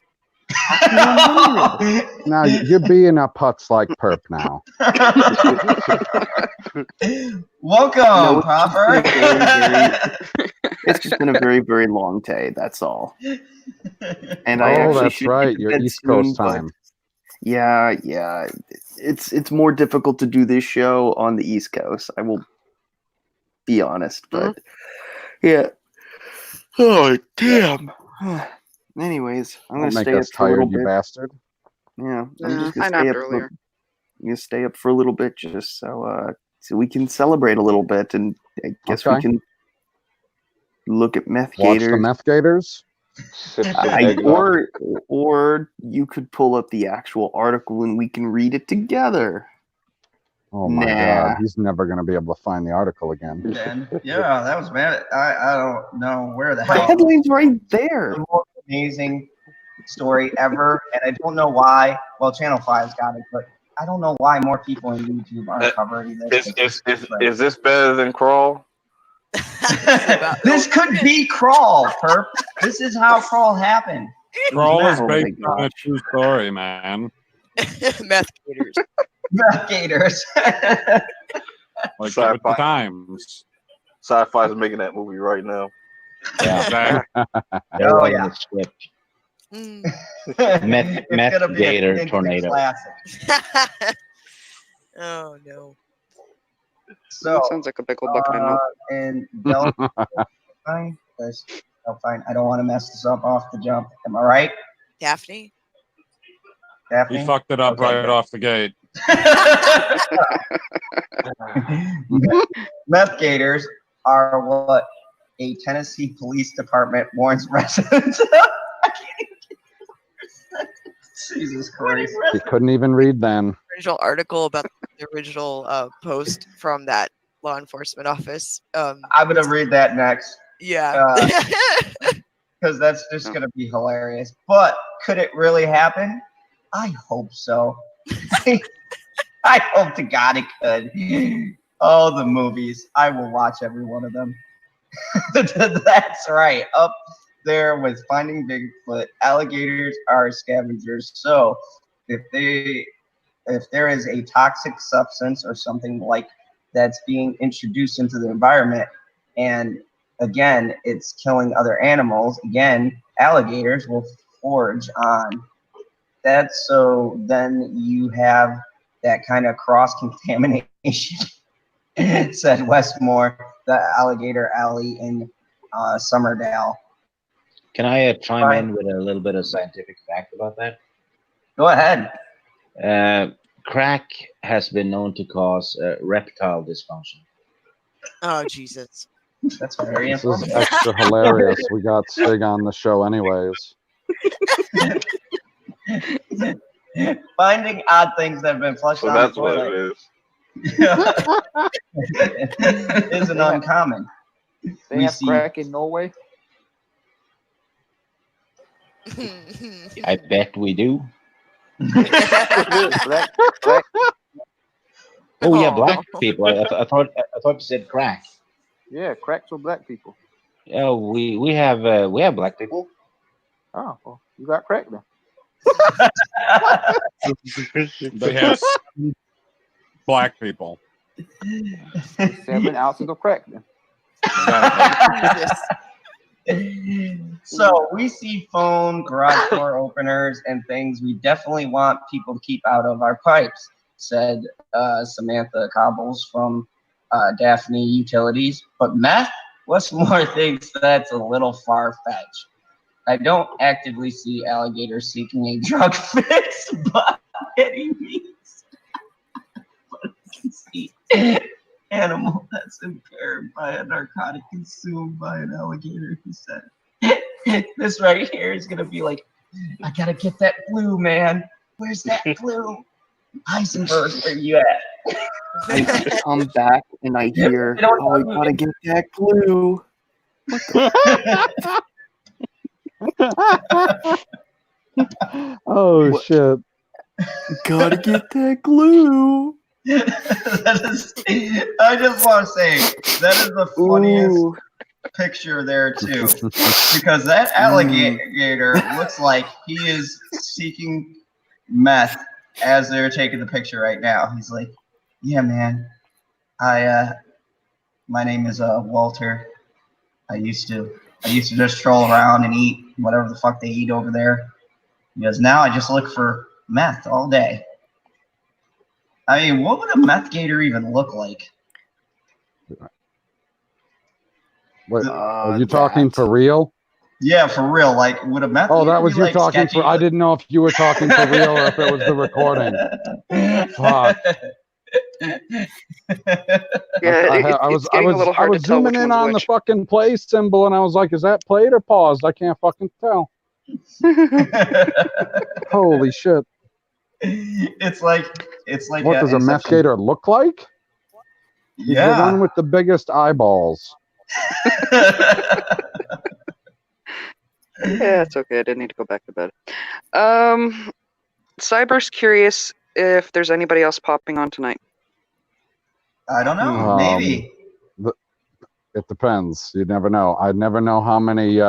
Happy 100. Now you're being a putz like perp now. Welcome, No, Popper. it's just been a very, very long day. That's all. And I Oh, actually that's should right. get to Your bed East soon, Coast but time. yeah. It's more difficult to do this show on the East Coast. I will be honest, but yeah. Oh damn. Anyways, I'm Don't gonna make stay up us for a little tired, you bit. bastard. Yeah, I'm Yeah, just I gonna stay napped up. earlier. You stay up for a little bit just so we can celebrate a little bit, and I guess we Okay. can look at meth Watch the gators. meth gators. Or you could pull up the actual article and we can read it together. Oh my god, he's never gonna be able to find the article again. Ben. Yeah, that was bad. I don't know where the The hell. headline's right there. The most amazing story ever, and I don't know why. Well, Channel 5's got it, but I don't know why more people in YouTube aren't covering this. Is this better than Crawl? This could be Crawl, Perp. This is how Crawl happened. Crawl is Oh my based on a true story, man. Meth gators. Meth gators. Like Sci-fi. with the times. Sci-Fi's making that movie right now. Yeah. They're Oh, writing yeah. the script. Mm. Meth It's gonna be a gator instant tornado. classic. Oh no. So, Sounds like a pickle bucket. and Del, fine, guys. Oh, fine. I don't want to mess this up off the jump. Am I right, Daphne? Daphne? He fucked it up Okay. right off the gate. Meth gators are what a Tennessee police department warns residents. Jesus Christ. He couldn't even read then. Original article about the original post from that law enforcement office. I'm gonna read that next. Yeah. Because that's just gonna be hilarious. But could it really happen? I hope so. I hope to God it could. Oh, the movies. I will watch every one of them. That's right. Up there with Finding Bigfoot, alligators are scavengers. So if there is a toxic substance or something like that's being introduced into the environment, and again, it's killing other animals, again, alligators will forage on that. So then you have that kind of cross-contamination, said Westmore, the alligator alley in Summerdale. Can I chime in with a little bit of scientific fact about that? Go ahead. Crack has been known to cause erectile dysfunction. Oh Jesus. That's very This is extra hilarious. We got Stig on the show anyways. Finding odd things that have been flushed So down that's the what toilet it is. isn't uncommon. They We have see- crack in Norway. I bet we do. Black- Oh yeah, Aw. black people. I thought you said crack. yeah, cracks for black people. Oh, we have black people. Oh, well, you got crack then. They have black people. 7 ounces of crack then. So we see phone, garage door openers, and things we definitely want people to keep out of our pipes, said Samantha Cobbles from Daphne Utilities. But meth, Westmore thinks that's a little far-fetched. I don't actively see alligators seeking a drug fix by any means. But I can see animal that's impaired by a narcotic consumed by an alligator, he said. This right here is gonna be like, I gotta get that blue, man. Where's that blue? Heisenberg, where you at? I come back and I hear, You know what oh, I gotta get that glue. Oh shit! Gotta get that glue. That is, I just want to say that is the funniest Ooh. picture there too, because that alligator looks like he is seeking meth as they're taking the picture right now. He's like, "Yeah, man, my name is Walter. I used to just stroll around and eat whatever the fuck they eat over there. Because now I just look for meth all day." I mean, what would a meth gator even look like? Wait, are you talking for real? Yeah, for real. Like, would a meth Oh, gator that was be, you like, talking sketchy? for. I didn't know if you were talking for real or if it was the recording. Fuck. Yeah, I was it's getting a little hard to tell zooming which in one's on the which. fucking play symbol, and I was like, "Is that played or paused?" I can't fucking tell. Holy shit! It's like What does a meth gator look like? He's the Yeah. one with the biggest eyeballs. Yeah, it's okay. I didn't need to go back to bed. Cyber's curious if there's anybody else popping on tonight. I don't know. Maybe. It depends. You never know. I never know how many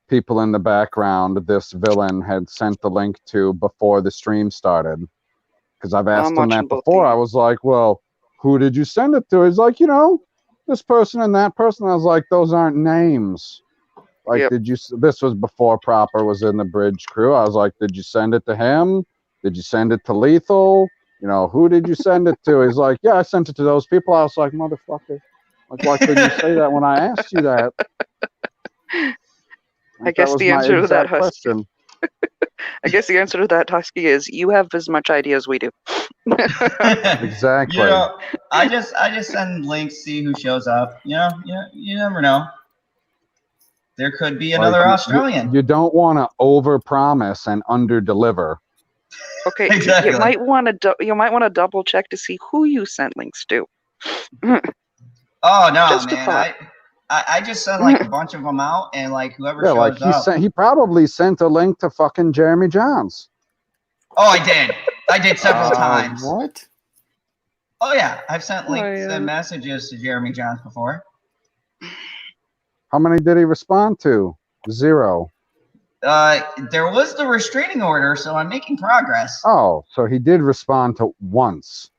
people in the background this villain had sent the link to before the stream started. Because I've asked him that before. I was like, "Well, who did you send it to?" He's like, "This person and that person." I was like, "Those aren't names." Like, did you? This was before Proper was in the Bridge crew. I was like, "Did you send it to him? Did you send it to Lethal? Who did you send it to?" He's like, "Yeah, I sent it to those people." I was like, "Motherfucker. Like, why couldn't you say that when I asked you that?" I guess was the my answer to that, exact Husky. question. I guess the answer to that, Husky, is you have as much idea as we do. Exactly. I just send links, see who shows up. You never know. There could be another Like, Australian. You don't want to overpromise and underdeliver. Okay, Exactly. you might want to double check to see who you sent links to. Oh no, Just a man! thought. I just sent like a bunch of them out, and like whoever Yeah, shows like up. he probably sent a link to fucking Jeremy Johns. Oh, I did. I did several times. What? Oh yeah, I've sent links and messages to Jeremy Johns before. How many did he respond to? 0. There was the restraining order, so I'm making progress. Oh, so he did respond to once.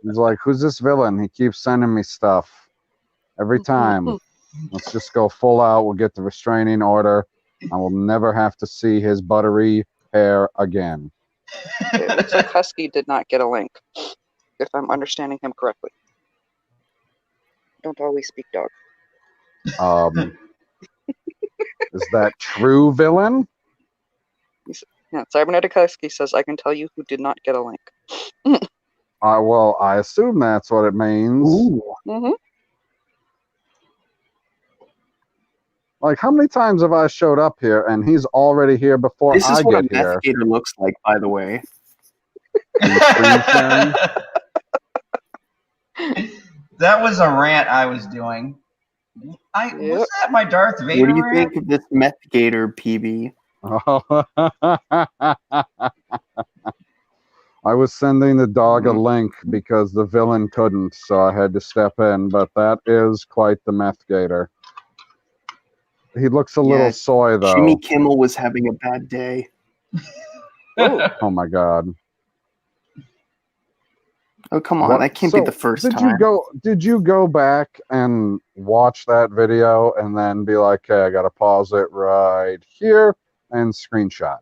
He's like, "Who's this villain? He keeps sending me stuff every time. Let's just go full out. We'll get the restraining order. I will never have to see his buttery hair again." It looks like Husky did not get a link, if I'm understanding him correctly. Don't always speak dog. Is that true, villain? Yeah, Cybernetic Husky says, "I can tell you who did not get a link." Well, I assume that's what it means. Mm-hmm. Like, how many times have I showed up here and he's already here before This I is what a get here? meth gator looks like, by the way. That was a rant I was doing. Was that my Darth Vader What do you rant? think of this meth gator, PB? I was sending the dog a link because the villain couldn't, so I had to step in. But that is quite the meth gator. He looks a little soy, though. Jimmy Kimmel was having a bad day. Oh my god! Oh, come on. What- That can't so be the first did time. Did you go back and watch that video and then be like, "Okay, I gotta pause it right here and screenshot"?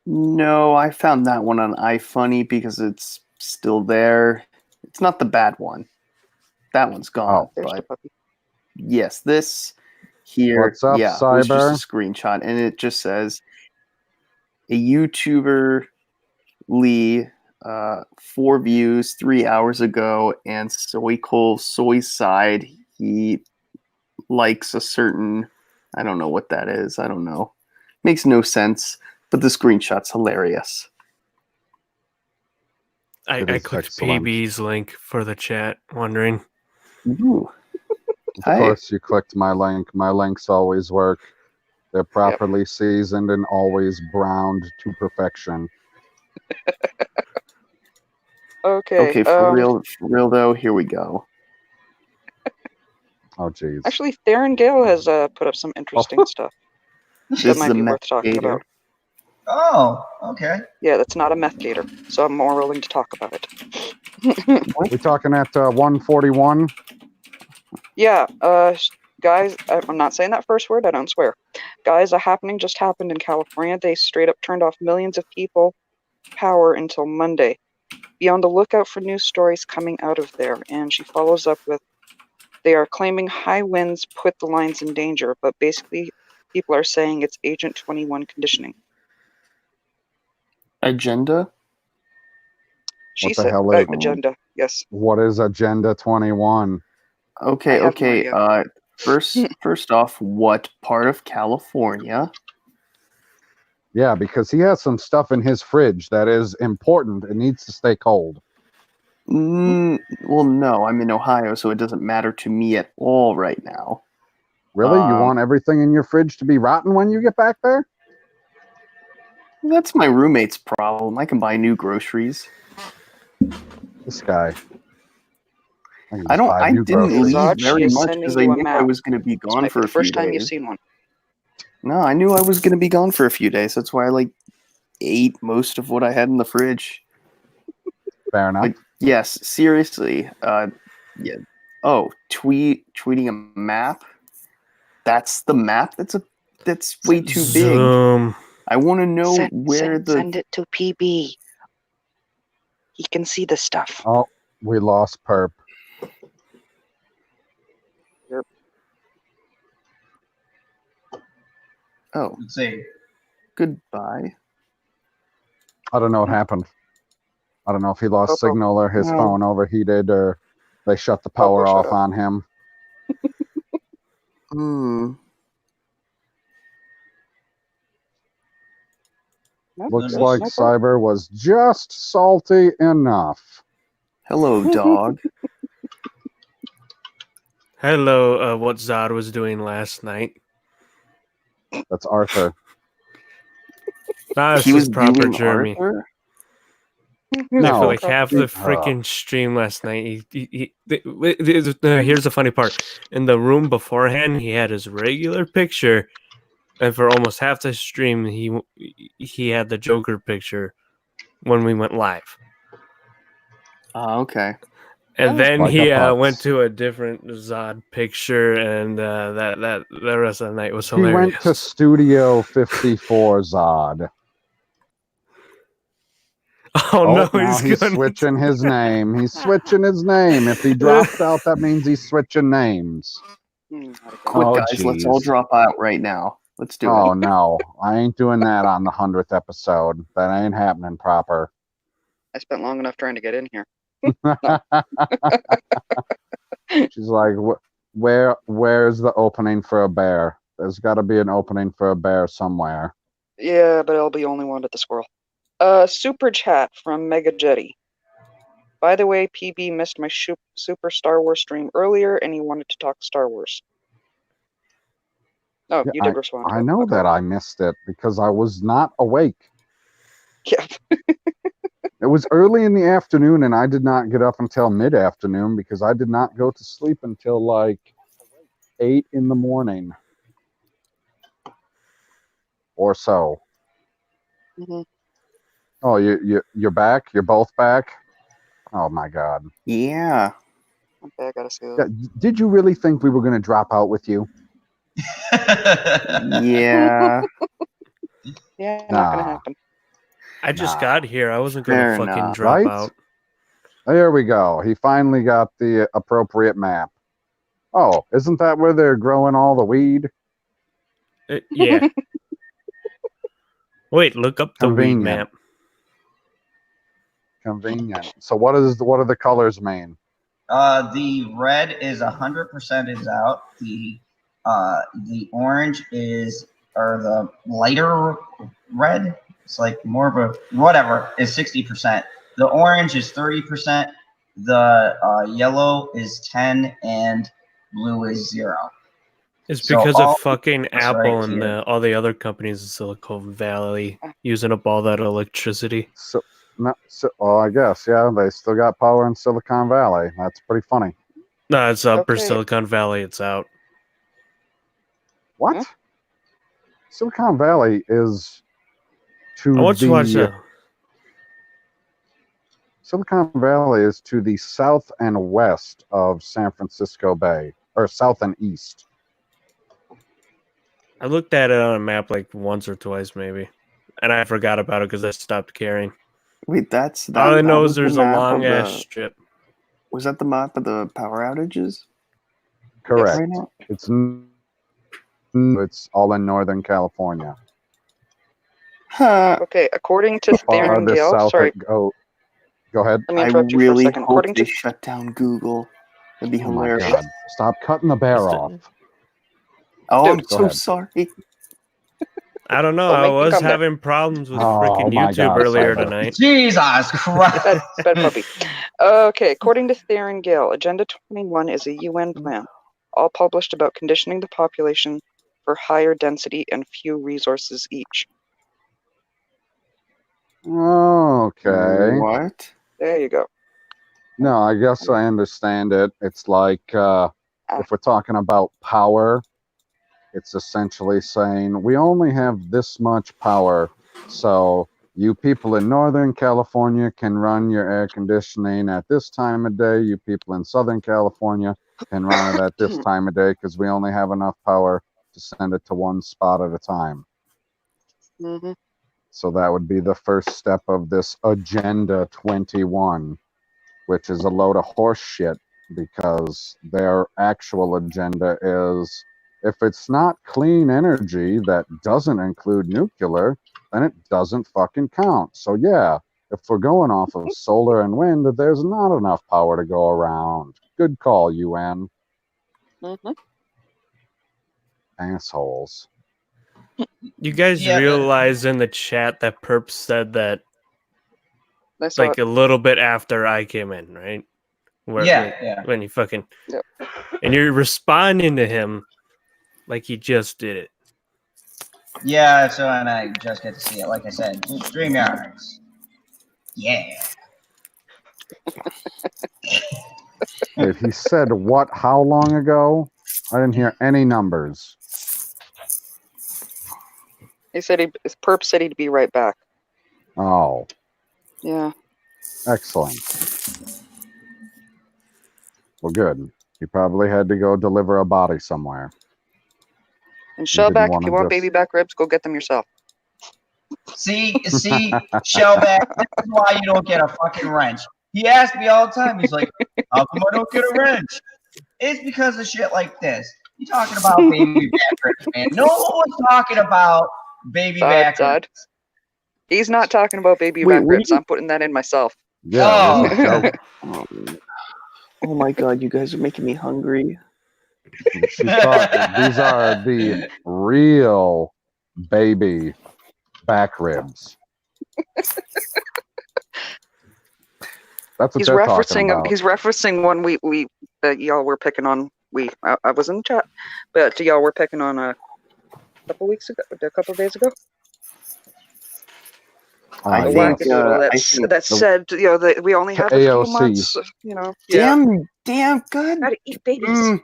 No, I found that one on iFunny because it's still there. It's not the bad one. That one's gone. But yes, this here, What's up, yeah, was Cyber? just a screenshot, and it just says a YouTuber Lee, 4 views 3 hours ago, and Soy's side. He likes a certain, I don't know what that is. I don't know. Makes no sense, but the screenshot's hilarious. I clicked excellent. PB's link for the chat, wondering. Ooh. Of course, you clicked my link. My links always work. They're properly seasoned and always browned to perfection. Okay. For real though, here we go. Oh, jeez. Actually, Theron Gale has put up some interesting stuff that might be worth talking about. Oh, okay. Yeah, that's not a meth gator, so I'm more willing to talk about it. We talking at 141? Yeah, guys, I'm not saying that first word, I don't swear. Guys, a happening just happened in California. They straight up turned off millions of people power until Monday. Be on the lookout for news stories coming out of there. And she follows up with, they are claiming high winds put the lines in danger, but basically people are saying it's Agent 21 conditioning. Agenda? She What the said hell agenda, yes. What is Agenda 21? Okay. First off, what part of California? Yeah, because he has some stuff in his fridge that is important. It needs to stay cold. Well, no, I'm in Ohio, so it doesn't matter to me at all right now. Really? You want everything in your fridge to be rotten when you get back there? That's my roommate's problem. I can buy new groceries. This guy. I didn't leave Zod, she very is much sending because I you a knew I map. was going to be This gone might for be a the few first time you've days. seen one. No, I knew I was going to be gone for a few days. That's why I ate most of what I had in the fridge. Fair enough. But yes, seriously. Yeah. Oh, tweeting a map. That's the map. That's way too Zoom. big. I want to know where Send it to PB. He can see the stuff. Oh, we lost Perp. Yep. Oh. Let's see. Goodbye. I don't know what happened. I don't know if he lost signal or his No. phone overheated or they shut the power shut off up. on him. Looks like Cyber was just salty enough. Hello, dog. Hello, what Zod was doing last night. That's Arthur. This He is was proper doing Jeremy. Arthur? No, for like half the freaking stream last night. Here's the funny part. In the room beforehand, he had his regular picture, and for almost half the stream, he had the Joker picture when we went live. Okay. And then Like he a putz. went to a different Zod picture, and that the rest of the night was He hilarious. went to Studio 54 Zod. Oh, no, now he's gonna- switching his name. He's switching his name. If he dropped out, that means he's switching names. Quick, Oh, guys, let's all jeez. drop out right now. Let's do Oh it. no, I ain't doing that on the 100th episode. That ain't happening proper. I spent long enough trying to get in here. She's like, where's the opening for a bear? There's got to be an opening for a bear somewhere. Yeah, but I'll be only one at the squirrel. Super chat from Mega Jetty. By the way, PB missed my Super Star Wars stream earlier, and he wanted to talk Star Wars. Oh, Yeah, you did respond. I know that I missed it because I was not awake. Yeah. It was early in the afternoon, and I did not get up until mid-afternoon because I did not go to sleep until like 8 in the morning or so. Mm-hmm. Oh, you're back? You're both back? Oh my God. Yeah. Okay, I gotta see Yeah, did you really think we were going to drop out with you? Yeah. Yeah, not gonna Nah. happen. I just got here. I wasn't going Fair to fucking enough. drop Right? out. There we go. He finally got the appropriate map. Oh, isn't that where they're growing all the weed? Yeah. Wait, look up the weed Convenient. map. Convenient. So what are the colors mean? The red is 100% is out. The orange is, or the lighter red, it's like more of a whatever, is 60%. The orange is 30%. The yellow is 10, and blue is 0. It's So because all of fucking this Apple right and here- all the other companies in Silicon Valley using up all that electricity. So, well, I guess, yeah, they still got power in Silicon Valley. That's pretty funny. No, it's Upper Okay. Silicon Valley. It's out. What? Silicon Valley is to I want to watch the that. Silicon Valley is to the south and west of San Francisco Bay, or south and east. I looked at it on a map like once or twice, maybe, and I forgot about it because I stopped caring. Wait, that. All I know was is the there's a map of long ass the- strip. Was that the map of the power outages? Correct. Right now? It's all in Northern California. Okay, according to Theron Farthest Gale, south sorry, go ahead. let me I interrupt you really for a second. hope According they to shut down Google. That'd be Oh my hilarious. God! Stop cutting the bear off. Oh, I'm Go so ahead. sorry. I don't know. Don't I make me was come back. having problems with Oh freaking my YouTube God, earlier Cyber. tonight. Jesus Christ! Bad puppy. Okay, according to Theron Gale, Agenda 21 is a UN plan, all published about conditioning the population for higher density and few resources each. Okay. What? There you go. No, I guess I understand it. It's like if we're talking about power, it's essentially saying we only have this much power, so you people in Northern California can run your air conditioning at this time of day. You people in Southern California can run it at this time of day because we only have enough power to send it to one spot at a time. Mm-hmm. So that would be the first step of this Agenda 21, which is a load of horse shit because their actual agenda is if it's not clean energy that doesn't include nuclear, then it doesn't fucking count. So yeah, if we're going off of solar and wind, there's not enough power to go around. Good call, UN. Mm-hmm. Assholes. You guys Yeah, realize in the chat that Perp said that I saw like it. a little bit after I came in, right? Yeah. When you fucking Yep. and you're responding to him like he just did it. Yeah, so and I just get to see it. Like I said, StreamYards. Yeah. Wait, he said what? How long ago? I didn't hear any numbers. He said Perp said he'd be right back. Oh, Yeah. excellent. Well, good. He probably had to go deliver a body somewhere. And didn't Shellback, if wanna you want just- baby back ribs, go get them yourself. See, Shellback, this is why you don't get a fucking wrench. He asks me all the time. He's like, how come I don't get a wrench? It's because of shit like this. You talking about baby back ribs, man. No one was talking about baby back Dad. ribs. He's not talking about baby Wait, back what ribs. do you- I'm putting that in myself. Yeah, this is Oh. joke. Oh my God, you guys are making me hungry. She thought these are the real baby back ribs. That's what He's they're talking referencing. about. He's referencing one we that y'all were picking on. I was in the chat, but y'all were picking on a couple weeks ago, a couple days ago. I The think, wackadoodle that the- said, you know, that we only have a few AOC. months. You know, yeah. Damn good. How to eat babies. Was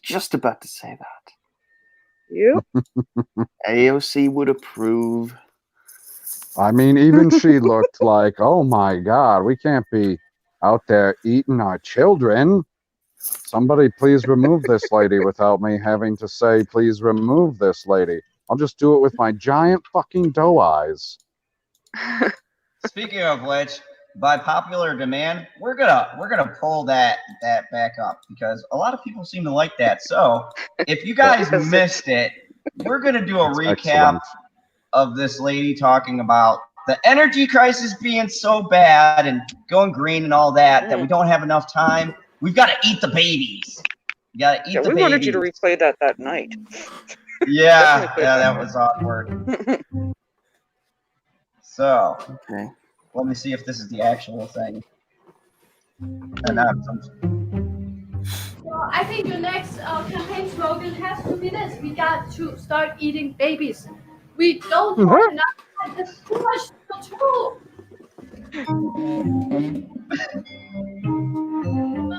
just about to say that. You? AOC would approve. I mean, even she looked like, oh my God, we can't be out there eating our children. Somebody please remove this lady without me having to say, please remove this lady. I'll just do it with my giant fucking doe eyes. Speaking of which, by popular demand, we're gonna pull that back up because a lot of people seem to like that. So if you guys missed it, we're gonna do a That's recap excellent. of this lady talking about the energy crisis being so bad and going green and all that we don't have enough time. We've got to eat the babies. We got to eat Yeah, the we babies. wanted you to replay that night. Yeah, that was awkward. So, Okay. let me see if this is the actual thing. And Well, I think your next campaign slogan has to be this: we got to start eating babies. We don't have enough time. There's too much to do.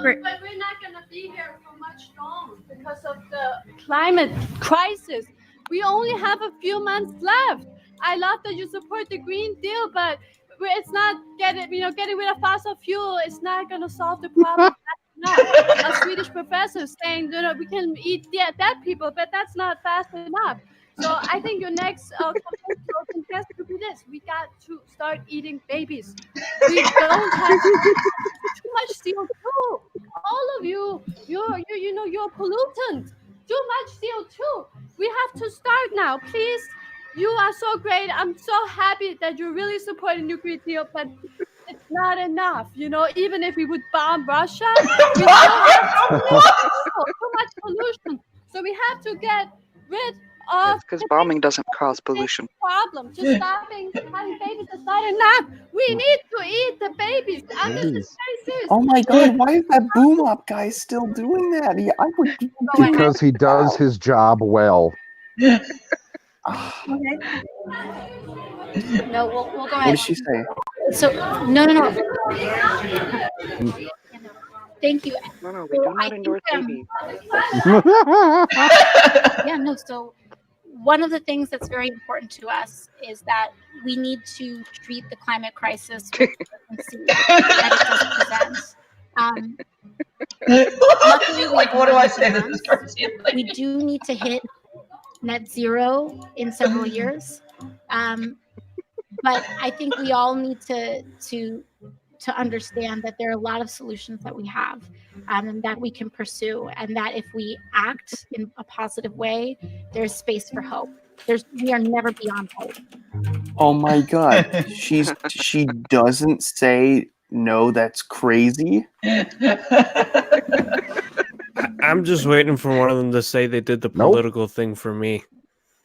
But we're not going to be here for much long because of the climate crisis. We only have a few months left. I love that you support the Green Deal, but it's not getting rid of fossil fuel. It's not going to solve the problem. That's enough. A Swedish professor saying, we can eat dead people, but that's not fast enough. So I think your next campaign slogan has to be this: we got to start eating babies. We don't have too much CO2. All of you, you're pollutant. Too much CO2. We have to start now, please. You are so great. I'm so happy that you're really supporting the Green Deal, but it's not enough. Even if we would bomb Russia, we still have too much pollution. So we have to get rid of. Because bombing doesn't cause pollution. Problem. Just stopping having babies is not enough. We need to eat the babies. Oh my God! Why is that boom up guy still doing that? I would. Because he does his job well. Okay. No, we'll go ahead. What did she say? So no. Thank you. No, we do not endorse babies. Yeah, no. So one of the things that's very important to us is that we need to treat the climate crisis with the urgency that it does present. Luckily, what do I say to this person? We do need to hit net zero in several years, but I think we all need to understand that there are a lot of solutions that we have and that we can pursue, and that if we act in a positive way, there's space for hope. We are never beyond hope. Oh my God! She doesn't say no. That's crazy. I'm just waiting for one of them to say they did the political thing for me.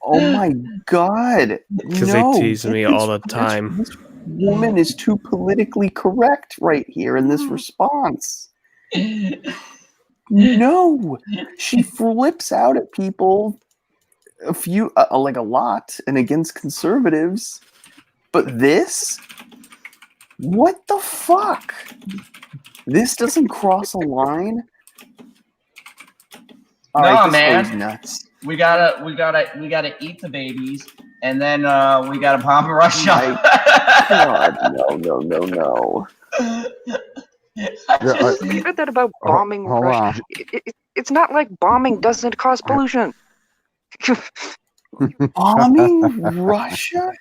Oh my God! Because they tease me all the time. This woman is too politically correct right here in this response. No, she flips out at people a lot and against conservatives. But this? What the fuck? This doesn't cross a line? All right, this man. goes nuts. We gotta eat the babies, and then we gotta bomb Russia. God, no. You heard that about bombing Russia? It's not like bombing doesn't cause pollution. Bombing Russia?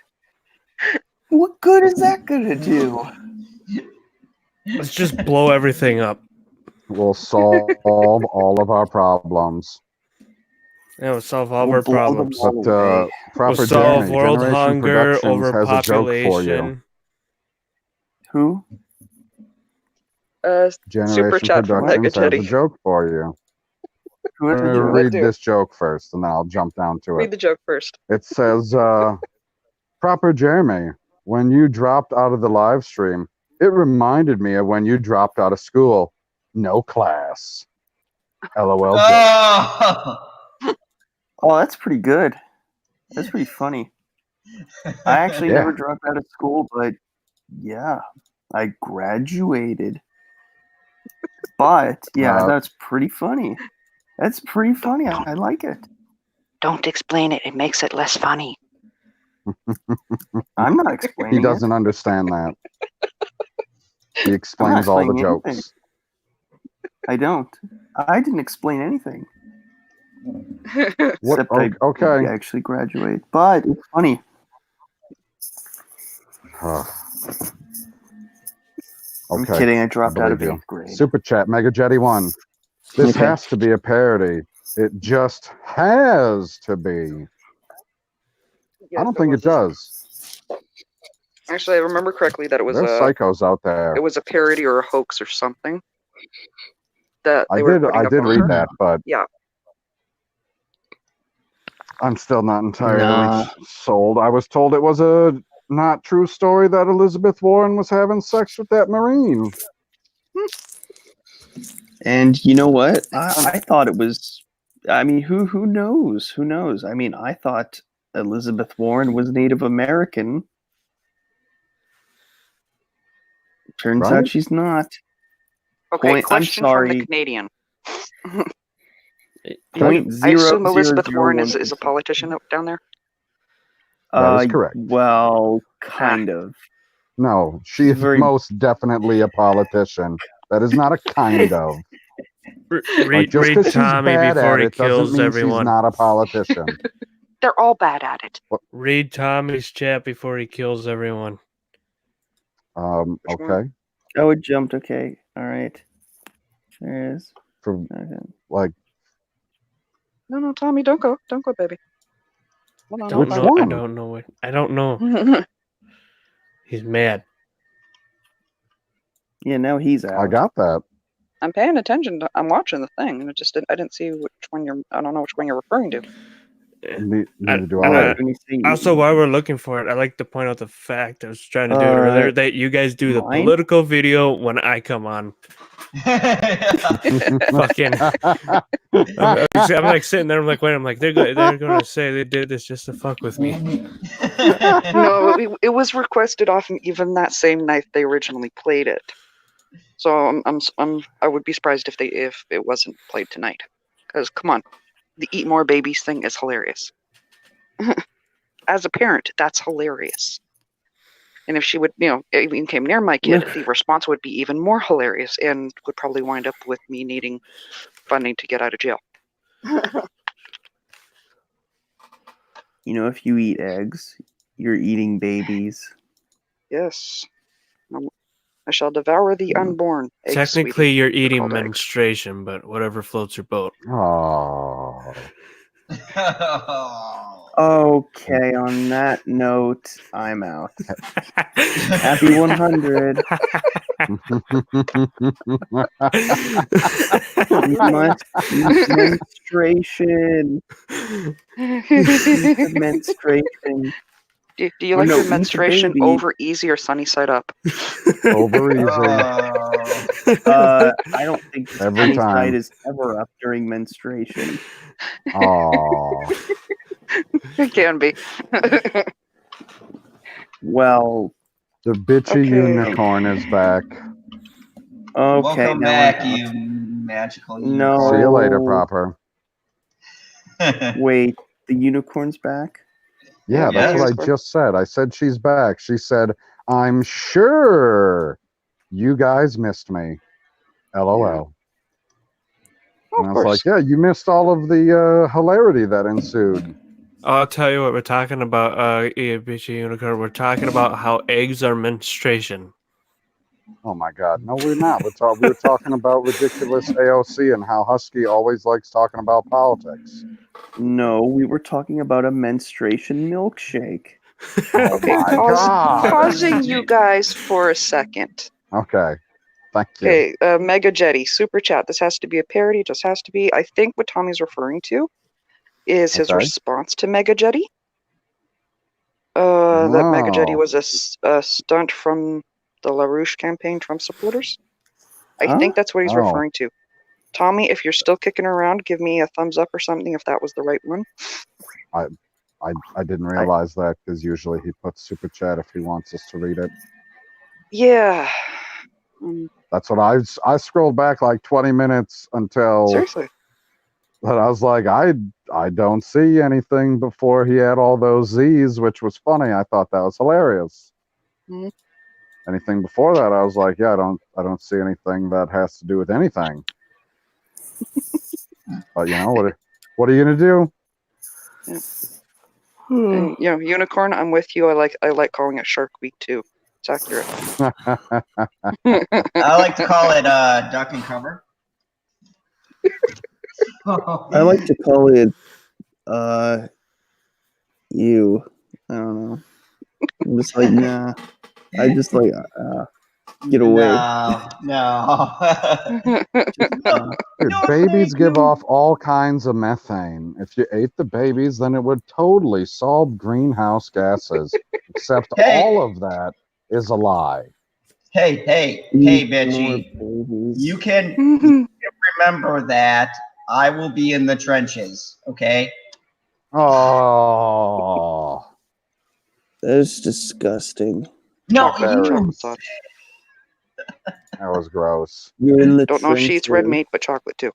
What good is that gonna do? Let's just blow everything up. We'll solve all of our problems. Yeah, we'll solve all of our problems. But proper we'll solve Jeremy, world Generation hunger, Productions has a joke for you. overpopulation. Who? Generation Super chat from Productions has a Megajetty. joke for you. Who has I'm a gonna joke? read this joke first, and then I'll jump down to Read it. the joke first. It says, proper Jeremy, when you dropped out of the live stream, it reminded me of when you dropped out of school. No class. LOL. Oh, that's pretty good. That's pretty funny. I actually never dropped out of school, but yeah, I graduated. But yeah, that's pretty funny. That's pretty funny. I like it. Don't explain it. It makes it less funny. I'm not explaining He doesn't understand that. He explains all the explaining jokes. anything. I don't. I didn't explain anything. What? Except I Okay. actually graduate. But it's funny. I'm Okay. kidding. I dropped out of believe you. 8th grade. Super chat, Megajetty1. This Okay. has to be a parody. It just has to be. I don't think it does. Actually, I remember correctly that it was There's psychos out there. it was a parody or a hoax or something. That I they were did putting up read online. that, but Yeah. I'm still not entirely No. sold. I was told it was a not true story that Elizabeth Warren was having sex with that Marine. And you know what? I thought it was. I mean, who knows? Who knows? I mean, I thought Elizabeth Warren was Native American. Turns Right. out she's not. Okay, I'm question from sorry. the Canadian. Point I assume 0.001%. Elizabeth Warren is a politician down there. That is correct. Well, kind of. No, she is most definitely a politician. That is not a kind of. Read, just read 'cause she's Tommy bad before at he it doesn't kills mean everyone. she's not a politician. They're all bad at it. Read Tommy's chat before he kills everyone. Okay. Oh, it jumped. Okay. All right. There it is. From Okay. like No, Tommy, don't go, baby. No, I don't no, know. no. I don't know what. I don't know. He's mad. Yeah, now he's out. I got that. I'm paying attention. I'm watching the thing, and I didn't see which one you're. I don't know which one you're referring to. Neither do I. Also, while we're looking for it, I like to point out the fact I was trying to do it earlier that you guys do the mine? political video when I come on. Fucking. I'm like sitting there. I'm like, wait. I'm like, they're going to say they did this just to fuck with me. No, it was requested off even that same night they originally played it. So I would be surprised if it wasn't played tonight. Because come on, the Eat More Babies thing is hilarious. As a parent, that's hilarious. And if she would, even came near my kid, the response would be even more hilarious and would probably wind up with me needing funding to get out of jail. You know, if you eat eggs, you're eating babies. Yes. I shall devour the unborn. Eggs, Technically, sweetie. you're eating called eggs. menstruation, but whatever floats your boat. Oh. Okay, on that note, I'm out. Happy 100. Menstruation. Menstruation. Do you like your menstruation over easy or sunny side up? Over easy. I don't think the Every sunny time. side is ever up during menstruation. Oh. It can be. Well, the bitchy unicorn is back. Okay, Welcome now back, I'm out. you magical No. See you later, Proper. Wait, the unicorn's back? Yeah, that's what I just said. I said she's back. She said, I'm sure you guys missed me. LOL. And I was like, yeah, you missed all of the hilarity that ensued. I'll tell you what we're talking about, bitchy unicorn. We're talking about how eggs are menstruation. Oh my God. No, we're not. We're talking about ridiculous AOC and how Husky always likes talking about politics. No, we were talking about a menstruation milkshake. Oh Okay, my God. pausing you guys for a second. Okay. Thank you. Okay, Mega Jetty, Super Chat. This has to be a parody. Just has to be. I think what Tommy's referring to is his Okay. response to Mega Jetty. That Mega Jetty was a stunt from the LaRouche campaign, Trump supporters. I think that's what he's Oh. referring to. Tommy, if you're still kicking around, give me a thumbs up or something if that was the right one. I didn't realize that because usually he puts super chat if he wants us to read it. Yeah. That's what I scrolled back like 20 minutes until Seriously. But I was like, I don't see anything before he had all those Z's, which was funny. I thought that was hilarious. Mhm. Anything before that, I was like, yeah, I don't see anything that has to do with anything. But you know what are you gonna do? And, Unicorn, I'm with you. I like calling it Shark Week too. It's accurate. I like to call it duck and cover. I like to call it you. I don't know. I'm just like, nah. I just like get away. No. Dude, babies give off all kinds of methane. If you ate the babies, then it would totally solve greenhouse gases. Except all of that is a lie. Hey, Bitchy. You can remember that I will be in the trenches, okay? Oh, That's disgusting. No, Chocolate sauce. that was gross. You're in the Don't know if she eats red meat, but chocolate too.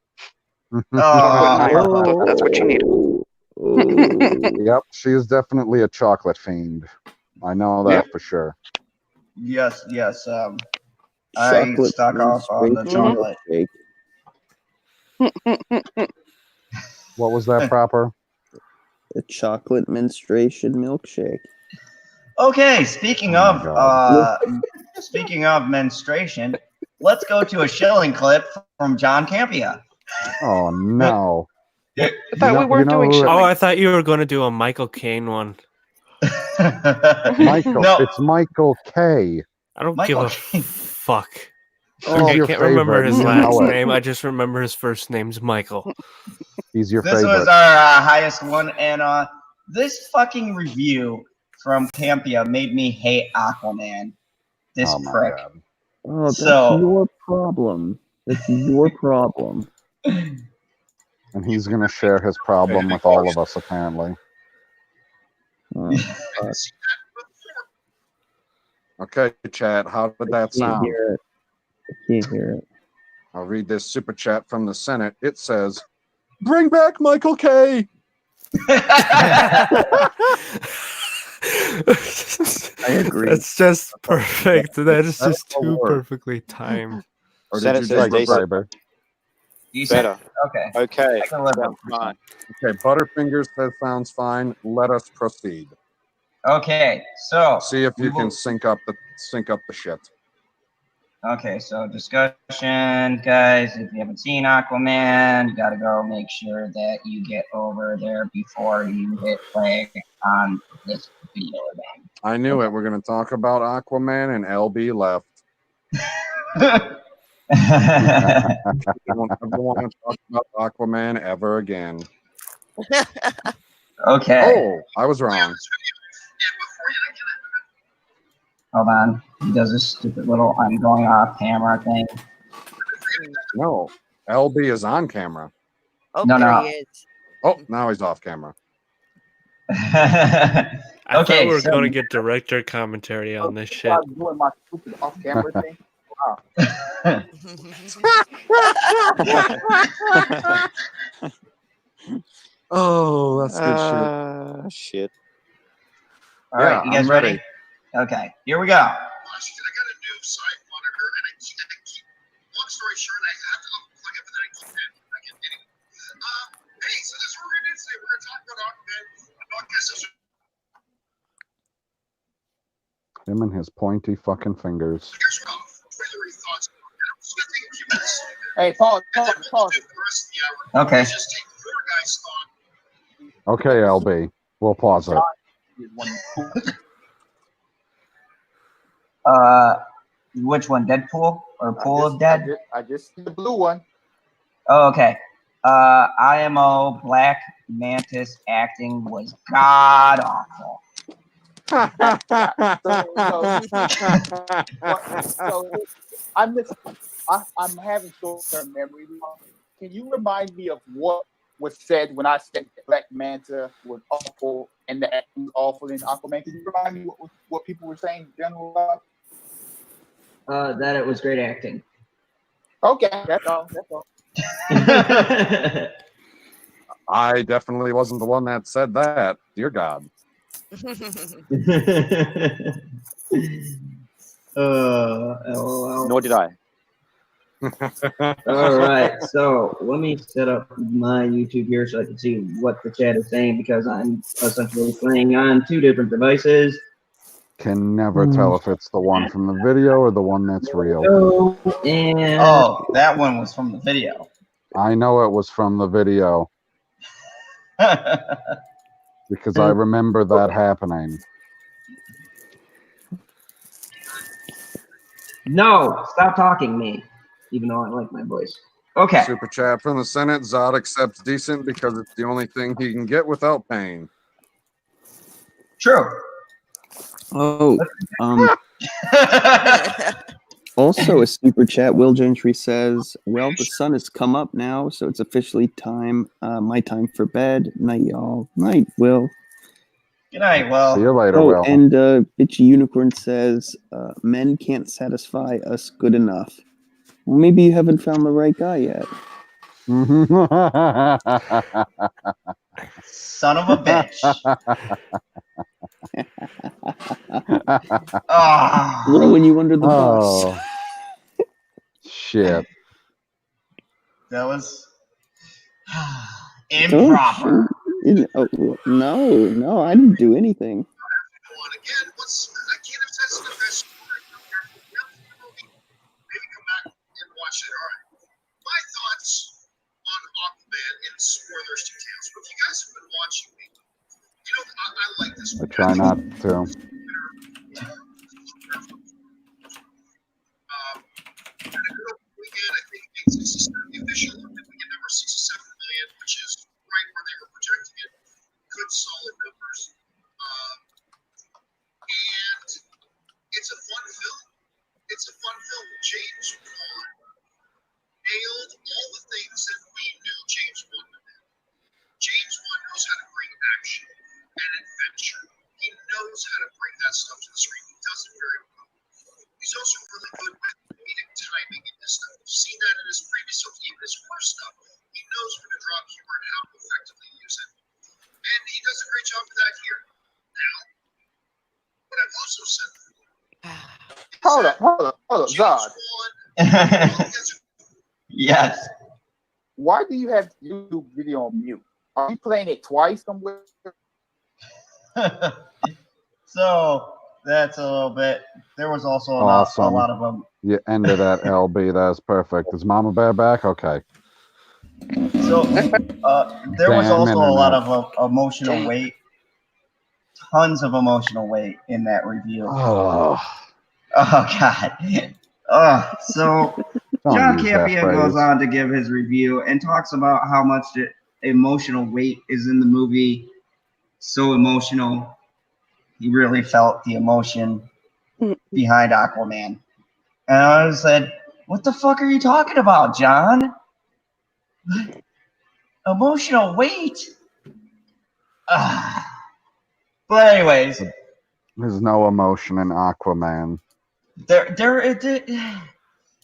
Oh. That's what you need. Yep, she's definitely a chocolate fiend. I know that for sure. Yes. I stock off on the chocolate. What was that proper? A chocolate menstruation milkshake. Okay, speaking of menstruation, let's go to a shilling clip from John Campea. Oh no! I thought we weren't doing Oh, I thought you were going to do a Michael Caine one. Michael, it's Michael K. I don't give a fuck. Oh, I your can't remember favorite, his you last know it. name. I just remember his first name's Michael. He's your This favorite. was our highest one, and this fucking review from Campea made me hate Aquaman. This prick. Oh, that's So- your problem. That's your problem. And he's going to share his problem with all of us, apparently. Okay, chat. How did that sound? I can't hear it. I'll read this super chat from the Senate. It says, "Bring back Michael K." I agree. That's just perfect. That is just too perfectly timed. Or Senate did you says just decent. Better. Okay. Okay. I can live Sounds with fine. Okay, Butterfingers says sounds fine. Let us proceed. Okay, so See if you we will- can sync up the shit. Okay, so discussion, guys. If you haven't seen Aquaman, you gotta go make sure that you get over there before you hit play on this video again. I knew it. We're going to talk about Aquaman, and LB left. I don't ever want to talk about Aquaman ever again. Okay. Oh, I was wrong. Hold on. He does this stupid little I'm going off camera thing. No, LB is on camera. Oh, No, there no. he is. Oh, now he's off camera. I thought Okay, we were so- going to get director commentary on this shit. I'm doing my stupid off-camera thing. Wow. Oh, that's good shit. Shit. All right, Yeah, you guys I'm ready? ready. Okay, here we go. Him and his pointy fucking fingers. Hey, pause. Okay. Okay, LB. We'll pause it. Which one? Deadpool or Pool of Dead? I just see the blue one. Oh, okay. IMO Black Mantis acting was god awful. So I'm having short-term memory loss. Can you remind me of what was said when I said that Black Manta was awful and the acting was awful in Aquaman? Can you remind me what people were saying in general? That it was great acting. Okay, that's all. That's all. I definitely wasn't the one that said that. Dear God. LOL. Nor did I. All right, so let me set up my YouTube here so I can see what the chat is saying because I'm essentially playing on two different devices. Can never tell if it's the one from the video or the one that's real. And oh, that one was from the video. I know it was from the video because I remember that happening. No, stop talking me, even though I like my voice. Okay. Super chat from the Senate. Zod accepts decent because it's the only thing he can get without pain. True. Oh, Also, a super chat. Will Gentry says, "Well, the sun has come up now, so it's officially time. My time for bed. Night, y'all. Night, Will." Good night, Will. See you later, Oh, Will. and Bitchy Unicorn says, "Men can't satisfy us good enough." Well, maybe you haven't found the right guy yet. Son of a bitch. Ah. Throwing you under the Oh, bus. shit. That was improper. Oh, no, I didn't do anything. My thoughts on Aquaman and spoilers to Tales. But if you guys have been watching me, you know I like this I one. try not to. Weekend, I think it made 67 the official weekend number 67 million, which is right where they were projecting it. Good solid numbers. And it's a fun film. It's a fun film. James Wan nailed all the things that we knew James Wan would do. James Wan knows how to bring action and adventure. He knows how to bring that stuff to the screen. He does it very well. He's also really good with comedic timing in this stuff. We've seen that in his previous stuff, even his worst stuff. He knows when to drop humor and how to effectively use it. And he does a great job of that here. Now, what I've also said. Hold up, Zod. Yes. Why do you have YouTube video on mute? Are you playing it twice somewhere? So that's a little bit. There was also a Awesome. lot of them. You ended at LB. That's perfect. Is Mama Bear back? Okay. So there was also a lot of emotional weight. Tons of emotional weight in that review. Oh, God. So Don't John use that Campea phrase. goes on to give his review and talks about how much the emotional weight is in the movie. So emotional. He really felt the emotion behind Aquaman. And I said, what the fuck are you talking about, John? Emotional weight? But anyways. There's no emotion in Aquaman.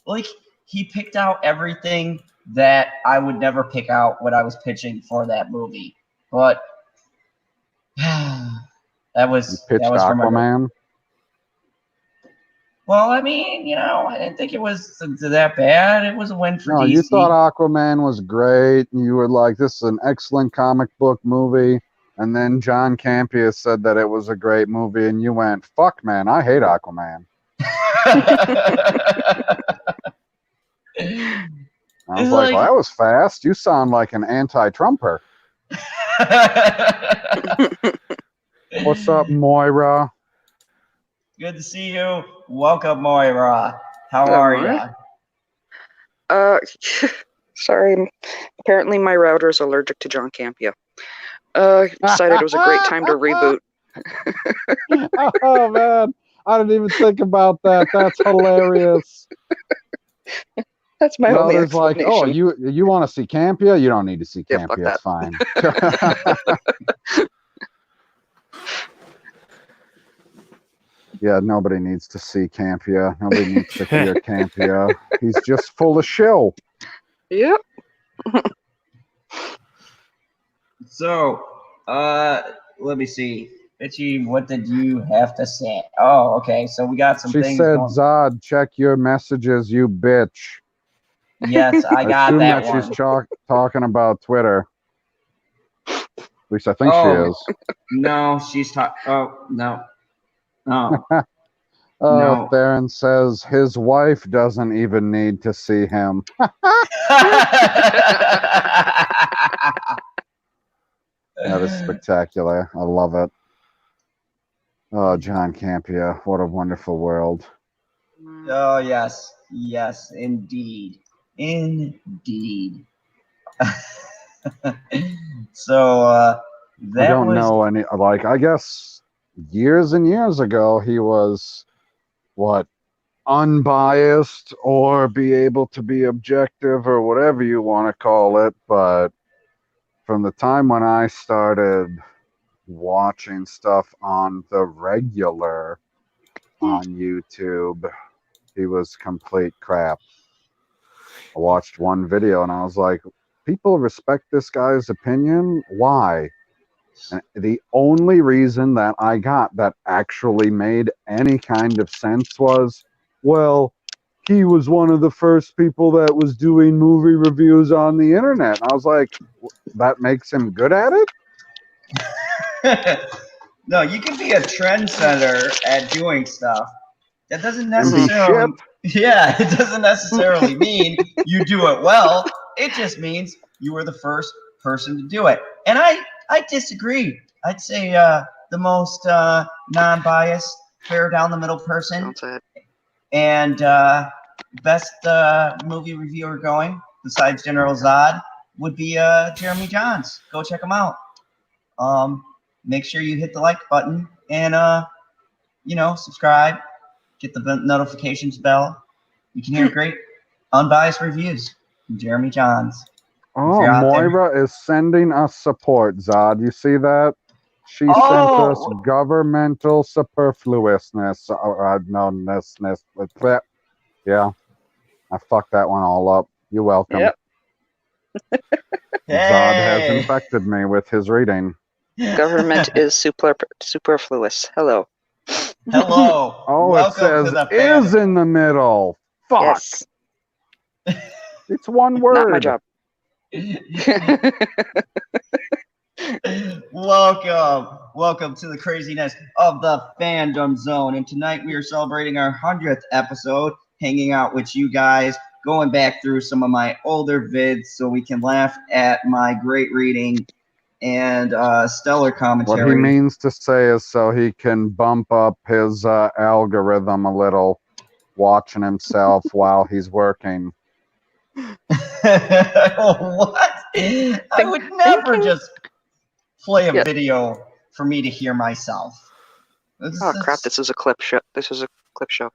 Like, he picked out everything that I would never pick out when I was pitching for that movie. But that was You pitched from Aquaman? Well, I mean, I didn't think it was that bad. It was a win for No, DC. you thought Aquaman was great. You were like, this is an excellent comic book movie. And then John Campea said that it was a great movie. And you went, fuck, man, I hate Aquaman. I was like, well, that was fast. You sound like an anti-Trumper. What's up, Moira? Good to see you. Welcome, Moira. How are you? Sorry. Apparently my router is allergic to John Campea. Decided it was a great time to reboot. Oh, man. I didn't even think about that. That's hilarious. That's my only There's like, oh, explanation. you want to see Campea? You don't need to see Yeah, fuck Campea. It's fine. Yeah, nobody needs to see Campea. Nobody needs to hear Campea. He's just full of shill. Yep. So, let me see. Bitchy, what did you have to say? Oh, okay. So we got some She things said, going. Zod, check your messages, you bitch. Yes, I got assume that that one. she's talking about Twitter. At least I think she is. No, she's talking. Oh, no. No. No. Theron says his wife doesn't even need to see him. That is spectacular. I love it. Oh, John Campea, what a wonderful world. Oh, yes. Yes, indeed. Indeed. So, I that don't was... know any, like, I guess years and years ago, he was, what, unbiased or be able to be objective or whatever you want to call it, but from the time when I started watching stuff on the regular on YouTube, he was complete crap. I watched one video and I was like, people respect this guy's opinion? Why? And the only reason that I got that actually made any kind of sense was, well, he was one of the first people that was doing movie reviews on the internet. And I was like, that makes him good at it? No, you can be a trendsetter at doing stuff. That doesn't necessarily... Yeah, it doesn't necessarily mean you do it well. It just means you were the first person to do it. And I disagree. I'd say the most non-biased, fair down the middle person, and best movie reviewer going, besides General Zod, would be Jeremy Johns. Go check him out. Make sure you hit the like button and subscribe. Get the notifications bell. You can hear great unbiased reviews from Jeremy Johns. Oh, Moira is sending us support, Zod. You see that? She sent us governmental superfluousness. Yeah, I fucked that one all up. You're welcome. Yep. Zod has infected me with his reading. Government is superfluous. Hello. Hello. Oh, Welcome it to the says is in the middle. Fuck. Yes. It's one word. Not my job. Welcome to the craziness of the Fandom Zone. And tonight we are celebrating our 100th episode, hanging out with you guys, going back through some of my older vids so we can laugh at my great reading and stellar commentary. What he means to say is so he can bump up his algorithm a little, watching himself while he's working. What? I would never just play a video for me to hear myself. Crap! This is a clip show. This is a clip show.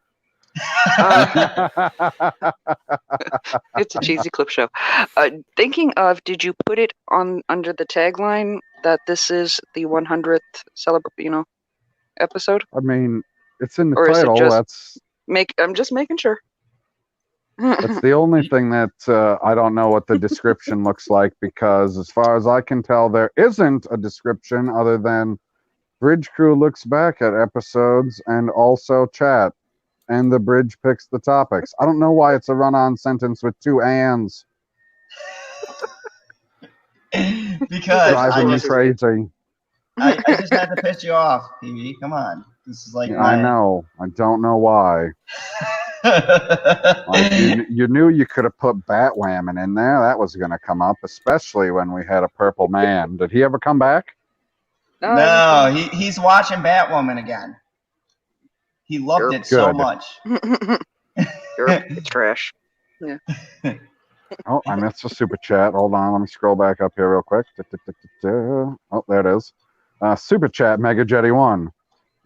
It's a cheesy clip show. Thinking of, did you put it on under the tagline that this is the 100th episode? I mean, it's in the Or is it title. just I'm just making sure. That's the only thing that I don't know what the description looks like, because as far as I can tell, there isn't a description other than Bridge Crew looks back at episodes and also chat, and the bridge picks the topics. I don't know why it's a run-on sentence with two ands. Because driving me crazy. I just had to piss you off, PB. Come on. This is like I know. I don't know why. Like, you knew you could have put Batwoman in there. That was going to come up, especially when we had a purple man. Did he ever come back? No, he's watching Batwoman again. He loved it so much. It's trash. Yeah. Oh, I missed a super chat. Hold on, let me scroll back up here real quick. Oh, there it is. Super chat, Mega Jetty 1.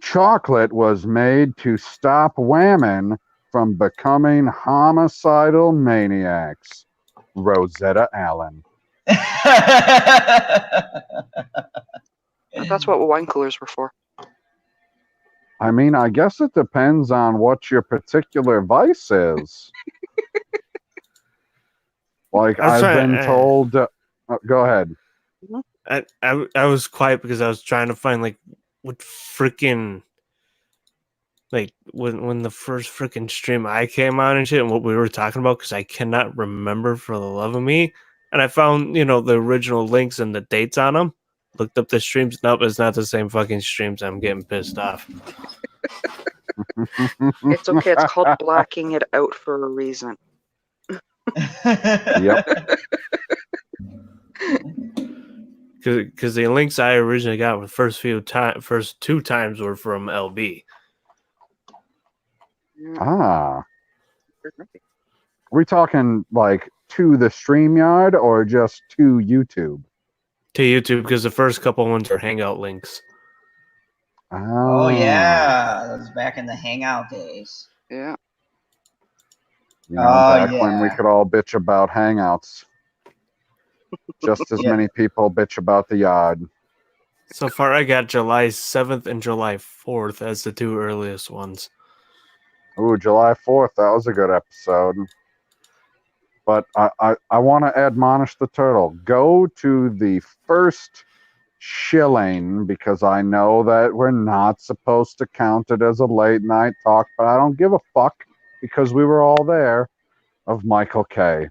Chocolate was made to stop women from becoming homicidal maniacs. Rosetta Allen. That's what wine coolers were for. I mean, I guess it depends on what your particular vice is. Like, I've been told... go ahead. I was quiet because I was trying to find, like, what freaking... Like, when the first freaking stream I came on and shit, and what we were talking about, because I cannot remember for the love of me. And I found, the original links and the dates on them. Looked up the streams. Nope, it's not the same fucking streams. I'm getting pissed off. It's okay. It's called blacking it out for a reason. Yep. Because the links I originally got with first two times were from LB. Ah. Are we talking like to the StreamYard or just to YouTube? To YouTube, because the first couple ones are Hangout links. Oh yeah, that was back in the Hangout days. Yeah. You know, Oh, back when we yeah. could all bitch about Hangouts. Just as Yeah. many people bitch about the yard. So far, I got July 7th and July 4th as the two earliest ones. Ooh, July 4th. That was a good episode. But I want to admonish the turtle. Go to the first shilling, because I know that we're not supposed to count it as a late night talk, but I don't give a fuck because we were all there, of Michael K.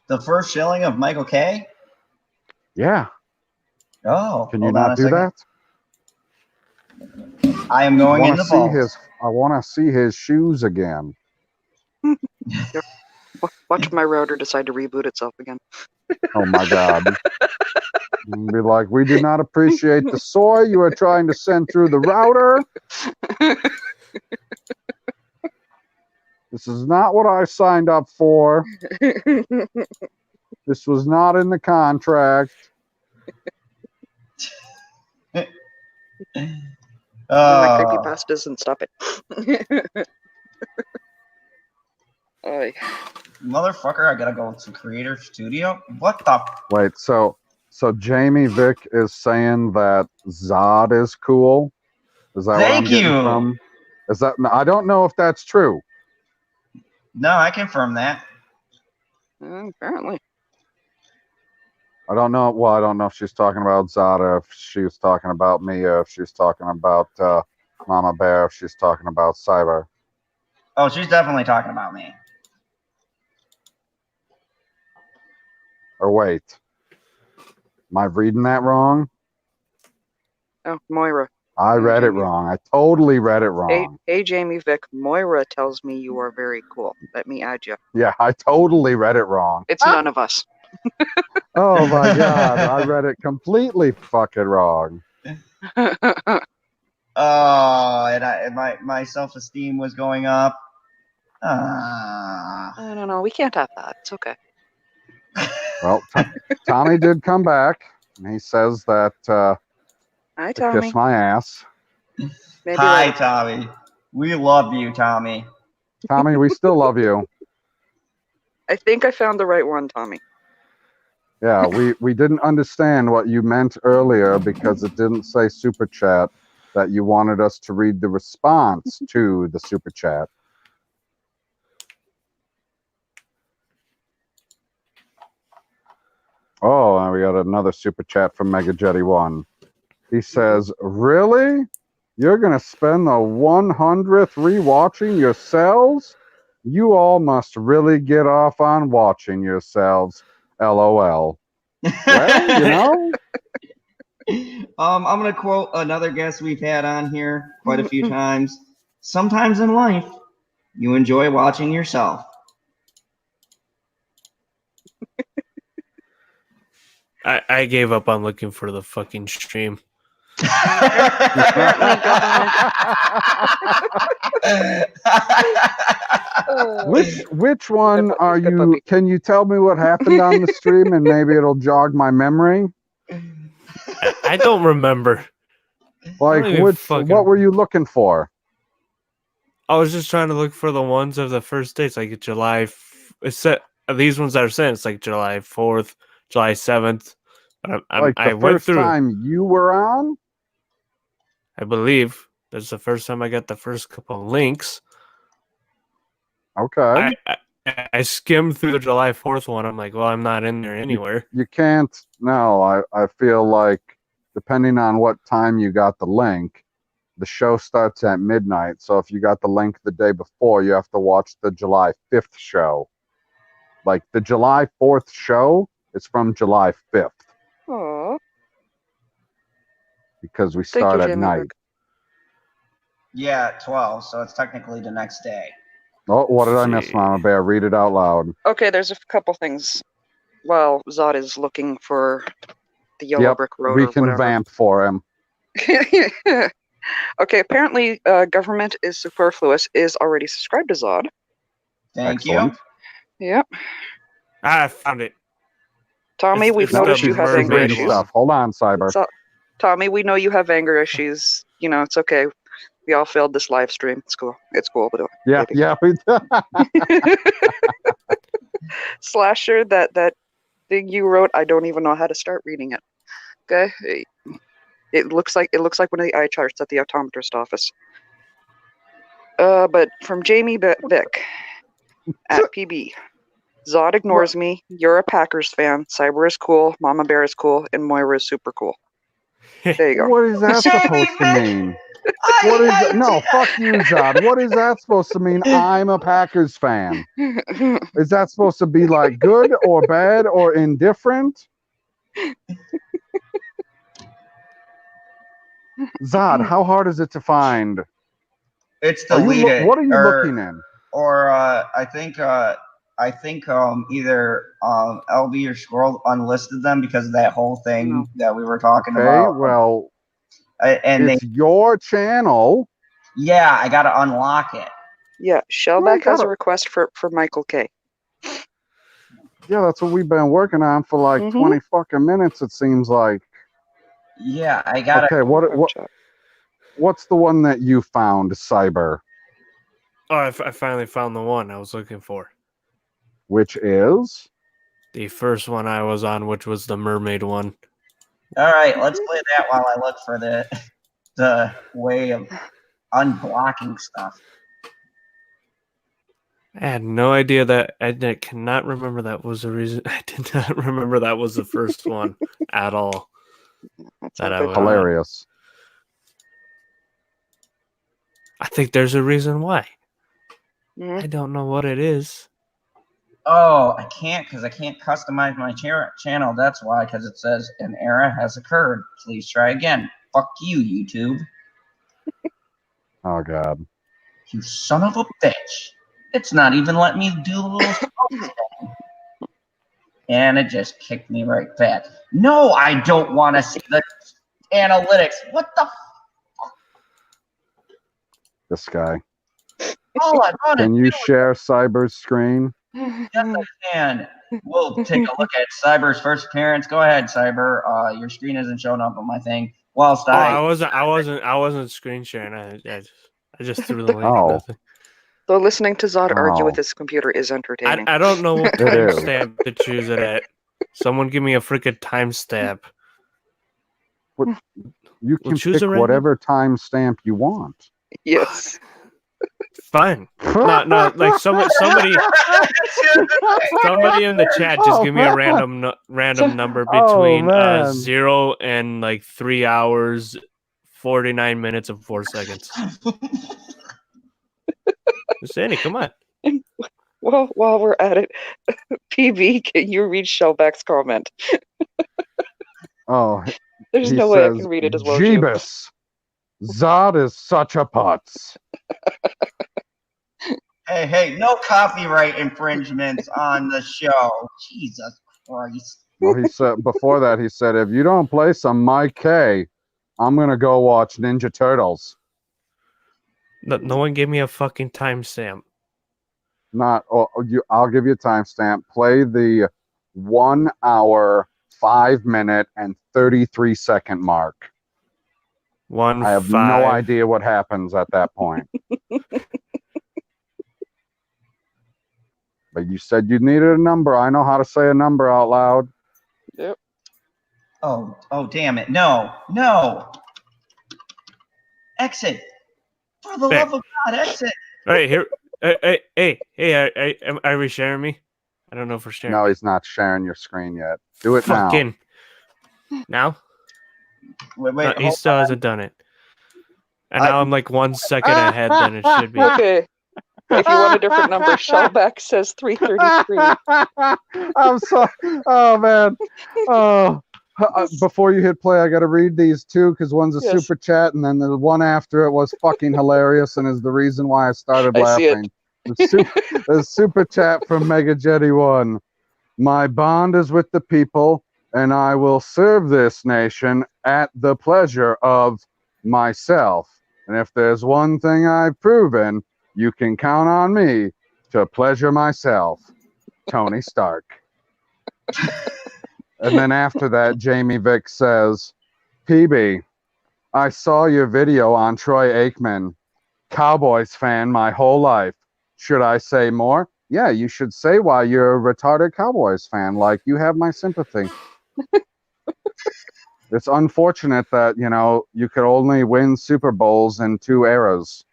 The first shilling of Michael K? Yeah. Oh, Can you hold on not a do second. that? I am going in the vault. I want to see his shoes again. Watch my router decide to reboot itself again. Oh my God. And be like, we do not appreciate the soy you are trying to send through the router. This is not what I signed up for. This was not in the contract. My Oh, creepypasta doesn't stop it. Oy. motherfucker, I gotta go to Creator Studio? What the? Wait, so Jamie Vick is saying that Zod is cool? Is that what I'm Thank getting you. from? Is that, I don't know if that's true. No, I confirm that. Apparently. I don't know. Well, I don't know if she's talking about Zada, if she was talking about Mia, if she's talking about Mama Bear, if she's talking about Cyber. Oh, she's definitely talking about me. Or wait, am I reading that wrong? Oh, Moira. I read it wrong. I totally read it wrong. Hey, Jamie Vick. Moira tells me you are very cool. Let me add you. Yeah, I totally read it wrong. It's none of us. Oh my God, I read it completely fucking wrong. Oh, and my self-esteem was going up. I don't know. We can't have that. It's okay. Well, Tommy did come back, and he says that Hi, to Tommy. kiss my ass. Maybe Hi, later. Tommy. We love you, Tommy. Tommy, we still love you. I think I found the right one, Tommy. Yeah, we didn't understand what you meant earlier because it didn't say super chat, that you wanted us to read the response to the super chat. Oh, and we got another super chat from Mega Jetty 1. He says, really? You're going to spend the 100th rewatching yourselves? You all must really get off on watching yourselves. LOL. Well, you know. I'm gonna quote another guest we've had on here quite a few times. Sometimes in life, you enjoy watching yourself. I gave up on looking for the fucking stream. Which one are you? Can you tell me what happened on the stream and maybe it'll jog my memory? I don't remember. Like what were you looking for? I was just trying to look for the ones of the first dates, like July. It's set these ones that are sent. It's like July 4th, July 7th. Like the first time you were on? I believe that's the first time I got the first couple links. Okay. I skimmed through the July 4th one. I'm like, well, I'm not in there anywhere. You can't. No, I feel like depending on what time you got the link, the show starts at midnight. So if you got the link the day before, you have to watch the July 5th show. Like the July 4th show is from July 5th. Aww. Because we start at night. Yeah, 12, so it's technically the next day. Oh, what did I miss, Mama Bear? Read it out loud. Okay, there's a couple things. While Zod is looking for the yellow brick road. We can vamp for him. Okay, apparently government is superfluous is already subscribed to Zod. Thank Excellent. you. Yep. I found it. Tommy, we've noticed you have anger issues. Stuff. Hold on, Cyber. So, Tommy, we know you have anger issues. You know, it's okay. We all failed this live stream. It's cool. It's cool, but Yeah, yeah. Slasher, that thing you wrote, I don't even know how to start reading it. Okay, it looks like one of the eye charts at the optometrist office. But from Jamie Vick at PB, Zod ignores me. You're a Packers fan. Cyber is cool. Mama Bear is cool, and Moira is super cool. There you go. What is that supposed to mean? What is that? No, fuck you, Zod. What is that supposed to mean? I'm a Packers fan. Is that supposed to be like good or bad or indifferent? Zod, how hard is it to find? It's deleted. What are you looking in? Or I think either LB or Squirrel unlisted them because of that whole thing that we were talking about. Okay, well, and it's your channel. Yeah, I gotta unlock it. Yeah, Shellback has a request for Michael K. Yeah, that's what we've been working on for like 20 fucking minutes. It seems like. Yeah, I gotta. Okay, what's the one that you found, Cyber? Oh, I finally found the one I was looking for. Which is? The first one I was on, which was the mermaid one. All right, let's play that while I look for the way of unblocking stuff. I had no idea that. I cannot remember that was the reason. I did not remember that was the first one at all. That I was hilarious. I think there's a reason why. I don't know what it is. Oh, I can't because I can't customize my channel. That's why, because it says an error has occurred. Please try again. Fuck you, YouTube. Oh, God. You son of a bitch. It's not even letting me do the little thing. And it just kicked me right back. No, I don't want to see the analytics. What the This guy. All I want to Can you share Cyber's screen? Yes, I can. We'll take a look at Cyber's first appearance. Go ahead, Cyber. Your screen isn't showing up on my thing. Whilst I wasn't screen sharing. I just threw the link. Nothing. Though listening to Zod argue with his computer is entertaining. I don't know what timestamp to choose it at. Someone give me a freaking timestamp. You can choose pick a random- whatever timestamp you want. Yes. Fine. Not like somebody in the chat just give me a random number between 0 and like 3 hours, 49 minutes and 4 seconds. Sandy, come on. Well, while we're at it, PB, can you read Shellback's comment? Oh, There's he no way I says, can read it as well as you. Jeebus, Zod is such a putz. Hey, no copyright infringements on the show. Jesus Christ. Well, he said before that. He said, "If you don't play some Mike K, I'm gonna go watch Ninja Turtles." No one gave me a fucking timestamp. I'll give you a timestamp. Play the 1 hour, 5 minute, and 33 second mark. I have no idea what happens at that point. But you said you needed a number. I know how to say a number out loud. Yep. Oh, damn it. No. Exit. For the love of God, exit. All right, here. Hey, are we sharing me? I don't know if we're sharing. No, he's not sharing your screen yet. Do it fucking now. Wait, no, he still hasn't done it. And now I'm like 1 second ahead than it should be. Okay. If you want a different number, Shellback says 333. I'm sorry. Oh, man. Oh. Before you hit play, I got to read these two because one's a super chat and then the one after it was fucking hilarious and is the reason why I started laughing. The super chat from Mega Jetty 1. My bond is with the people and I will serve this nation at the pleasure of myself. And if there's one thing I've proven, you can count on me to pleasure myself. Tony Stark. And then after that, Jamie Vick says, PB, I saw your video on Troy Aikman. Cowboys fan my whole life. Should I say more? Yeah, you should say why you're a retarded Cowboys fan. Like, you have my sympathy. It's unfortunate that, you could only win Super Bowls in 2 eras.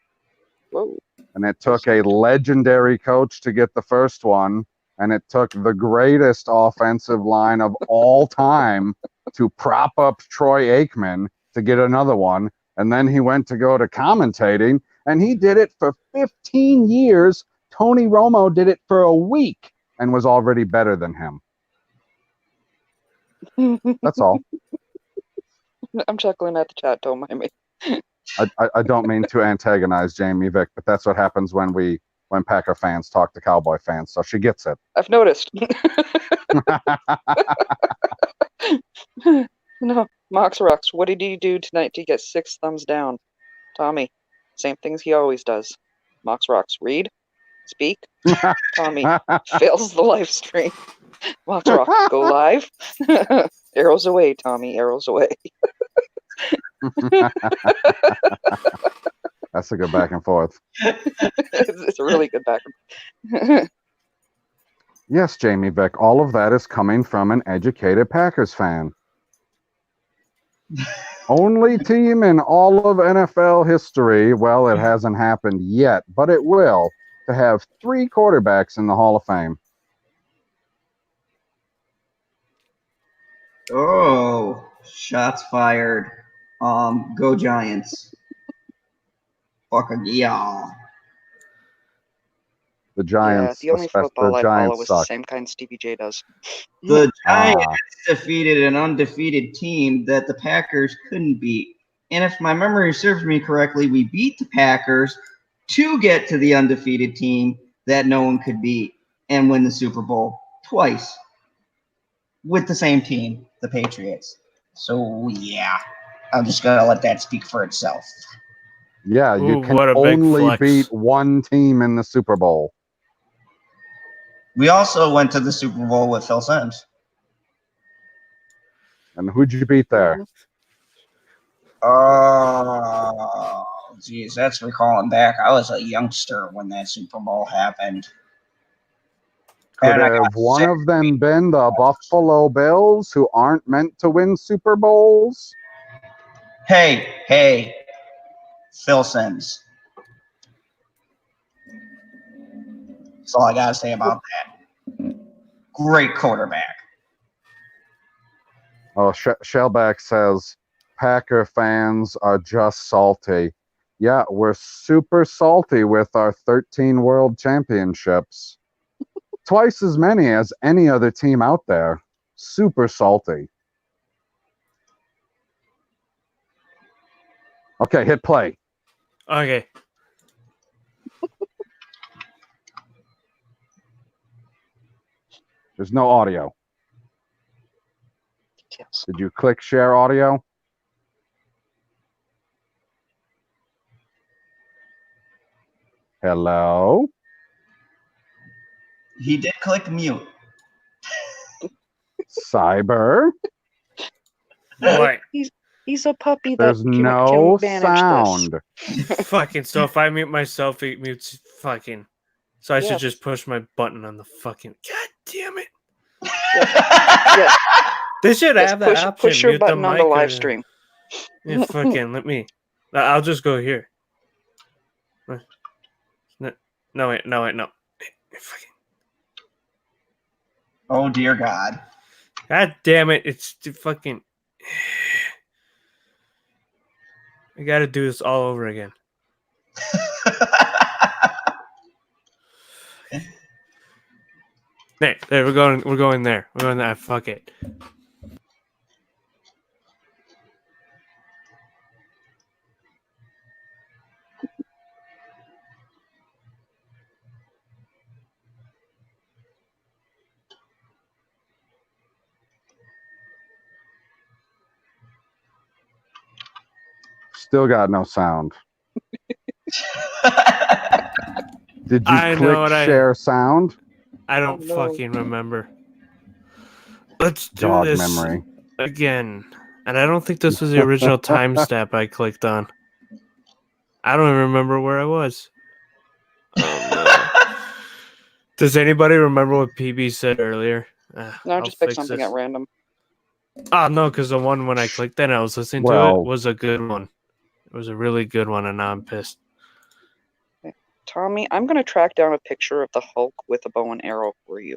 Whoa. And it took a legendary coach to get the first one, and it took the greatest offensive line of all time to prop up Troy Aikman to get another one. And then he went to go to commentating, and he did it for 15 years. Tony Romo did it for a week and was already better than him. That's all. I'm chuckling at the chat. Don't mind me. I don't mean to antagonize Jamie Vick, but that's what happens when Packer fans talk to Cowboy fans. So she gets it. I've noticed. No, Mox Rocks. What did you do tonight to get 6 thumbs down? Tommy, same things he always does. Mox Rocks, read, speak. Tommy fails the live stream. Mox Rocks, go live. Arrows away, Tommy. Arrows away. That's a good back and forth. It's a really good back and forth. Yes, Jamie Vick, all of that is coming from an educated Packers fan. Only team in all of NFL history, well, it hasn't happened yet, but it will, to have 3 quarterbacks in the Hall of Fame. Oh, shots fired. Go Giants. Fucking yeah. The Giants, the only football I follow Giants is the suck. same kind Stevie J does. The Giants defeated an undefeated team that the Packers couldn't beat. And if my memory serves me correctly, we beat the Packers to get to the undefeated team that no one could beat and win the Super Bowl twice with the same team, the Patriots. So, yeah, I'm just going to let that speak for itself. Yeah, you Ooh, can what a big only flex. beat one team in the Super Bowl. We also went to the Super Bowl with Phil Simms. And who'd you beat there? Oh, geez, that's recalling back. I was a youngster when that Super Bowl happened. Could And I have got one sick. of them been the Buffalo Bills, who aren't meant to win Super Bowls? Hey, Phil Simms. That's all I got to say about that. Great quarterback. Oh, Shellback says, Packer fans are just salty. Yeah, we're super salty with our 13 world championships. Twice as many as any other team out there. Super salty. Okay, hit play. Okay. There's no audio. Did you click share audio? Hello? He did click mute. Cyber? What? He's a puppy that There's can no manage sound. Fucking, so if I mute myself, it mutes fucking. So I should Yes. just push my button on the fucking. God damn it. Yes. They should Yes, have that option. push your mute the button on the mic or- live stream. Yeah, fucking, let me. I'll just go here. No, wait, no. Fucking. Oh, dear God. God damn it. It's fucking. I gotta do this all over again. There, we're going there. We're going there. Fuck it. Still got no sound. Did you I know click what share sound? I don't fucking remember. Let's do Dog this memory. again. And I don't think this was the original timestamp I clicked on. I don't even remember where I was. Oh, no. Does anybody remember what PB said earlier? No, just pick something at random. Oh, no, because the one when I clicked and I was listening to it was a good one. It was a really good one, and now I'm pissed. Okay. Tommy, I'm going to track down a picture of the Hulk with a bow and arrow for you.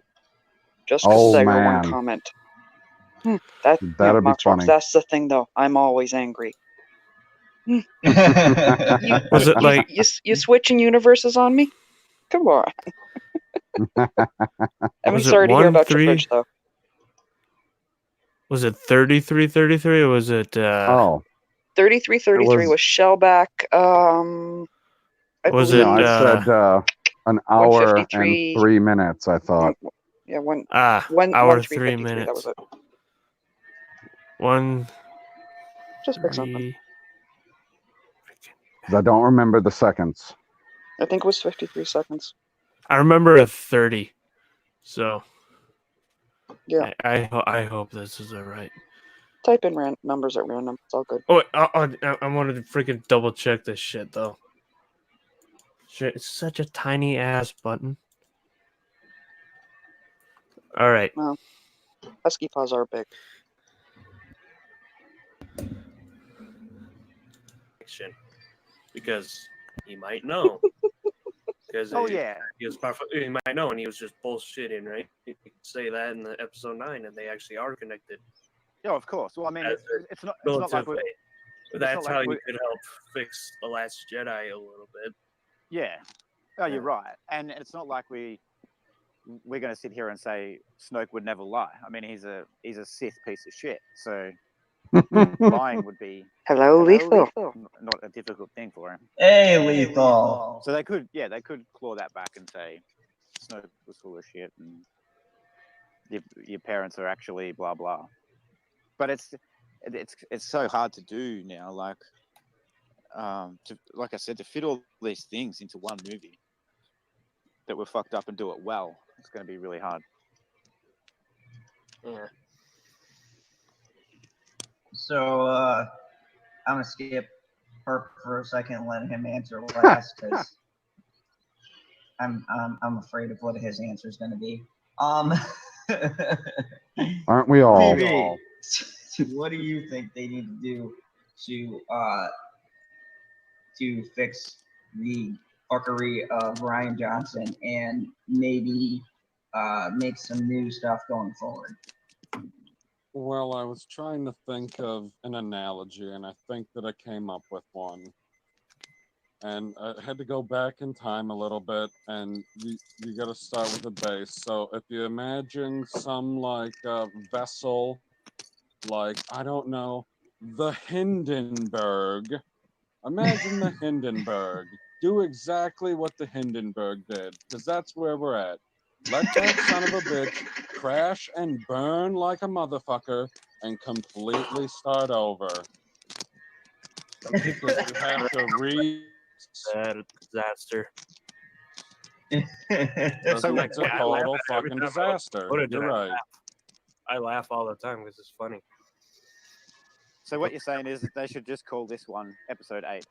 Just because I got one comment. That'd be funny. That's the thing, though. I'm always angry. Was it like you switching universes on me? Come on. I'm sorry to hear about your fridge, though. Was it 3333 or was it 3333 was Shellback. I said an hour and 3 minutes, I thought. Yeah, one hour 3 minutes. That was it. Just pick something. I don't remember the seconds. I think it was 53 seconds. I remember a 30. So yeah, I hope this is all right. Type in numbers at random. It's all good. Oh, wait, I wanted to freaking double check this shit though. Shit, it's such a tiny ass button. All right. Well, pesky paws are big. Because he might know. Because he was powerful. He might know, and he was just bullshitting, right? You could say that in the episode 9, and they actually are connected. Yeah, of course. Well, I mean, it's not like that's how you could help fix The Last Jedi a little bit. Yeah. Oh, you're right. And it's not like we're going to sit here and say Snoke would never lie. I mean, he's a Sith piece of shit. So lying would be Lethal. Not a difficult thing for him. Hey, Lethal. So they could claw that back and say Snoke was full of shit and your parents are actually blah blah. But it's so hard to do now. Like I said, to fit all these things into one movie that were fucked up and do it well, it's going to be really hard. Yeah. So I'm gonna skip Perp for a second and let him answer last because I'm afraid of what his answer is gonna be. Aren't we all? PB, what do you think they need to do to fix the fuckery of Rian Johnson and maybe make some new stuff going forward? Well, I was trying to think of an analogy, and I think that I came up with one. And I had to go back in time a little bit, and you got to start with the base. So if you imagine some like vessel, like, I don't know, the Hindenburg. Imagine the Hindenburg. Do exactly what the Hindenburg did, because that's where we're at. Let that son of a bitch crash and burn like a motherfucker and completely start over. Because you have to That disaster. It's a total fucking disaster. You're right. I laugh all the time because it's funny. So what you're saying is that they should just call this one episode 8.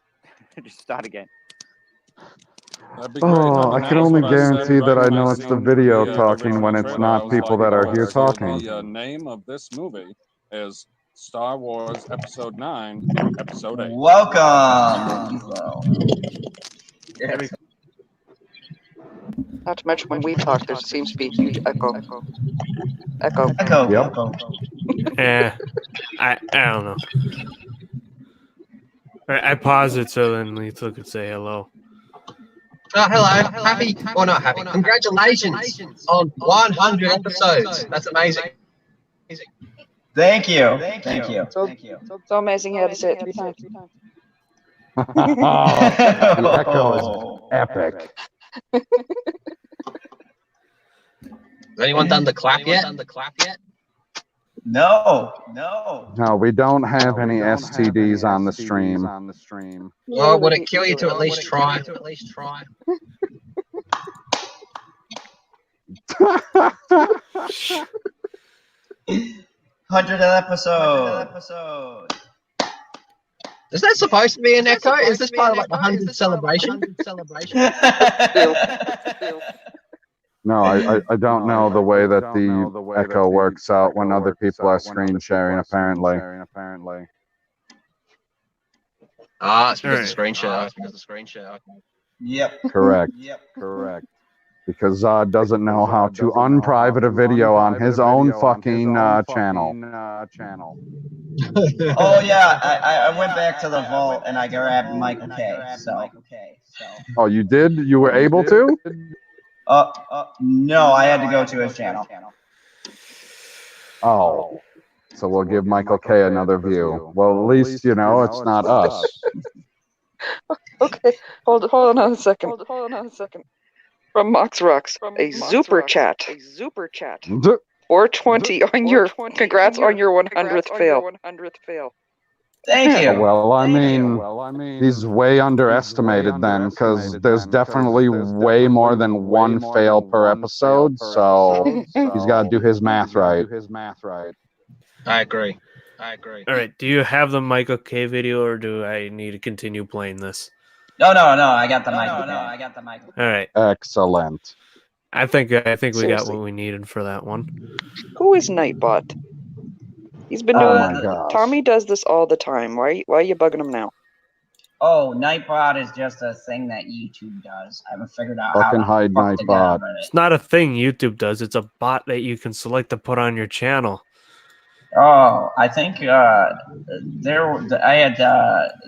Just start again. Oh, I can only guarantee that I know it's the video talking when it's not people that are here talking. The name of this movie is Star Wars Episode 9, Episode 8. Welcome. Not to mention when we talk, there seems to be a huge echo. Echo. Yeah, I don't know. I paused it so then Lethal could say hello. Oh, hello. Happy, or not happy. Congratulations on 100 episodes. That's amazing. Thank you. Thank you. So amazing he had to say it 3 times. The echo is epic. Has anyone done the clap yet? No. No, we don't have any STDs on the stream. Well, would it kill you to at least try? 100th episode. Is that supposed to be an echo? Is this part of like the 100th celebration? No, I don't know the way that the echo works out when other people are screen sharing, apparently. Ah, it's because of screen share. Yep. Correct. Correct. Because Zod doesn't know how to unprivate a video on his own fucking channel. Oh yeah, I went back to the vault and I grabbed Michael K. So. Oh, you did? You were able to? No, I had to go to his channel. Oh. So we'll give Michael K another view. Well, at least, you know, it's not us. Okay, hold on a second. From Mox Rocks, a super chat. 420 on your congrats on your 100th fail. Thank you. Well, I mean, he's way underestimated then, because there's definitely way more than one fail per episode, so he's got to do his math right. I agree. All right. Do you have the Michael K video, or do I need to continue playing this? No. I got the Michael. All right. Excellent. I think we got Seriously. what we needed for that one. Who is Nightbot? He's been doing. Tommy does this all the time. Why are you bugging him now? Oh, Nightbot is just a thing that YouTube does. I haven't figured out Fucking how hide Nightbot. It's not a thing YouTube does. It's a bot that you can select to put on your channel. Oh, I think I had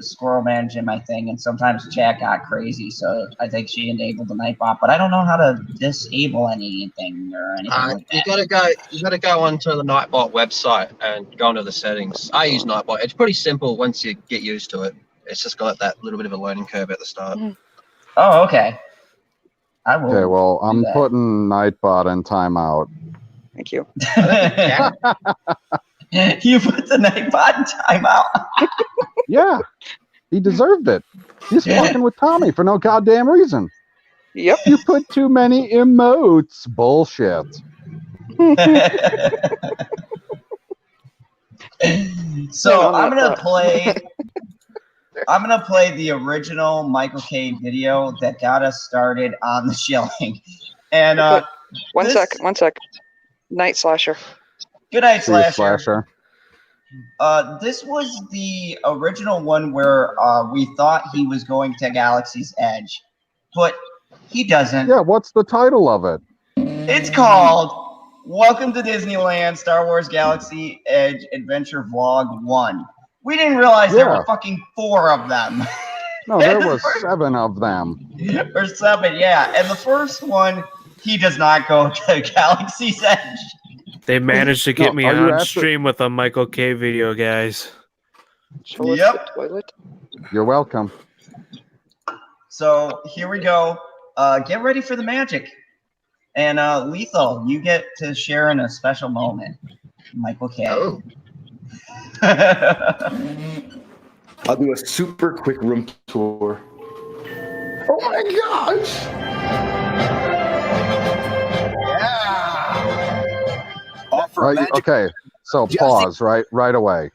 Squirrel managing my thing, and sometimes chat got crazy, so I think she enabled the Nightbot, but I don't know how to disable anything or anything like that. You gotta go onto the Nightbot website and go into the settings. I use Nightbot. It's pretty simple once you get used to it. It's just got that little bit of a learning curve at the start. Oh, okay. I will. Okay, well, I'm that. putting Nightbot in timeout. Thank you. You put the Nightbot in timeout. Yeah, he deserved it. He's fucking with Tommy for no goddamn reason. Yep. You put too many emotes. Bullshit. So I'm gonna play the original Michael K video that got us started on the shilling. And one sec. Night Slasher. Good night, See you, Slasher. This was the original one where we thought he was going to Galaxy's Edge, but he doesn't. Yeah, what's the title of it? It's called Welcome to Disneyland Star Wars Galaxy Edge Adventure Vlog 1. We didn't realize there were fucking 4 of them. No, there was 7 of them. Or 7, yeah. And the first one, he does not go to Galaxy's Edge. They managed to get me are you on after- stream with a Michael K video, guys. Yep. You're welcome. So here we go. Get ready for the magic. And Lethal, you get to share in a special moment. Michael K. Oh. I'll do a super quick room tour. Oh my gosh! Okay, so pause right away.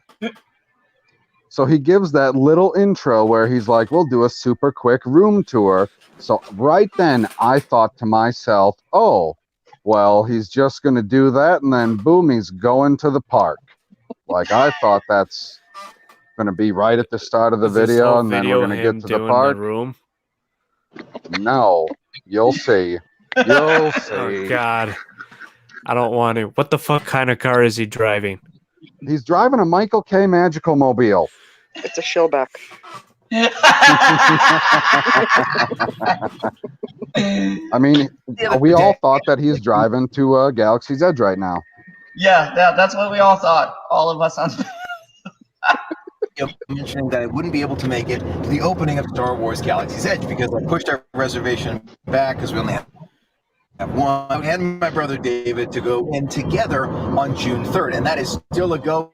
So he gives that little intro where he's like, we'll do a super quick room tour. So right then I thought to myself, oh, well, he's just going to do that. And then boom, he's going to the park. Like I thought that's going to be right at the start of the video. And then we're going to get to the park. Room? No, you'll see. You'll see. Oh, God. I don't want to. What the fuck kind of car is he driving? He's driving a Michael K. Magical Mobile. It's a shellback. I mean, we all thought that he's driving to Galaxy's Edge right now. Yeah, that's what we all thought. All of us on. Mentioning that I wouldn't be able to make it to the opening of Star Wars Galaxy's Edge because I pushed our reservation back because we only have one, and my brother David to go in together on June 3rd, and that is still a go.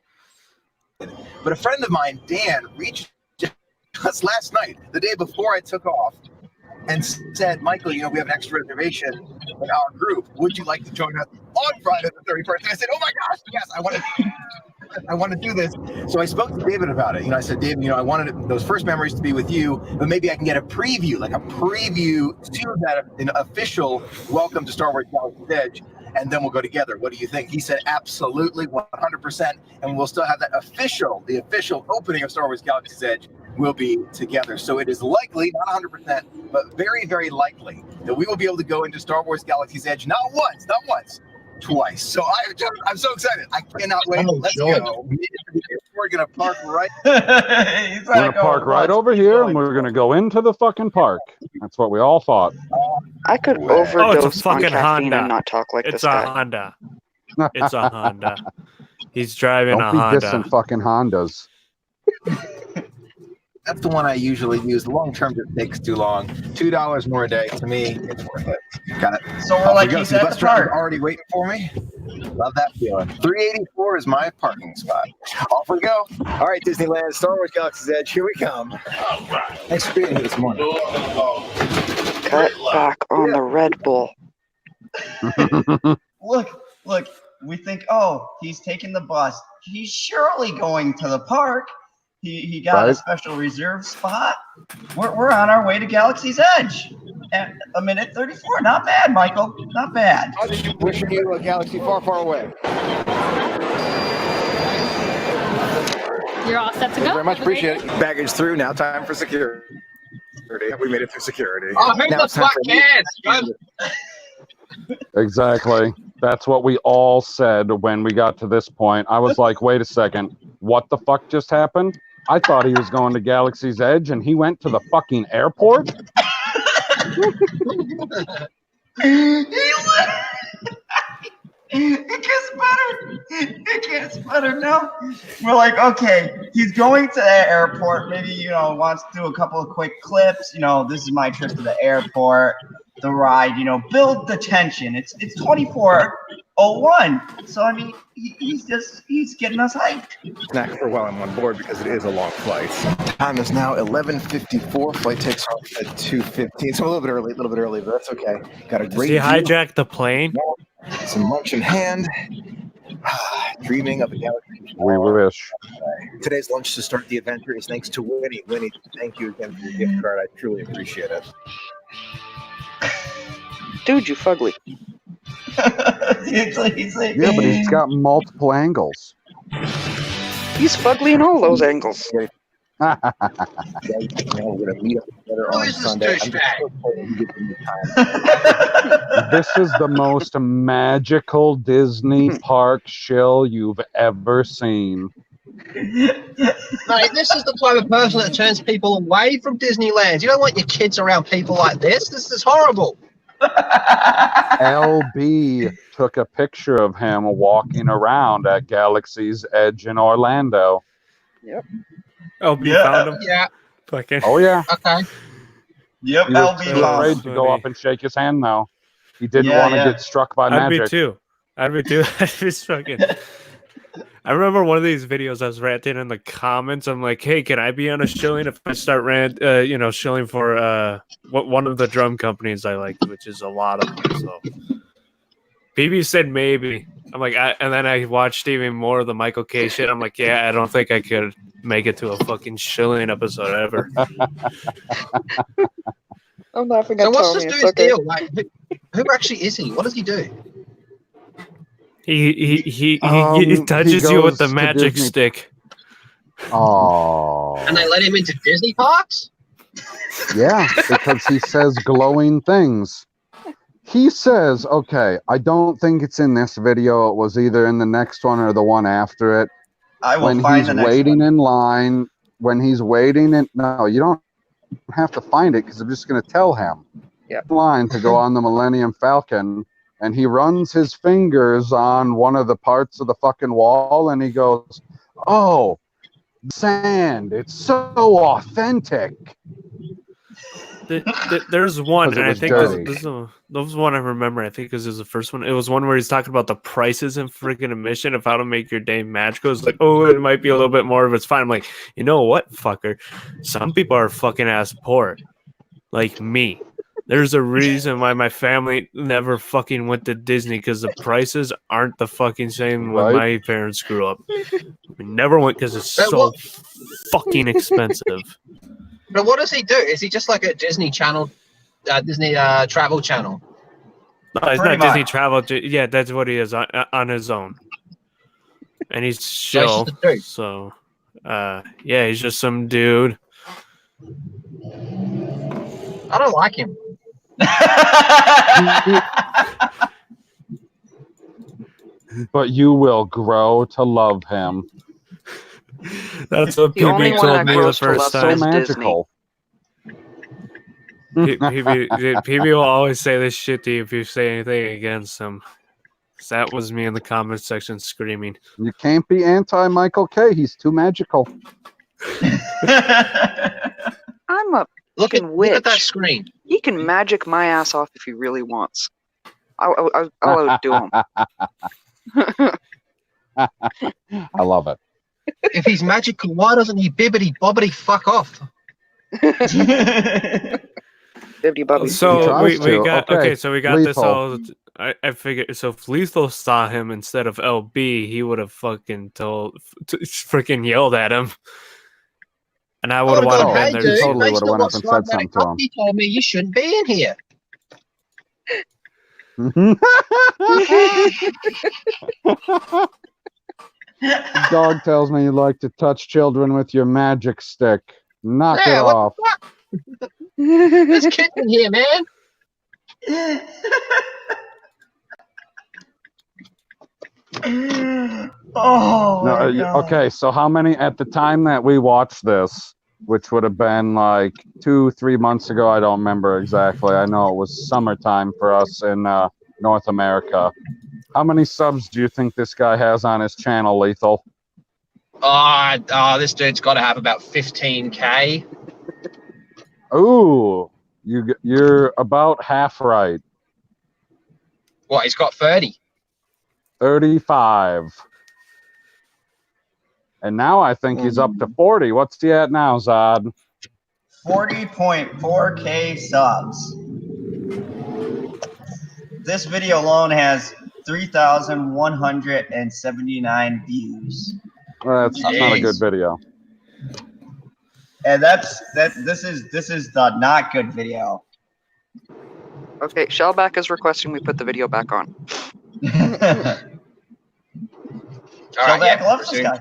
But a friend of mine, Dan, reached us last night, the day before I took off, and said, Michael, we have an extra reservation. in our group, would you like to join us on Friday the 31st? And I said, oh my gosh, yes, I want to do this. So I spoke to David about it. I said, David, I wanted those first memories to be with you, but maybe I can get a preview to that an official welcome to Star Wars Galaxy's Edge, and then we'll go together. What do you think? He said, absolutely, 100%, and we'll still have the official opening of Star Wars Galaxy's Edge will be together. So it is likely, not 100%, but very, very likely that we will be able to go into Star Wars Galaxy's Edge not once, twice. So I'm so excited. I cannot wait. Let's go. We're gonna park right. We're gonna park right over here, and we're gonna go into the fucking park. That's what we all thought. I could overdose on caffeine and not talk like this guy. It's a Honda. It's a Honda. He's driving Don't a be Honda. dissing fucking Hondas. That's the one I usually use. Long term just takes too long. $2 more a day to me, it's worth it. Got it. So we're like, he's the at bus the driver's park. already waiting for me. Love that feeling. 384 is my parking spot. Off we go. All right, Disneyland, Star Wars Galaxy's Edge. Here we come. All right. Thanks for being here this morning. Cut back on the Red Bull. Look, we think, oh, he's taking the bus. He's surely going to the park. He got a special reserve spot. We're on our way to Galaxy's Edge at a minute 34. Not bad, Michael. Not bad. Wishing you a galaxy far, far away. You're all set to Thank you go. very much. Appreciate it. Baggage through. Now time for security. We made it through security. Oh, who the fuck cares? Exactly. That's what we all said when we got to this point. I was like, wait a second. What the fuck just happened? I thought he was going to Galaxy's Edge, and he went to the fucking airport? It gets better. It gets better now. We're like, okay, he's going to the airport. Maybe, wants to do a couple of quick clips. This is my trip to the airport. The ride, build the tension. It's 24:01. So, I mean, he's getting us hyped. Snack for while I'm on board because it is a long flight. Time is now 11:54. Flight takes off at 2:15. So a little bit early, but that's okay. Got a Does great he view. hijack the plane? Some lunch in hand. Dreaming of a galaxy. We wish. Today's lunch to start the adventure is thanks to Winnie. Winnie, thank you again for your gift card. I truly appreciate it. Dude, you fugly. He's like, Yeah, but he's got multiple angles. He's fugly in all those angles. We're gonna meet up together on Sunday. This is the most magical Disney park shill you've ever seen. Mate, this is the type of person that turns people away from Disneyland. You don't want your kids around people like this. This is horrible. LB took a picture of him walking around at Galaxy's Edge in Orlando. Yep. LB found him. Yeah. Fucking. Oh yeah. Okay. Yep, He was LB too lost. afraid to go up and shake his hand though. He didn't Yeah, want to yeah. get struck by I'd be magic. too. I'd just fucking. I remember one of these videos I was ranting in the comments. I'm like, hey, can I be on a shilling if I start shilling for one of the drum companies I like, which is a lot of them. So BB said maybe. I'm like, and then I watched even more of the Michael K shit. I'm like, yeah, I don't think I could make it to a fucking shilling episode ever. I'm laughing So at what's Tony. this It's dude's okay. deal? Like, who actually is he? What does he do? He He touches you with the goes to magic Disney. stick. Oh. And they let him into Disney parks? Yeah, because he says glowing things. He says, okay, I don't think it's in this video. It was either in the next one or the one after it. I will When find he's the next waiting one. in line, when he's waiting in, no, you don't have to find it because I'm just going to tell him. Yep. Line to go on the Millennium Falcon, and he runs his fingers on one of the parts of the fucking wall, and he goes, oh, sand, it's so authentic. There's one, 'Cause it and I was think dirty. this was one I remember. I think this is the first one. It was one where he's talking about the prices and freaking admission of how to make your day magical. It's like, oh, it might be a little bit more, but it's fine. I'm like, you know what, fucker? Some people are fucking ass poor, like me. There's a reason why my family never fucking went to Disney because the prices aren't the fucking same when my parents grew up. We never went because it's so fucking expensive. But what does he do? Is he just like a Disney Channel, Disney Travel Channel? No, it's not Disney Travel. Yeah, that's what he is on his own. And he's chill. So, yeah, he's just some dude. I don't like him. But you will grow to love him. That's what PB told me the first time. So magical. PB will always say this shit to you if you say anything against him. That was me in the comment section screaming. You can't be anti-Michael K. He's too magical. I'm a look witch. at that screen. He can magic my ass off if he really wants. I'll outdo him. I love it. If he's magical, why doesn't he bibbity bobbity fuck off? Bibbity bobbity. So we got so we got this Lethal. all. I figured so if Lethal saw him instead of LB, he would have fucking freaking yelled at him, and I would have wanted Hey, him there. dude, totally based would've on went up what's and said right something to him. He told me you shouldn't be in here. Dog tells me you like to touch children with your magic stick. Knock it what off. the fuck? There's kids in here, man. Oh, No, okay, so how many at the time that we watched this, which would have been like 2-3 months ago, I don't remember exactly. I know it was summertime for us in North America. How many subs do you think this guy has on his channel, Lethal? This dude's got to have about 15K. Ooh, you're about half right. What, he's got 30? 35. And now I think he's up to 40. What's he at now, Zod? 40.4K subs. This video alone has 3,179 views. Well, that's not a good video. And this is the not good video. Okay, Shellback is requesting we put the video back on. Shellback loves this guy.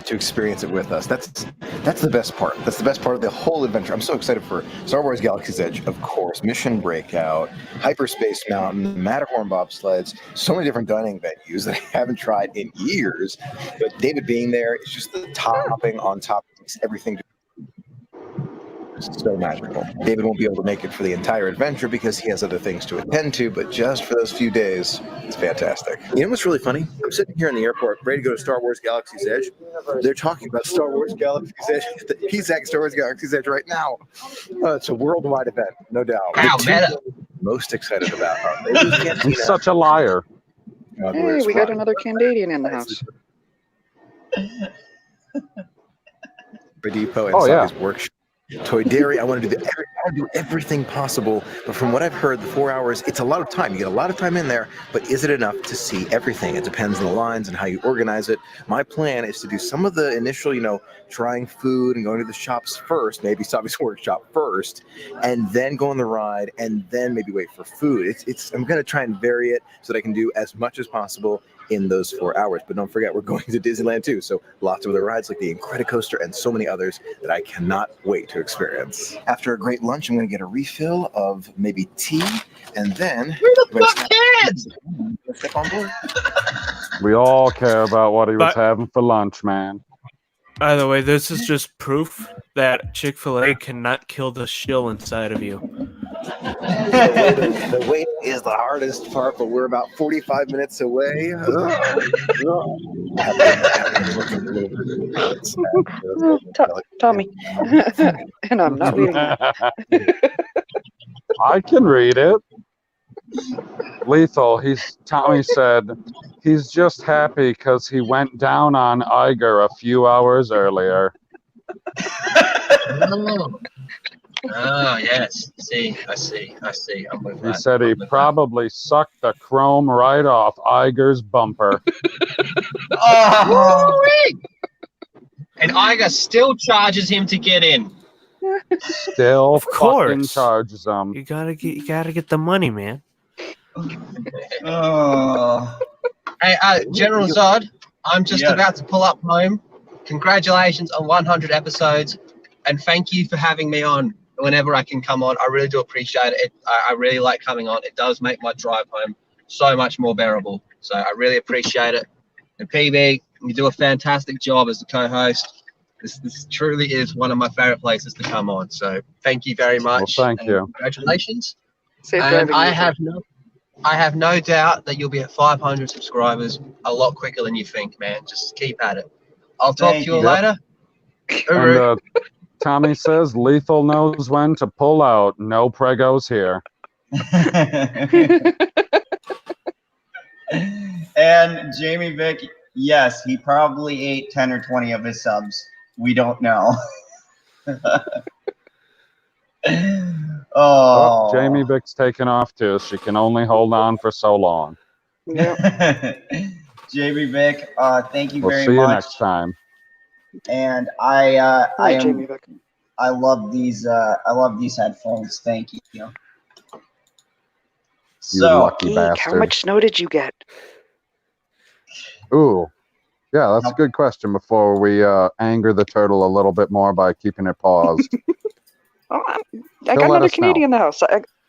To experience it with us. That's the best part. That's the best part of the whole adventure. I'm so excited for Star Wars Galaxy's Edge, of course, Mission Breakout, Hyperspace Mountain, Matterhorn bobsleds, so many different dining venues that I haven't tried in years. But David being there is just the topping on top of everything. It's so magical. David won't be able to make it for the entire adventure because he has other things to attend to, but just for those few days, it's fantastic. You know what's really funny? I'm sitting here in the airport, ready to go to Star Wars Galaxy's Edge. They're talking about Star Wars Galaxy's Edge. He's at Star Wars Galaxy's Edge right now. It's a worldwide event, no doubt. Wow, meta. Most excited about He's such a liar. Hey, we got another Candadian in the house. Depot and Saga's workshop. Toy Dairy, I want to do everything possible, but from what I've heard, the 4 hours, it's a lot of time. You get a lot of time in there, but is it enough to see everything? It depends on the lines and how you organize it. My plan is to do some of the initial, trying food and going to the shops first, maybe Savi's workshop first, and then go on the ride, and then maybe wait for food. I'm going to try and vary it so that I can do as much as possible in those 4 hours. But don't forget, we're going to Disneyland too, so lots of other rides like the Incredicoaster and so many others that I cannot wait to experience. After a great lunch, I'm going to get a refill of maybe tea, and then who the fuck cares? Step on board. We all care about what he was having for lunch, man. By the way, this is just proof that Chick-fil-A cannot kill the shill inside of you. The wait is the hardest part, but we're about 45 minutes away. Tommy. And I'm not reading that. I can read it. Lethal, Tommy said he's just happy because he went down on Iger a few hours earlier. Oh, yes. I see. I'm with He that. said he probably sucked the chrome right off Iger's bumper. Woo-wee! And Iger still charges him to get in. Still Of fucking course. charges him. You gotta get the money, man. Hey, General Zod, I'm just about to pull up home. Congratulations on 100 episodes, and thank you for having me on whenever I can come on. I really do appreciate it. I really like coming on. It does make my drive home so much more bearable. So I really appreciate it. And PB, you do a fantastic job as the co-host. This truly is one of my favorite places to come on. So thank you very much. Well, thank you. Congratulations. Safe And driving, I user. have no doubt that you'll be at 500 subscribers a lot quicker than you think, man. Just keep at it. I'll talk to you all later. And Tommy says Lethal knows when to pull out. No pregos here. And Jamie Vick, yes, he probably ate 10 or 20 of his subs. We don't know. Oh, Jamie Vick's taken off too. She can only hold on for so long. Jamie Vick, thank you We'll very see you much. next time. And I Jamie Vick. I love these headphones. Thank you. You So, lucky Geek, bastard. how much snow did you get? Ooh. Yeah, that's a good question before we anger the turtle a little bit more by keeping it paused. Oh, I He'll got let another us know. Canadian in the house.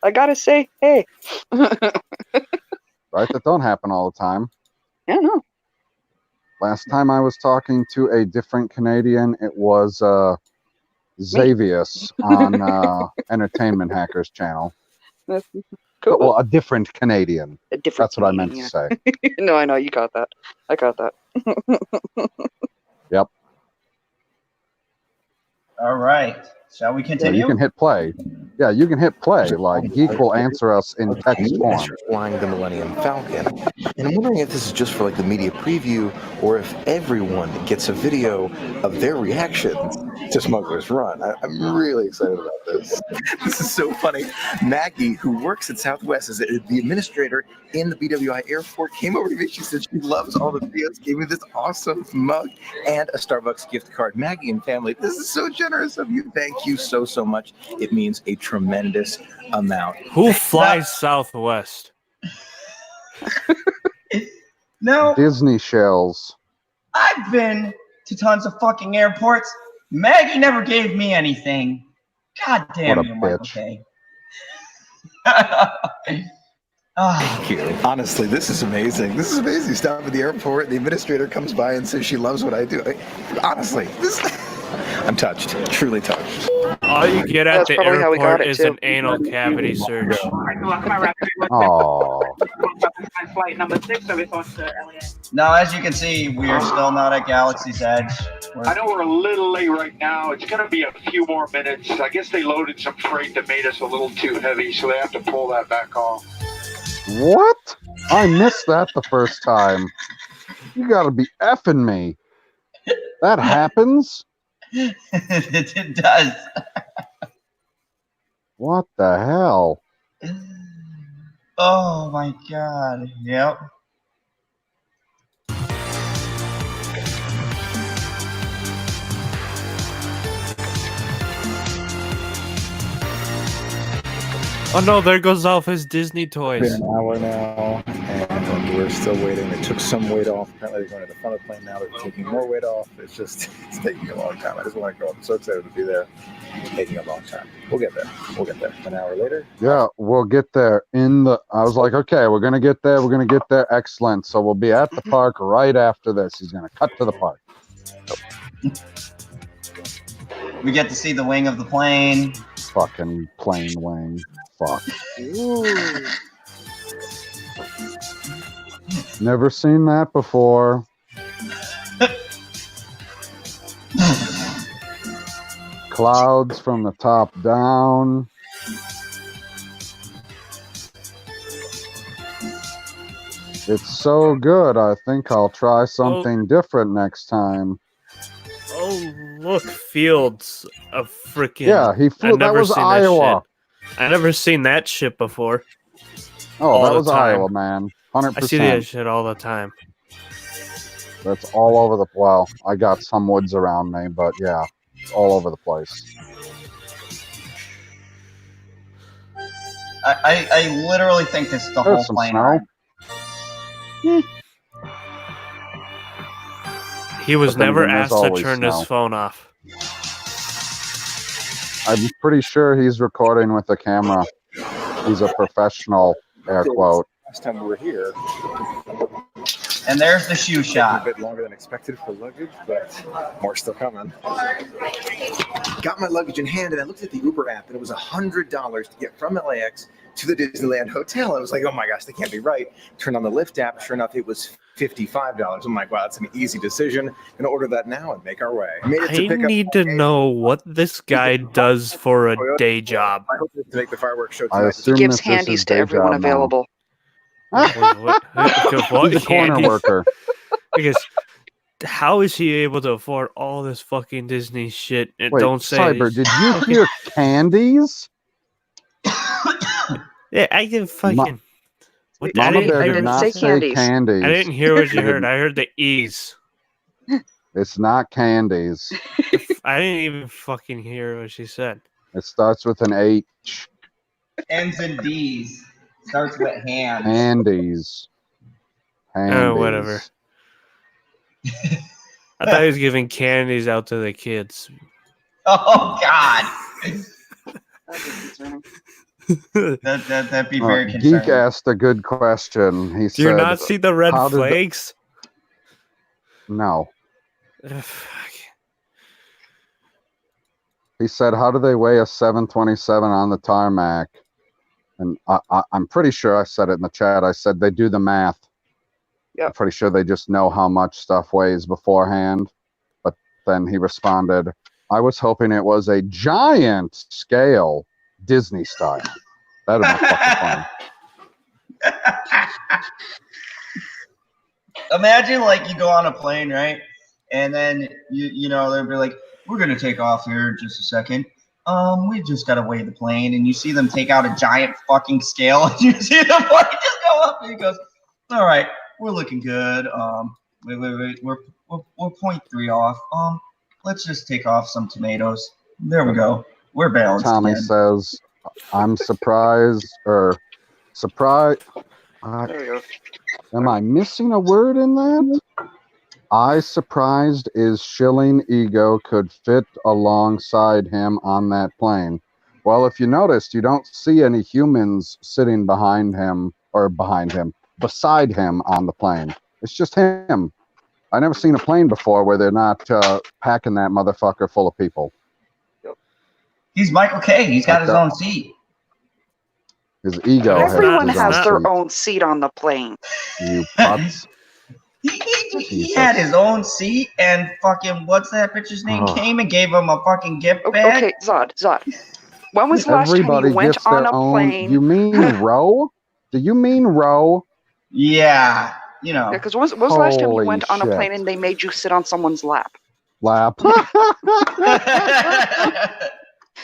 I gotta say, hey. Right? That don't happen all the time. Yeah, no. Last time I was talking to a different Canadian, it was Xavius on Entertainment Hackers channel. That's cool. Well, a different Canadian. A different That's what I meant to say. No, I know. You got that. I got that. Yep. all right. Shall we Yeah, continue? you can hit play. Yeah, you can hit play. Like, Geek will answer us in text form. Flying the Millennium Falcon. And I'm wondering if this is just for like the media preview or if everyone gets a video of their reaction to Smuggler's Run. I'm really excited about this. This is so funny. Maggie, who works at Southwest, is the administrator in the BWI airport, came over to me. She said she loves all the videos, gave me this awesome mug and a Starbucks gift card. Maggie and family, this is so generous of you. Thank you so much. It means a tremendous amount. Who flies Southwest? No, Disney shells. I've been to tons of fucking airports. Maggie never gave me anything. God damn What a you, Michael bitch. K. Thank you. Honestly, this is amazing. This is amazing. Stop at the airport, the administrator comes by and says she loves what I do. Honestly, I'm touched. Truly touched. All you get at That's the probably how we got airport it, is too. an anal cavity search. Oh. Flight number 6 service on to LA. Now, as you can see, we are still not at Galaxy's Edge. I know we're a little late right now. It's going to be a few more minutes. I guess they loaded some freight that made us a little too heavy, so they have to pull that back off. What? I missed that the first time. You gotta be effing me. That happens? It does. What the hell? Oh my god. Yep. Oh no, there goes all his Disney toys. It's been an hour now, and we're still waiting. They took some weight off. Apparently, they're going to the front of the plane now. They're taking more weight off. It's taking a long time. I just want to go. I'm so excited to be there. It's taking a long time. We'll get there. We'll get there. An hour later. Yeah, we'll get there I was like, okay, we're gonna get there. We're gonna get there. Excellent. So we'll be at the park right after this. He's gonna cut to the park. We get to see the wing of the plane. Fucking plane wing. Fuck. Ooh. Never seen that before. Clouds from the top down. It's so good. I think I'll try something different next time. Oh Oh, look, fields of freaking. Yeah, he flew. That was Iowa. I never seen that shit before. Oh, that was Iowa, man. 100%. I see that shit all the time. That's all over the. Well, I got some woods around me, but yeah, it's all over the place. I literally think this is the whole Some plane. snow. He was But then never again, there's asked to always turn snow. his phone off. I'm pretty sure he's recording with the camera. He's a professional, air quote. Last time we were here, And there's the shoe a shot. bit longer than expected for luggage, but more still coming. Got my luggage in hand, and I looked at the Uber app, and it was $100 to get from LAX to the Disneyland Hotel. I was like, oh my gosh, that can't be right. Turned on the Lyft app. Sure enough, it was $55. I'm like, wow, that's an easy decision. Gonna order that now and make our way. Made it to I pick up. need to know what this guy does for a day job. I hope to make the fireworks show I tonight. assume Gives this is handies his to day everyone job now. available. What He's a corner handy- worker. Because how is he able to afford all this fucking Disney shit? And Wait, don't say Cyber, did you hear candies? Yeah, I didn't fucking. What, Mama Bear I did didn't not say say candies. candies. I didn't hear what you heard. I heard the E's. It's not candies. I didn't even fucking hear what she said. It starts with an H. Ends in D's. Starts with hands. Handies. Oh, whatever. I thought he was giving candies out to the kids. Oh God. That'd be very concerning. Geek asked a good question. He Do said, you not see the red "How did the-" flags? No. He said, how do they weigh a 727 on the tarmac? And I'm pretty sure I said it in the chat. I said they do the math. Yep. I'm pretty sure they just know how much stuff weighs beforehand. But then he responded, I was hoping it was a giant scale Disney style. That'd be fucking fun. Imagine like you go on a plane, right? And then you know they'll be like, we're gonna take off here in just a second. We just gotta weigh the plane, and you see them take out a giant fucking scale, and you see the plane just go up, and he goes, all right, we're looking good. Wait, we're 0.3 off. Let's just take off some tomatoes. There we go. We're balanced. Tommy again. says, I'm surprised, or surprised. There you go. Am I missing a word in that? I surprised is Shilling Ego could fit alongside him on that plane. Well, if you noticed, you don't see any humans sitting beside him on the plane. It's just him. I never seen a plane before where they're not packing that motherfucker full of people. He's Michael K. He's got his own seat. His ego Everyone his has own their seat. own seat on the plane. You putz. He had his own seat, and fucking what's that bitch's name Oh. came and gave him a fucking gift bag. Okay, Zod. When was the last Everybody time you went gets on their a own. plane? You mean row? Do you mean row? Yeah, you know. Yeah, because when was the last time you Holy went on a shit. plane and they made you sit on someone's lap? Lap.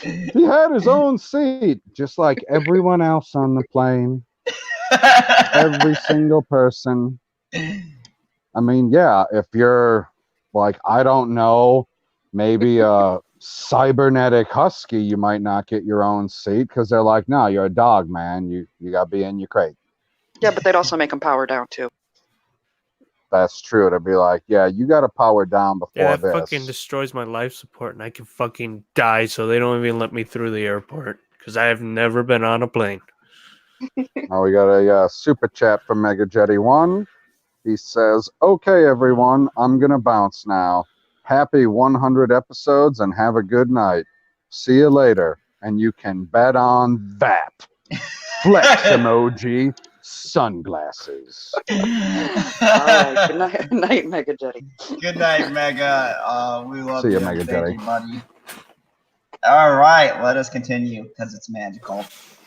He had his own seat, just like everyone else on the plane. Every single person. I mean, yeah, if you're like, I don't know, maybe a cybernetic husky, you might not get your own seat because they're like, no, you're a dog, man. You got to be in your crate. Yeah, but they'd also make them power down too. That's true. To be like, yeah, you got to power down before Yeah, that this. fucking destroys my life support, and I can fucking die, so they don't even let me through the airport because I have never been on a plane. Oh, we got a super chat from Mega Jetty 1. He says, okay, everyone, I'm going to bounce now. Happy 100 episodes and have a good night. See you later. And you can bet on that. Flex emoji, sunglasses. All right, good night, Mega Jetty. Good night, Mega. We love See ya, you. Mega Thank Jetty. you, buddy. All right, let us continue because it's magical.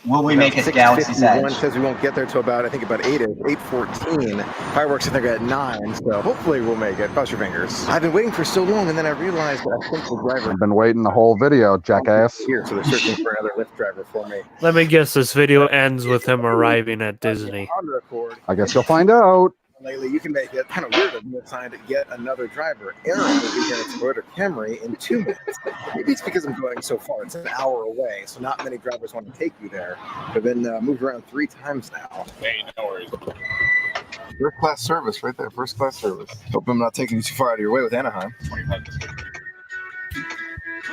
Will we make it Galaxy's Edge? Says we won't get there till about, I think about 8:14. Fireworks I think are at 9, so hopefully we'll make it. Cross your fingers. I've been waiting for so long, and then I realized that I think the driver I've been waiting the whole video, jackass. here, so they're searching for another Lyft driver for me. Let me guess, this video ends with him arriving at Disney. On record. I guess you'll find out. Lately, you can make it kind of weird of me assigned to get another driver. Aaron will be here at Toyota Camry in 2 minutes. Maybe it's because I'm going so far. It's an hour away, so not many drivers want to take you there. I've been moved around 3 times now. Hey, no worries. First class service right there. First class service. Hope I'm not taking you too far out of your way with Anaheim.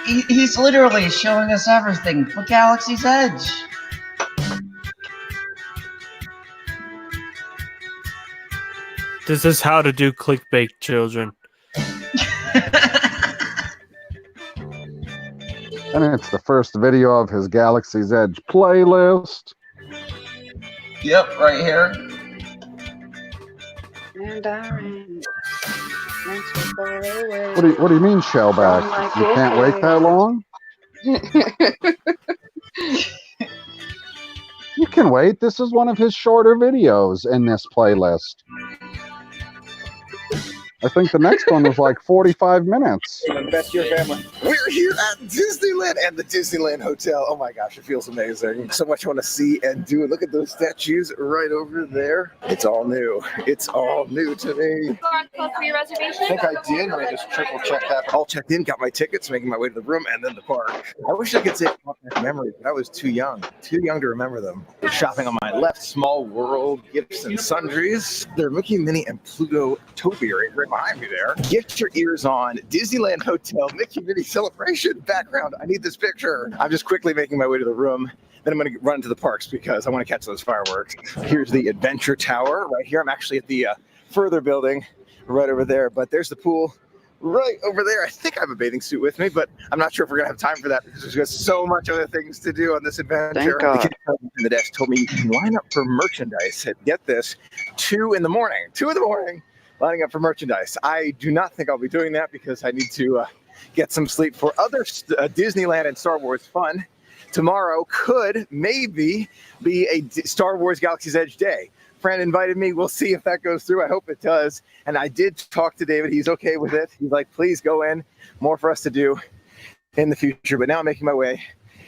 He's literally showing us everything for Galaxy's Edge. This is how to do clickbait, children. And it's the first video of his Galaxy's Edge playlist. Yep, right here. And I ran. Went so far away. What do you mean, Shellback? You can't wait that long? You can wait. This is one of his shorter videos in this playlist. I think the next one was like 45 minutes. Best year family. We're here at Disneyland and the Disneyland Hotel. Oh my gosh, it feels amazing. So much I want to see and do. Look at those statues right over there. It's all new. It's all new to me. For your reservation? I think I did. Let me just triple check that. All checked in, got my tickets, making my way to the room and then the park. I wish I could say memories, but I was too young to remember them. Shopping on my left, Small World, Gifts and Sundries. There are Mickey, Minnie, and Pluto topiary right behind me there. Get your ears on. Disneyland Hotel, Mickey, Minnie celebration background. I need this picture. I'm just quickly making my way to the room. Then I'm going to run to the parks because I want to catch those fireworks. Here's the Adventure Tower right here. I'm actually at the further building right over there, but there's the pool right over there. I think I have a bathing suit with me, but I'm not sure if we're going to have time for that because there's just so much other things to do on this adventure. Thank God. The kid in the desk told me you can line up for merchandise at, get this, 2 in the morning. 2 in the morning, lining up for merchandise. I do not think I'll be doing that because I need to get some sleep for other Disneyland and Star Wars fun. Tomorrow could maybe be a Star Wars Galaxy's Edge day. Friend invited me. We'll see if that goes through. I hope it does. And I did talk to David. He's okay with it. He's like, please go in. More for us to do in the future. But now I'm making my way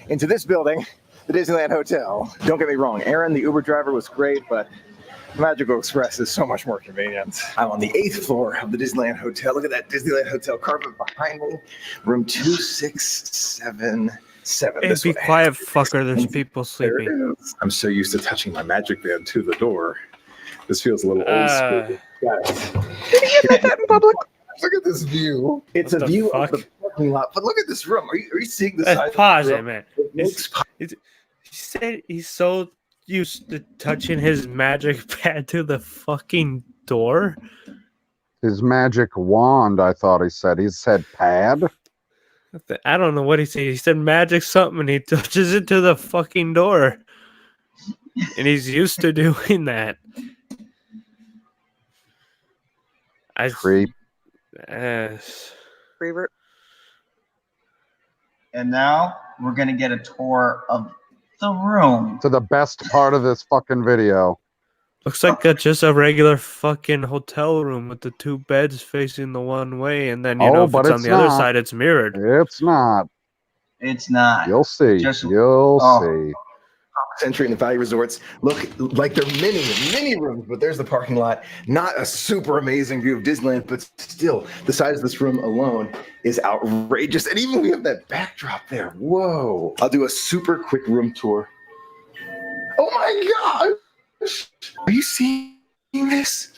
into this building, the Disneyland Hotel. Don't get me wrong. Aaron, the Uber driver, was great, but Magical Express is so much more convenient. I'm on the 8th floor of the Disneyland Hotel. Look at that Disneyland Hotel carpet behind me. Room 2677. Hey, be quiet, fucker. There's people sleeping. I'm so used to touching my magic band to the door. This feels a little old school. Did he admit that in public? Look at this view. It's a view of the parking lot. But look at this room. Are you seeing the size pause of the it, room? man. He said he's so used to touching his magic pad to the fucking door. His magic wand, I thought he said. He said pad. I don't know what he said. He said magic something and he touches it to the fucking door. And he's used to doing that. Creep. Revert. And now we're going to get a tour of the room. To the best part of this fucking video. Looks like just a regular fucking hotel room with the 2 beds facing the one way, and then if it's on the other side, it's mirrored. It's not. It's not. You'll see. You'll see. Century and the Valley Resorts look like they're mini rooms, but there's the parking lot. Not a super amazing view of Disneyland, but still, the size of this room alone is outrageous. And even we have that backdrop there. Whoa. I'll do a super quick room tour. Oh my God. Are you seeing this?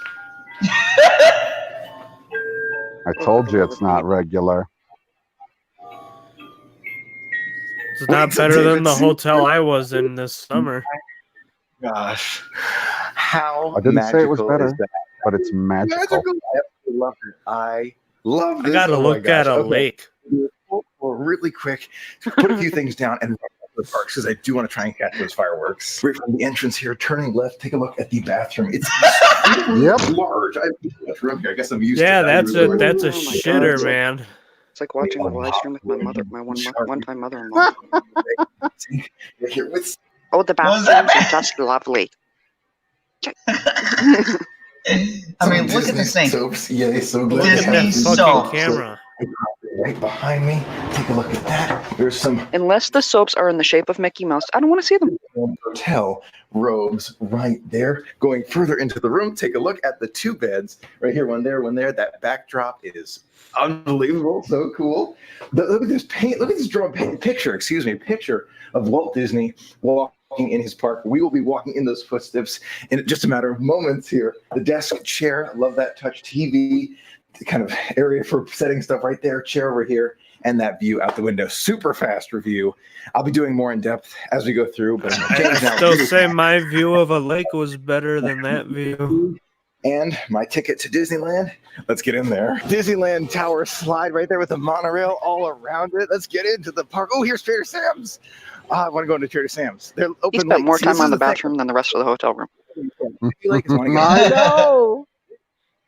I told you it's not regular. It's not better than the hotel I was in this summer. Gosh, how I didn't say it was magical better, is that? but it's magical. I absolutely love it. I love this. I gotta look at a lake. Really quick, put a few things down and run up to the parks because I do want to try and catch those fireworks. Right from the entrance here, turning left, take a look at the bathroom. It's large. I have too much room here. I guess I'm used to Yeah, that. that's a shitter, man. It's like watching a live stream with my mother, my one-time mother-in-law. Oh, the bathrooms are just lovely. I mean, look at the sink. Soaps. Yeah, so glad. Look at that fucking camera. Right behind me. Take a look at that. There's some Unless the soaps are in the shape of Mickey Mouse, I don't want to see them. hotel robes right there. Going further into the room, take a look at the two beds right here. One there, one there. That backdrop is unbelievable. So cool. Look at this paint. Look at this picture of Walt Disney walking in his park. We will be walking in those footsteps in just a matter of moments here. The desk chair, I love that touch TV, the kind of area for setting stuff right there, chair over here, and that view out the window. Super fast review. I'll be doing more in depth as we go through, but I still say my view of a lake was better than that view. And my ticket to Disneyland. Let's get in there. Disneyland Tower slide right there with the monorail all around it. Let's get into the park. Oh, here's Trader Sam's. I want to go into Trader Sam's. They're open. He spent more time on the bathroom than the rest of the hotel room. I know.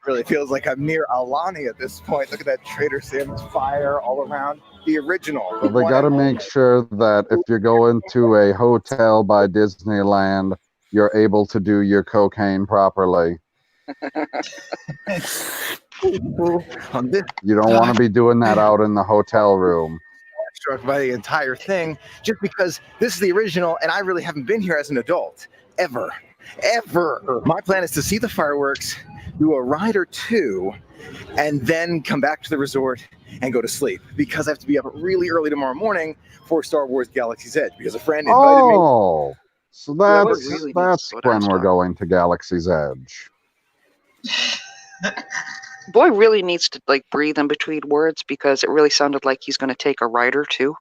Really feels like I'm near Alani at this point. Look at that Trader Sam's fire all around. The original. Well, they got to make sure that if you're going to a hotel by Disneyland, you're able to do your cocaine properly. You don't want to be doing that out in the hotel room. Struck by the entire thing just because this is the original and I really haven't been here as an adult ever. My plan is to see the fireworks, do a ride or two, and then come back to the resort and go to sleep because I have to be up really early tomorrow morning for Star Wars Galaxy's Edge because a friend invited me. Oh, so that's when we're going to Galaxy's Edge. Boy really needs to like breathe in between words because it really sounded like he's going to take a ride or two.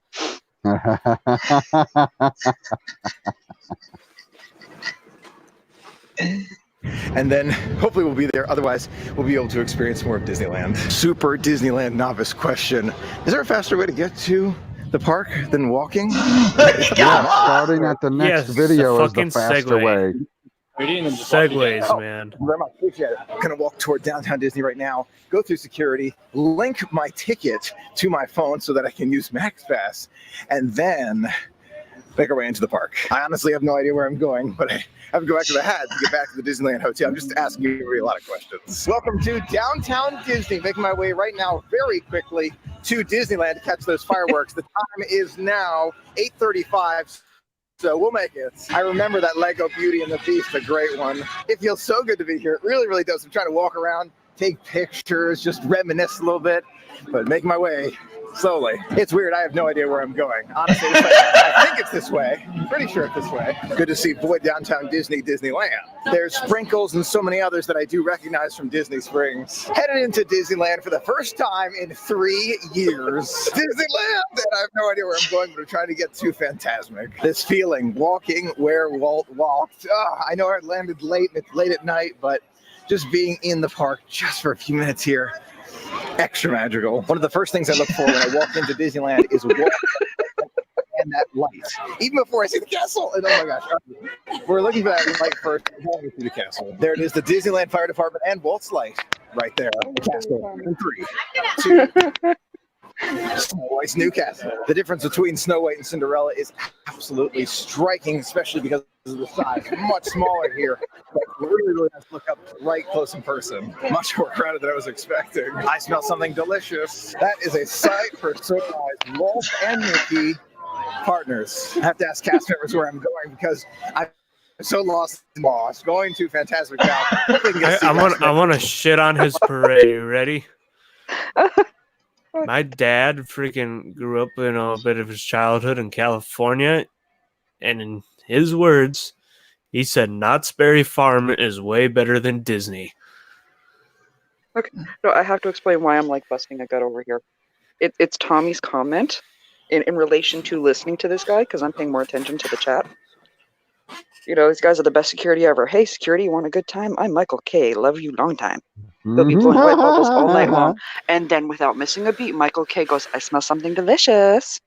And then hopefully we'll be there. Otherwise, we'll be able to experience more of Disneyland. Super Disneyland novice question. Is there a faster way to get to the park than walking? Starting at the next video is the faster way. Segways, man. Very much appreciate it. I'm gonna walk toward downtown Disney right now, go through security, link my ticket to my phone so that I can use MaxPass, and then make our way into the park. I honestly have no idea where I'm going, but I have to go back to the hat to get back to the Disneyland Hotel. I'm just asking you a lot of questions. Welcome to downtown Disney. Making my way right now very quickly to Disneyland to catch those fireworks. The time is now 8:35. So we'll make it. I remember that Lego Beauty and the Beast, a great one. It feels so good to be here. It really, really does. I'm trying to walk around, take pictures, just reminisce a little bit, but making my way slowly. It's weird. I have no idea where I'm going. Honestly, I think it's this way. I'm pretty sure it's this way. Good to see Boy Downtown Disney, Disneyland. There's Sprinkles and so many others that I do recognize from Disney Springs. Headed into Disneyland for the first time in 3 years. Disneyland! And I have no idea where I'm going, but I'm trying to get to Fantasmic. This feeling, walking where Walt walked. I know I landed late, and it's late at night, but just being in the park just for a few minutes here, extra magical. One of the first things I look for when I walk into Disneyland is walk and that light. Even before I see the castle. And oh my gosh, we're looking for that light first before we see the castle. There it is, the Disneyland Fire Department and Walt's light right there. The castle in 3, 2. Snow White's new castle. The difference between Snow White and Cinderella is absolutely striking, especially because of the size. Much smaller here. But really, really nice to look up right close in person. Much more crowded than I was expecting. I smell something delicious. That is a sight for surprise. Walt and Mickey partners. I have to ask cast members where I'm going because I'm so lost going to Fantasmic now. I want to shit on his parade. You ready? My dad freaking grew up in a bit of his childhood in California, and in his words, he said Knott's Berry Farm is way better than Disney. Okay, no, I have to explain why I'm like busting a gut over here. It's Tommy's comment in relation to listening to this guy, because I'm paying more attention to the chat. You know, these guys are the best security ever. Hey, security, you want a good time? I'm Michael K. Love you long time. They'll be blowing white bubbles all night long. And then without missing a beat, Michael K goes, I smell something delicious.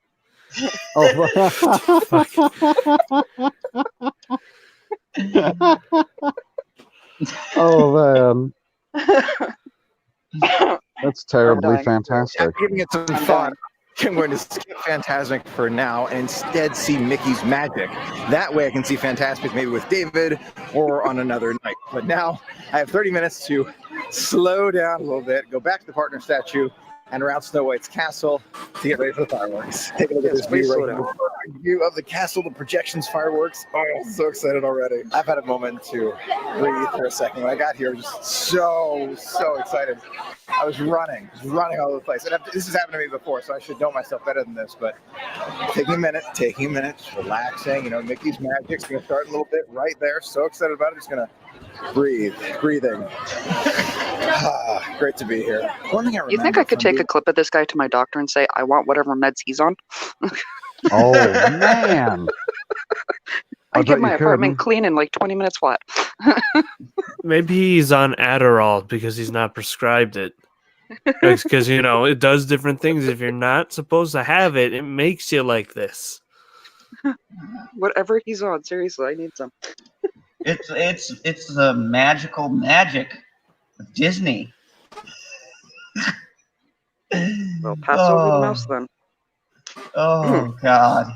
Oh, man. That's terribly dying. fantastic. After giving it some thought, I'm going to skip Fantasmic for now and instead see Mickey's Magic. That way I can see Fantasmic maybe with David or on another night. But now I have 30 minutes to slow down a little bit, go back to the partner statue and around Snow White's castle to get ready for the fireworks. Take a look at this view right now. View of the castle, the projections, fireworks. Oh, I'm so excited already. I've had a moment to breathe for a second. When I got here, I was just so excited. I was running all over the place. And this has happened to me before, so I should know myself better than this. But taking a minute, relaxing. You know, Mickey's Magic's going to start a little bit right there. So excited about it. Just going to breathing. Great to be here. One thing I remember. You think I could take a clip of this guy to my doctor and say, I want whatever meds he's on? Oh, man. I get my apartment clean in like 20 minutes flat. Maybe he's on Adderall because he's not prescribed it. Because, you know, it does different things. If you're not supposed to have it, it makes you like this. Whatever he's on, seriously, I need some. It's the magical magic of Disney. Well, pass over the mouse then. Oh, God.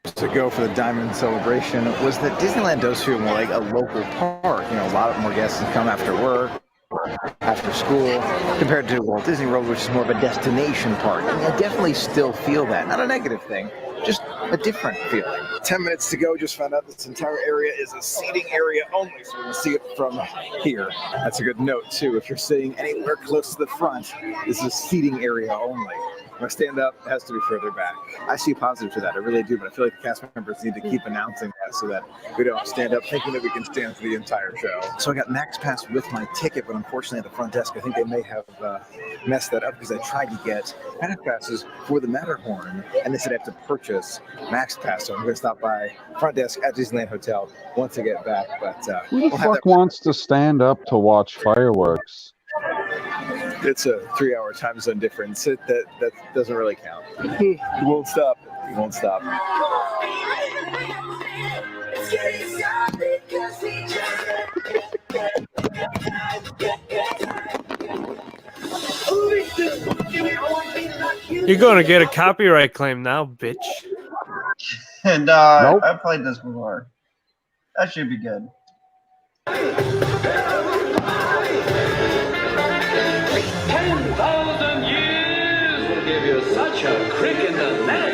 To go for the Diamond Celebration was that Disneyland does feel more like a local park. You know, a lot more guests come after work, after school, compared to Walt Disney World, which is more of a destination park. And I definitely still feel that. Not a negative thing, just a different feeling. 10 minutes to go. Just found out this entire area is a seating area only, so we can see it from here. That's a good note, too. If you're sitting anywhere close to the front, this is a seating area only. When I stand up, it has to be further back. I see positive to that, I really do, but I feel like the cast members need to keep announcing that so that we don't stand up thinking that we can stand for the entire show. So I got Max Pass with my ticket, but unfortunately at the front desk, I think they may have messed that up because I tried to get Max Passes for the Matterhorn, and they said I have to purchase Max Pass, so I'm going to stop by front desk at Disneyland Hotel once I get back. But Who the fuck wants to stand up to watch fireworks? It's a 3-hour time zone difference. That doesn't really count. He won't stop. You're going to get a copyright claim now, bitch. And I played this before. That should be good. 10,000 years will give you such a crick in the neck.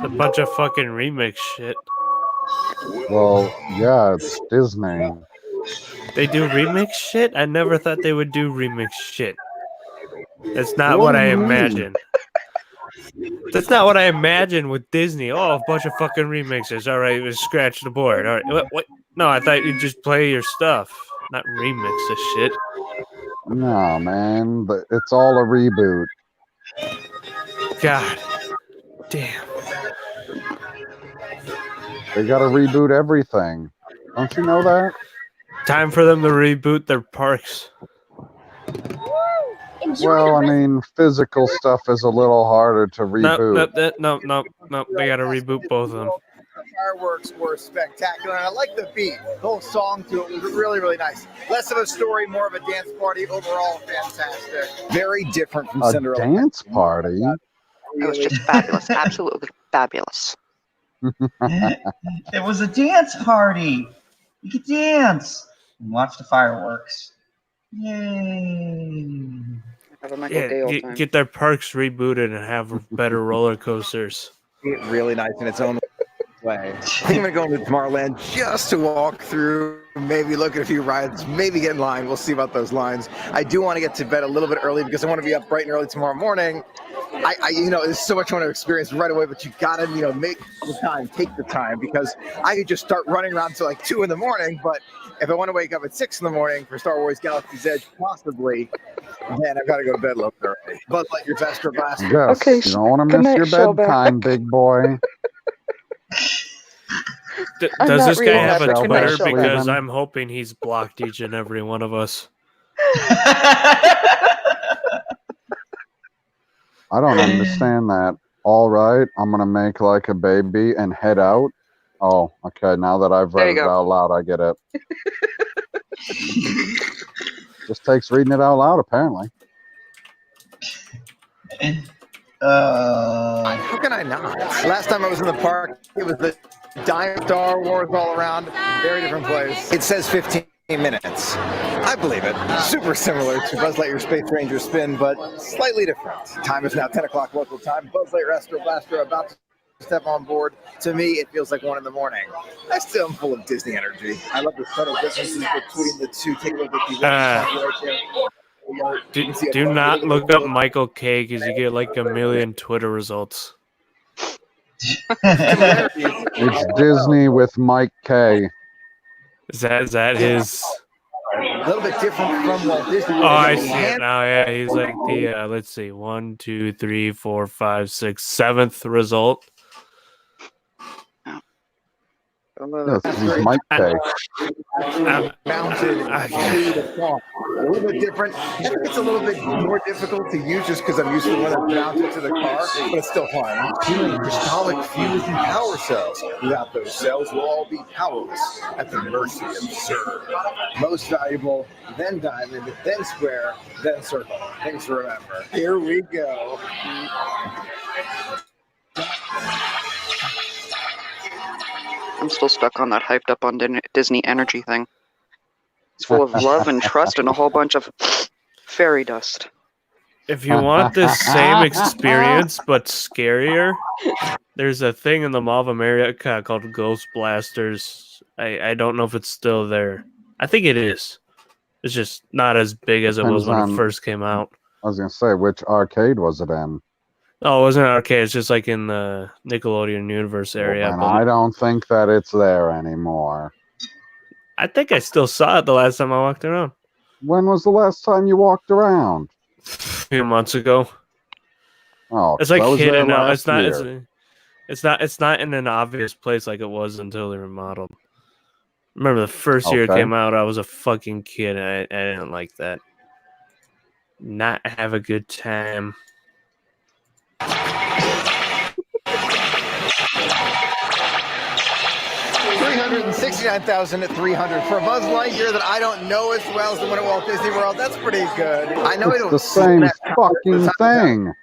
A bunch of fucking remix shit. Well, yeah, it's Disney. They do remix shit? I never thought they would do remix shit. That's not what I imagined. That's not what I imagined with Disney. Oh, a bunch of fucking remixes. All right, let's scratch the board. All right, what? No, I thought you'd just play your stuff, not remix this shit. No, man, but it's all a reboot. God damn. They gotta reboot everything. Don't you know that? Time for them to reboot their parks. Well, I mean, physical stuff is a little harder to reboot. No. They gotta reboot both of them. The fireworks were spectacular, and I like the beat. The whole song to it was really, really nice. Less of a story, more of a dance party. Overall, fantastic. Very different from Cinderella. A dance party? It was just fabulous. Absolutely fabulous. It was a dance party. You could dance and watch the fireworks. Yay. Have a Michael Dale time. Get their parks rebooted and have better roller coasters. Really nice in its own way. I think I'm going to go to Tomorrowland just to walk through, maybe look at a few rides, maybe get in line. We'll see about those lines. I do want to get to bed a little bit early because I want to be up bright and early tomorrow morning. There's so much I want to experience right away, but you gotta, make the time, take the time, because I could just start running around till like 2 a.m. But if I want to wake up at 6 a.m. for Star Wars Galaxy's Edge, possibly, then I've got to go to bed a little bit early. Bud Light, your extra blast. Yes, okay, you don't want to miss your bedtime, big boy. Does this guy have a Twitter? Because I'm hoping he's blocked each and every one of us. I don't understand that. All right, I'm going to make like a baby and head out. Oh, okay. Now that I've There read you it go. out loud, I get it. Just takes reading it out loud, apparently. How can I not? Last time I was in the park, it was the Dime Star Wars all around. Very different place. It says 15 minutes. I believe it. Super similar to Buzz Lightyear Space Ranger Spin, but slightly different. Time is now 10 o'clock local time. Buzz Lightyear Astro Blaster about to step on board. To me, it feels like 1 in the morning. I still am full of Disney energy. I love the subtle differences between the two. Take a look at these right there. Do not look up Michael K because you get like a million Twitter results. It's Disney with Mike K. Is that his? A little bit different from Walt Disney. Oh, I see it now. Yeah, he's like the let's see, 1, 2, 3, 4, 5, 6, 7th result. Yes, he's Mike K. Mounted to the top. A little bit different. I think it's a little bit more difficult to use just because I'm used to the one that's mounted to the car, but it's still fun. Two crystallic fusion power cells. Without those cells, we'll all be powerless at the mercy of Zurg. Most valuable, then diamond, then square, then circle. Things to remember. Here we go. I'm still stuck on that hyped up on Disney energy thing. It's full of love and trust and a whole bunch of fairy dust. If you want this same experience but scarier, there's a thing in the Mall of America called Ghost Blasters. I don't know if it's still there. I think it is. It's just not as big as it was when it first came out. I was gonna say, which arcade was it in? Oh, it wasn't an arcade. It's just like in the Nickelodeon Universe area. And I don't think that it's there anymore. I think I still saw it the last time I walked around. When was the last time you walked around? A few months ago. Oh, It's like I was there hidden out. last It's not. year. It's not in an obvious place like it was until they remodeled. Remember the first year it Okay. came out, I was a fucking kid. And I didn't like that. Not have a good time. 369,300 for a Buzz Lightyear that I don't know as well as the one at Walt Disney World. That's pretty good. I know I It's don't the see same that fucking thing.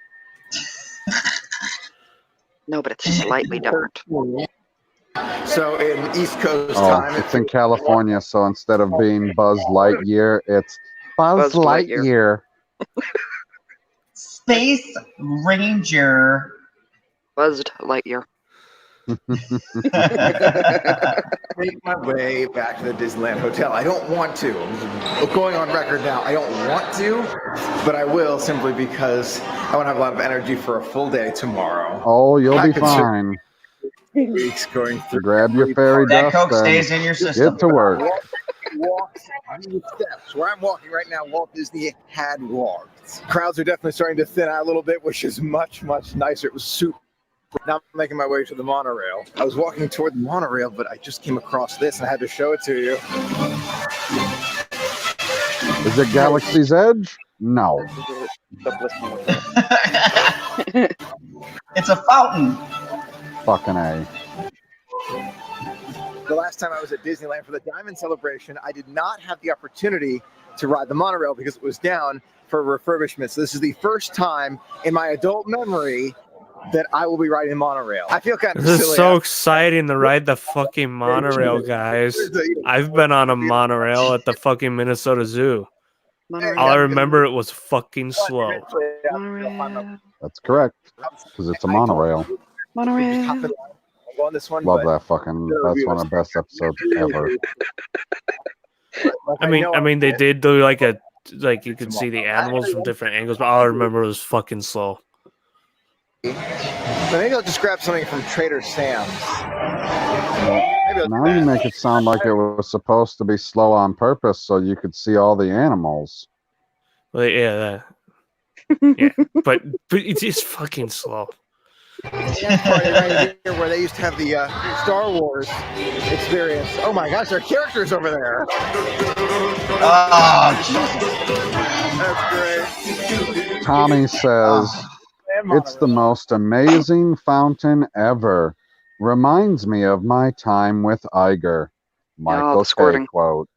No, but it's slightly different. So in East Coast Oh, time, it's in California, so instead of being Buzz Lightyear, it's Buzz Lightyear. Space Ranger. Buzzed Lightyear. make my way back to the Disneyland Hotel. I don't want to. I'm going on record now. I don't want to, but I will simply because I want to have a lot of energy for a full day tomorrow. Oh, you'll I be could fine. Weeks going through. Grab your fairy That dust Coke and stays in your system. get to work. Walks, these steps. Where I'm walking right now, Walt Disney had walked. Crowds are definitely starting to thin out a little bit, which is much, much nicer. It was super. Now I'm making my way to the monorail. I was walking toward the monorail, but I just came across this and I had to show it to you. Is it Galaxy's Edge? No. It's a fountain. Fucking A. The last time I was at Disneyland for the Diamond Celebration, I did not have the opportunity to ride the monorail because it was down for refurbishment. So this is the first time in my adult memory that I will be riding the monorail. I feel kind of This silly. is so exciting to ride the fucking monorail, guys. I've been on a monorail at the fucking Minnesota Zoo. All I remember, it was fucking slow. That's correct. Because it's a monorail. Monorail. Go on this one, Love but that fucking. That's one of the best episodes ever. I mean, they did do like you could see the animals from different angles, but all I remember was fucking slow. But maybe I'll just grab something from Trader Sam's. Now you make it sound like it was supposed to be slow on purpose so you could see all the animals. Well, yeah, but it's just fucking slow. Dance party right here where they used to have the Star Wars experience. Oh my gosh, there are characters over there. Oh, Jesus. That's great. Tommy says, it's the most amazing fountain ever. Reminds me of my time with Iger. Michael K. squirting. quote.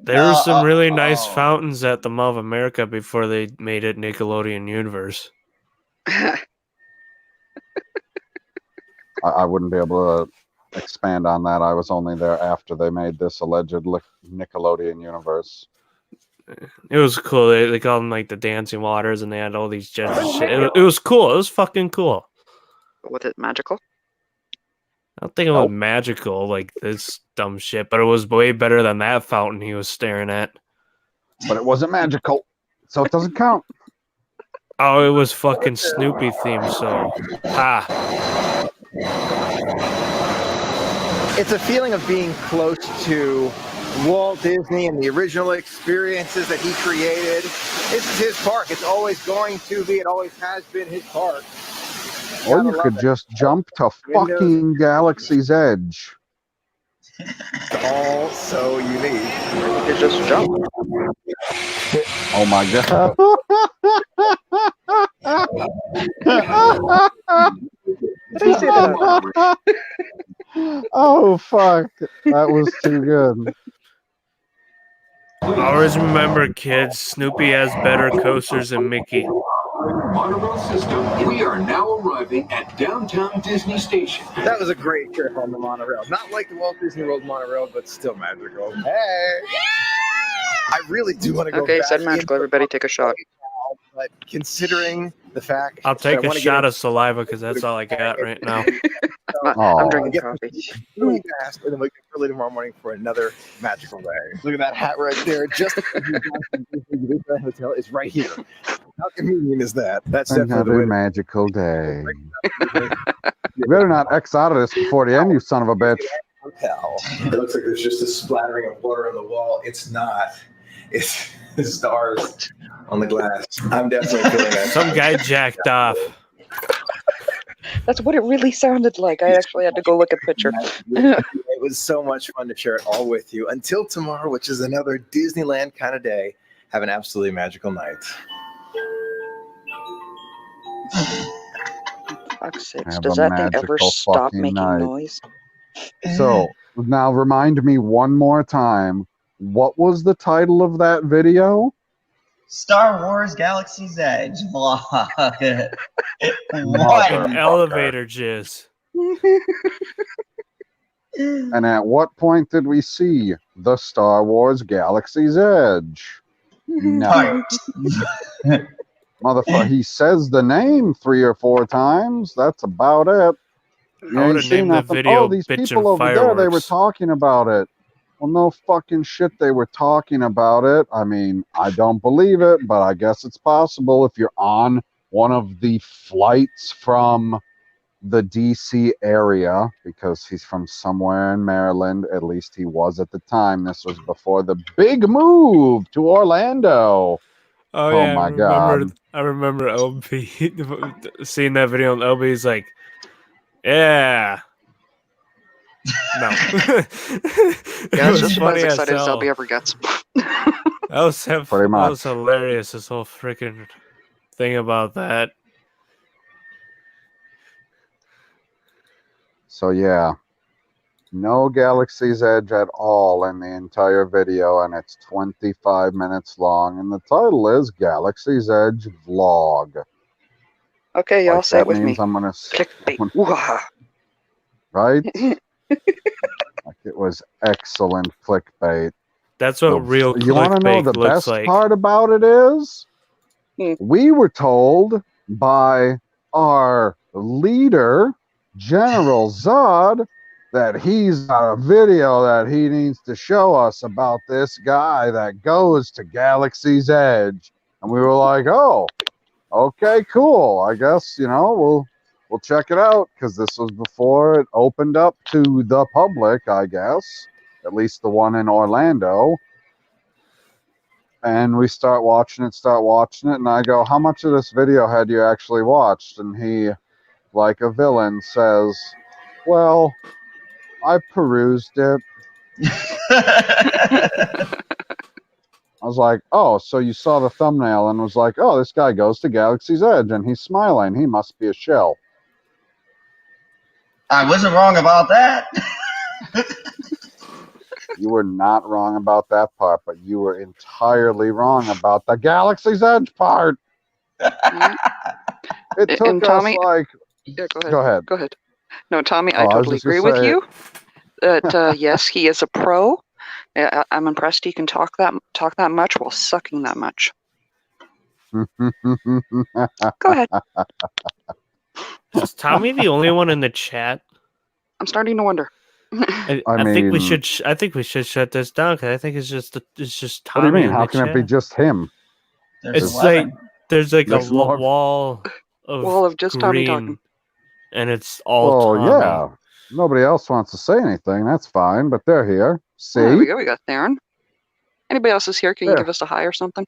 There were some really nice fountains at the Mall of America before they made it Nickelodeon Universe. I wouldn't be able to expand on that. I was only there after they made this alleged Nickelodeon Universe. It was cool. They called them like the Dancing Waters, and they had all these jets and shit. It was cool. It was fucking cool. Was it magical? I don't think it was magical like this dumb shit, but it was way better than that fountain he was staring at. But it wasn't magical, so it doesn't count. Oh, it was fucking Snoopy themed, so It's a feeling of being close to Walt Disney and the original experiences that he created. This is his park. It's always going to be. It always has been his park. Or you could just jump to fucking Galaxy's Edge. It's all so unique. You could just jump. Oh my god. Did I say that? Oh fuck. That was too good. always remember, kids, Snoopy has better coasters than Mickey. Monorail system. We are now arriving at downtown Disney Station. That was a great trip on the monorail. Not like the Walt Disney World monorail, but still magical. Hey! I really do want to go Okay, back said magical. Everybody take a shot. But considering the fact I'll take that I a wanna shot get of saliva because that's all I got right now. I'm drinking coffee. really fast, and then wake up early tomorrow morning for another magical day. Look at that hat right there. Just the hotel is right here. How convenient is that? That's definitely the Another way. magical day. You better not X out of this before the end, you son of a bitch. Hotel. It looks like there's just a splattering of water on the wall. It's not. It's stars on the glass. I'm definitely feeling that. Some guy jacked off. That's what it really sounded like. I actually had to go look at a picture. It was so much fun to share it all with you. Until tomorrow, which is another Disneyland kind of day. Have an absolutely magical night. Fuck's sakes. Have Does a that thing ever magical stop fucking making night. noise? So now remind me one more time. What was the title of that video? Star Wars Galaxy's Edge vlog. Fucking elevator jizz. And at what point did we see the Star Wars Galaxy's Edge? No. Motherfucker, he says the name 3 or 4 times. That's about it. You I ain't would've seen named the nothing. video Oh, these Bitchin' people over there, they were Fireworks. talking about it. Well, no fucking shit, they were talking about it. I mean, I don't believe it, but I guess it's possible if you're on one of the flights from the DC area, because he's from somewhere in Maryland. At least he was at the time. This was before the big move to Orlando. Oh, Oh yeah, my God. I remember LB seeing that video, and LB's like, "Yeah, no." Yeah, it's just about as excited as hell. LB ever gets. That was Pretty much. that was hilarious. This whole freaking thing about that. So yeah, no Galaxy's Edge at all in the entire video, and it's 25 minutes long, and the title is Galaxy's Edge Vlog. Okay, y'all Like, say it that with me. means I'm gonna Clickbait. Woo-ha. right? Like, it was excellent clickbait. That's what real You want to know clickbait the looks best like. part about it is? We were told by our leader, General Zod, that he's got a video that he needs to show us about this guy that goes to Galaxy's Edge. And we were like, oh, okay, cool. I guess, we'll check it out, because this was before it opened up to the public, I guess. At least the one in Orlando. And we start watching it, and I go, how much of this video had you actually watched? And he, like a villain, says, well, I perused it. I was like, oh, so you saw the thumbnail and was like, oh, this guy goes to Galaxy's Edge, and he's smiling. He must be a shell. I wasn't wrong about that. You were not wrong about that part, but you were entirely wrong about the Galaxy's Edge part. It took And Tommy, us like. yeah, go ahead. Go ahead. Go ahead. No, Tommy, Oh, I I was totally just gonna agree with say- you. That yes, he is a pro. I'm impressed he can talk that much while sucking that much. Go ahead. Is Tommy the only one in the chat? I'm starting to wonder. I I think we mean- should. I think we should shut this down because I think it's just What do Tommy. you mean? in How the can it be chat. just him? It's like there's like There's a more- wall of just Tommy green, talking. and it's all Well, Tommy. yeah. Nobody else wants to say anything. That's fine, but they're here. See? Oh, there we go. We got Theron. Anybody else is here? Can you Yeah. give us a hi or something?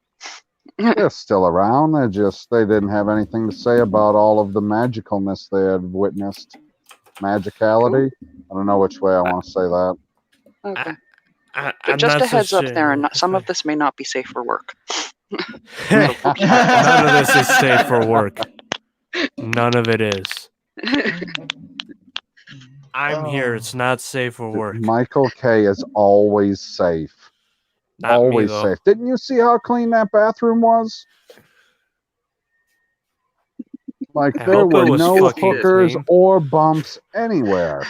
They're still around. They didn't have anything to say about all of the magicalness they had witnessed. Magicality. I don't know which way I want to say that. Okay. I'm But just not a so heads up, sure. Theron. Some of this may not be safe for work. None of this is safe for work. None of it is. I'm here. It's not safe for work. Michael K is always safe. Not me, always though. safe. Didn't you see how clean that bathroom was? Like I there hope it were was no fucking hookers clean. or bumps anywhere.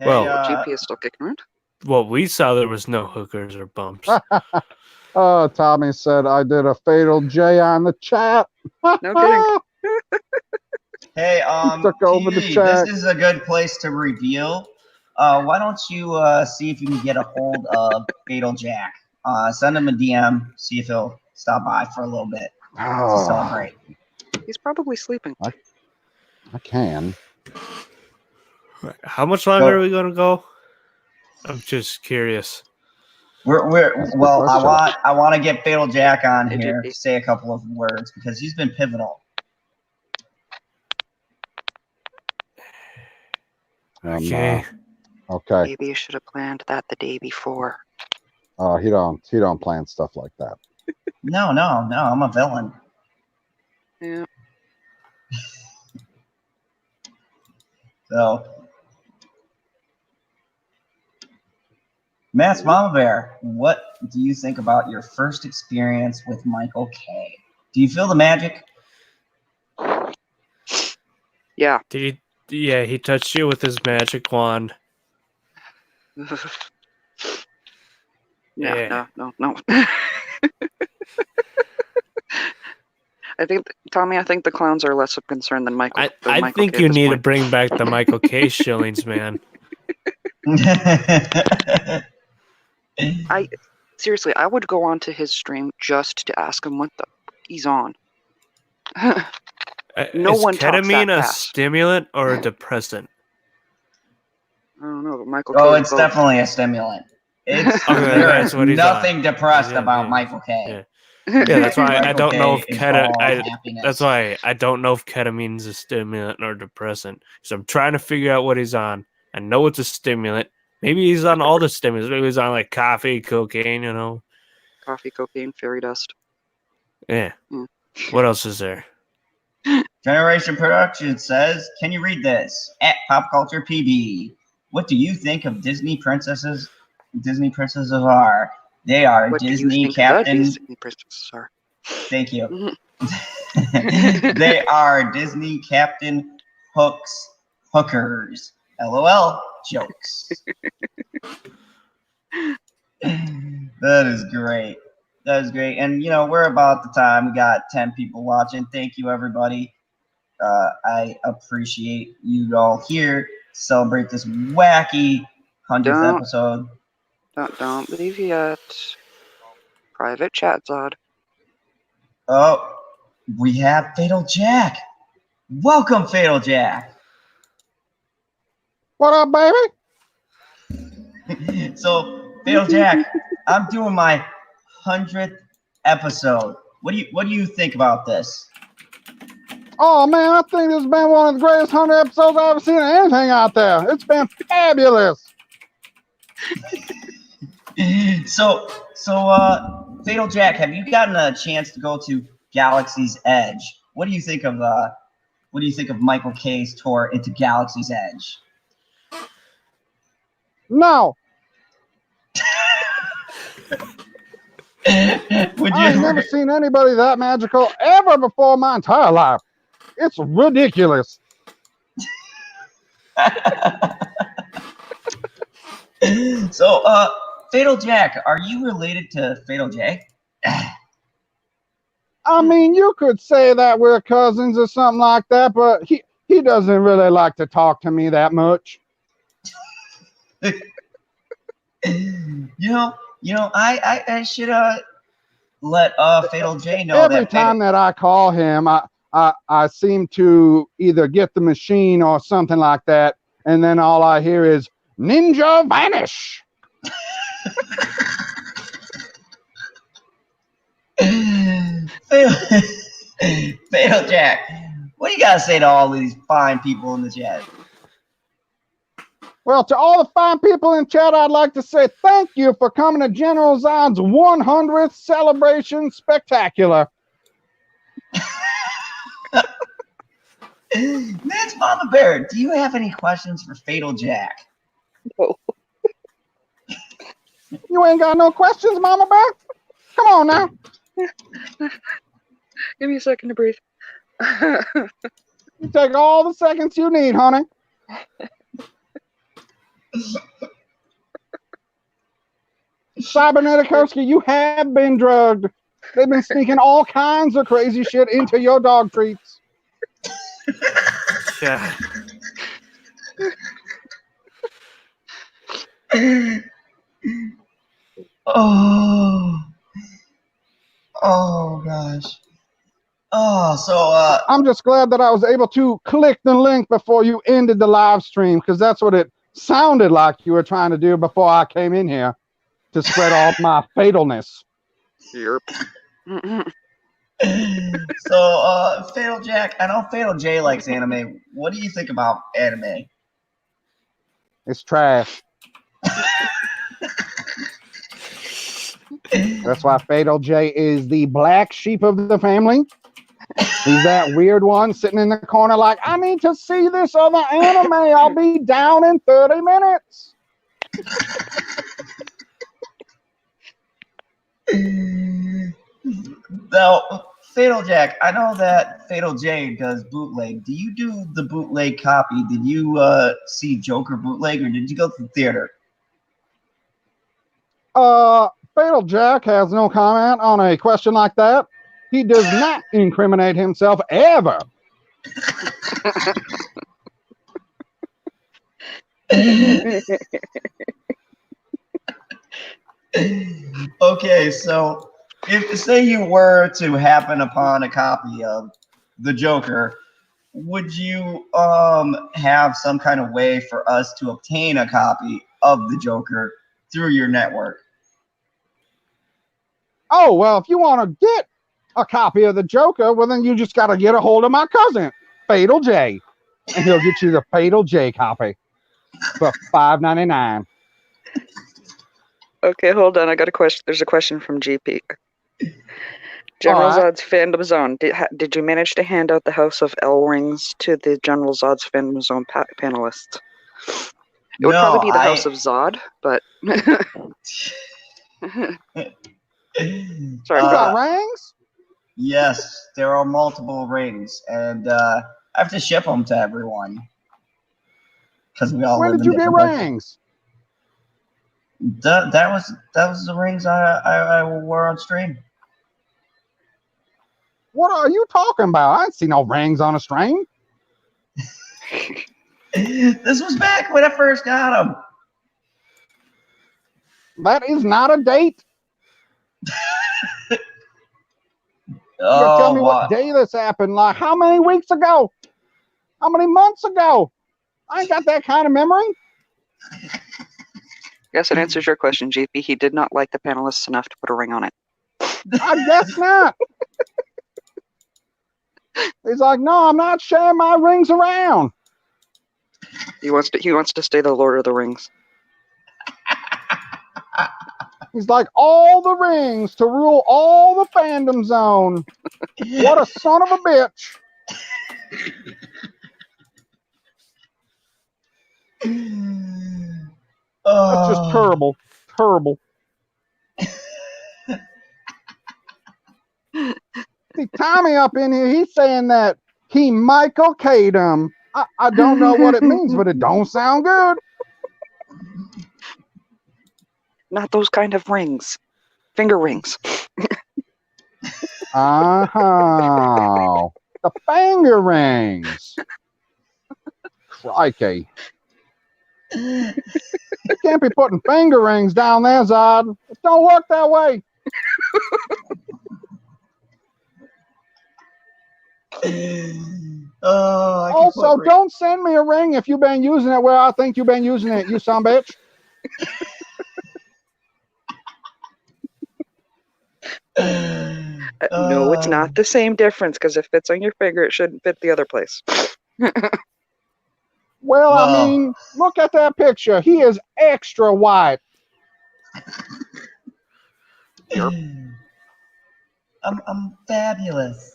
Well, GP is still kicking around. well, we saw there was no hookers or bumps. Oh, Tommy said I did a fatal J on the chat. No kidding. Hey, Took over the TV, chat. this is a good place to reveal. Why don't you see if you can get a hold of Fatal Jack? Send him a DM, see if he'll stop by for a little bit to Oh, celebrate. He's probably sleeping. I can. How much longer are we gonna go? I'm just curious. Well, I want to get Fatal Jack on here to say a couple of words because he's been pivotal. Okay. Okay. Maybe you should have planned that the day before. He don't plan stuff like that. No, I'm a villain. Yeah. So, Matt's Mama Bear, what do you think about your first experience with Michael K? Do you feel the magic? Yeah. Did he? Yeah, he touched you with his magic wand. No. I think the clowns are less of concern than Michael. I think you need to bring back the Michael K shillings, man. Seriously, I would go onto his stream just to ask him what the he's on. No Is one talks that ketamine a fast. stimulant or a depressant? I don't know, but Michael. Oh, K it's both. definitely a stimulant. It's Okay, there that's is what he's nothing on. depressed Yeah, about yeah. Michael K. Yeah, that's why I Michael don't know K if is all ketamine. That's why I don't know if ketamine's a stimulant or depressant. So I'm trying to figure out what he's on. I know it's a stimulant. Maybe he's on all the stimulants. Maybe he's on like coffee, cocaine. You know. Coffee, cocaine, fairy dust. Yeah. Mm. What else is there? Generation Production says, can you read this? At Pop Culture PB, what do you think of Disney princesses? Disney princesses are. They are What do you Disney think the Captain. Disney princesses are? Thank you. They are Disney Captain Hook's hookers. LOL jokes. That is great. That is great. And, you know, we're about the time. We got 10 people watching. Thank you, everybody. I appreciate you all here to celebrate this wacky 100th episode. Don't leave yet. Private chat, Zod. Oh, we have Fatal Jack. Welcome, Fatal Jack. What up, baby? So, Fatal Jack, I'm doing my 100th episode. What do you think about this? Oh man, I think this has been one of the greatest 100 episodes I've ever seen of anything out there. It's been fabulous. So, Fatal Jack, have you gotten a chance to go to Galaxy's Edge? What do you think of what do you think of Michael K's tour into Galaxy's Edge? No. Would you I've never seen anybody that magical ever before in my entire life. It's ridiculous. So, Fatal Jack, are you related to Fatal J? I mean, you could say that we're cousins or something like that, but he doesn't really like to talk to me that much. I should let Fatal J know Every time that I call him, I seem to either get the machine or something like that, and then all I hear is Ninja Vanish. Fatal Jack, what do you gotta say to all these fine people in the chat? Well, to all the fine people in chat, I'd like to say thank you for coming to General Zod's 100th celebration spectacular. That's Mama Bear. Do you have any questions for Fatal Jack? No. You ain't got no questions, Mama Bear? Come on now. Give me a second to breathe. You take all the seconds you need, honey. Cyberneticowski, you have been drugged. They've been sneaking all kinds of crazy shit into your dog treats. Yeah. Oh gosh. Oh, so I'm just glad that I was able to click the link before you ended the live stream, because that's what it sounded like you were trying to do before I came in here to spread all my fatalness. Yep. So, Fatal Jack, I know Fatal J likes anime. What do you think about anime? It's trash. That's why Fatal J is the black sheep of the family. He's that weird one sitting in the corner like, I need to see this other anime. I'll be down in 30 minutes. Now, Fatal Jack, I know that Fatal J does bootleg. Do you do the bootleg copy? Did you see Joker bootleg, or did you go to the theater? Fatal Jack has no comment on a question like that. He does not incriminate himself ever. Okay, so if say you were to happen upon a copy of the Joker, would you have some kind of way for us to obtain a copy of the Joker through your network? Oh, well, if you want to get a copy of the Joker, well, then you just got to get a hold of my cousin, Fatal J, and he'll get you the Fatal J copy for $5.99. Okay, hold on. I got a question. There's a question from GP. General Zod's Fandom Zone. Did you manage to hand out the House of L rings to the General Zod's Fandom Zone panelists? It would probably be the House of Zod, but... Sorry, you got rings? Yes, there are multiple rings, and I have to ship them to everyone. Because we all When live did in you get different places. rings? That was the rings I wore on stream. What are you talking about? I ain't see no rings on a string. This was back when I first got them. That is not a date. Oh, You tell me what day this happened. Like, how many weeks ago? How many months ago? I ain't got that kind of memory. Yes, it answers your question, GP. He did not like the panelists enough to put a ring on it. I guess not. He's like, no, I'm not sharing my rings around. He wants to stay the Lord of the Rings. He's like, all the rings to rule all the Fandom Zone. What a son of a bitch. That's just terrible. Terrible. See, Tommy up in here, he's saying that he Michael K'd him. I don't know what it means, but it don't sound good. Not those kind of rings. Finger rings. Oh, the finger rings. Crikey. You can't be putting finger rings down there, Zod. It don't work that way. Also, don't send me a ring if you've been using it where I think you've been using it, you son bitch. No, it's not the same difference, because if it fits on your finger, it shouldn't fit the other place. Well, I mean, look at that picture. He is extra white. I'm fabulous.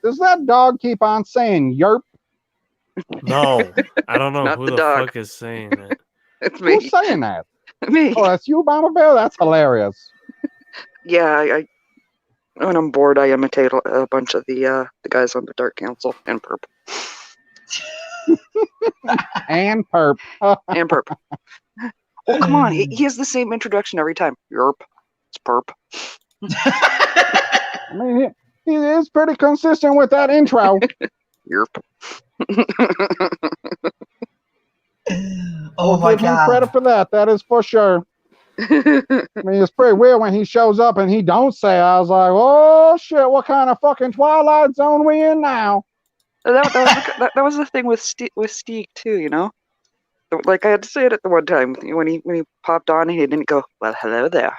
Does that dog keep on saying yerp? No, I don't know Not who the the dog. fuck is saying that. It's me. Who's saying that? Me. Oh, that's you, Mama Bear? That's hilarious. Yeah, when I'm bored, I imitate a bunch of the guys on the Dark Council and Perp. And Perp. And Perp. Oh, come on. He has the same introduction every time. Yerp. It's Perp. I mean, he is pretty consistent with that intro. Yerp. Oh my Give him God. credit for that. That is for sure. I mean, it's pretty weird when he shows up and he don't say. I was like, oh shit, what kind of fucking Twilight Zone we in now? That was the thing with Steeg too, you know. Like I had to say it at the one time when he popped on and he didn't go, well, hello there.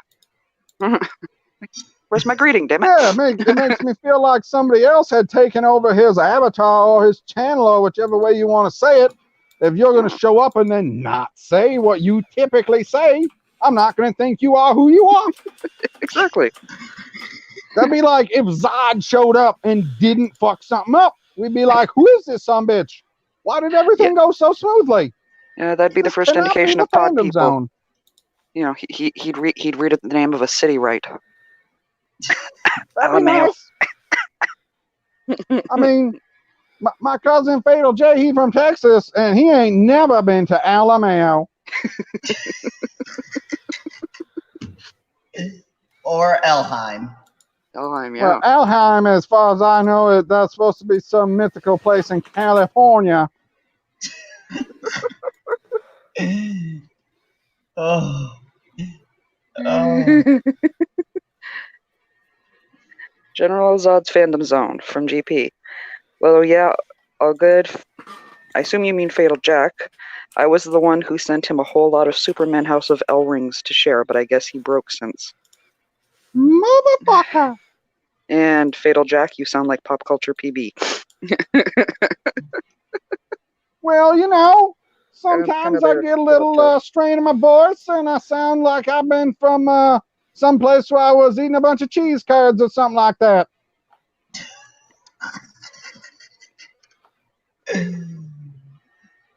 Where's my greeting, damn it? Yeah, it makes me feel like somebody else had taken over his avatar or his channel or whichever way you want to say it. If you're going to show up and then not say what you typically say, I'm not going to think you are who you are. Exactly. That'd be like if Zod showed up and didn't fuck something up. We'd be like, who is this sumbitch? Why did everything go so smoothly? Yeah, that'd be the first cannot be indication the of pod fandom people. zone. You know, he'd read the name of a city right. That'd be nice. I mean, my cousin Fatal J, he from Texas, and he ain't never been to Alabama. Or Elheim. Elheim, yeah. Well, Alheim, as far as I know, that's supposed to be some mythical place in California. Oh. General Zod's fandom zone from GP. Well, yeah, all good. I assume you mean Fatal Jack. I was the one who sent him a whole lot of Superman House of L rings to share, but I guess he broke since. Motherfucker! And Fatal Jack, you sound like Pop Culture PB. Well, you know, Kinda sometimes I there, get a little strain in my voice, and I sound like I've been from some place where I was eating a bunch of cheese curds or something like that.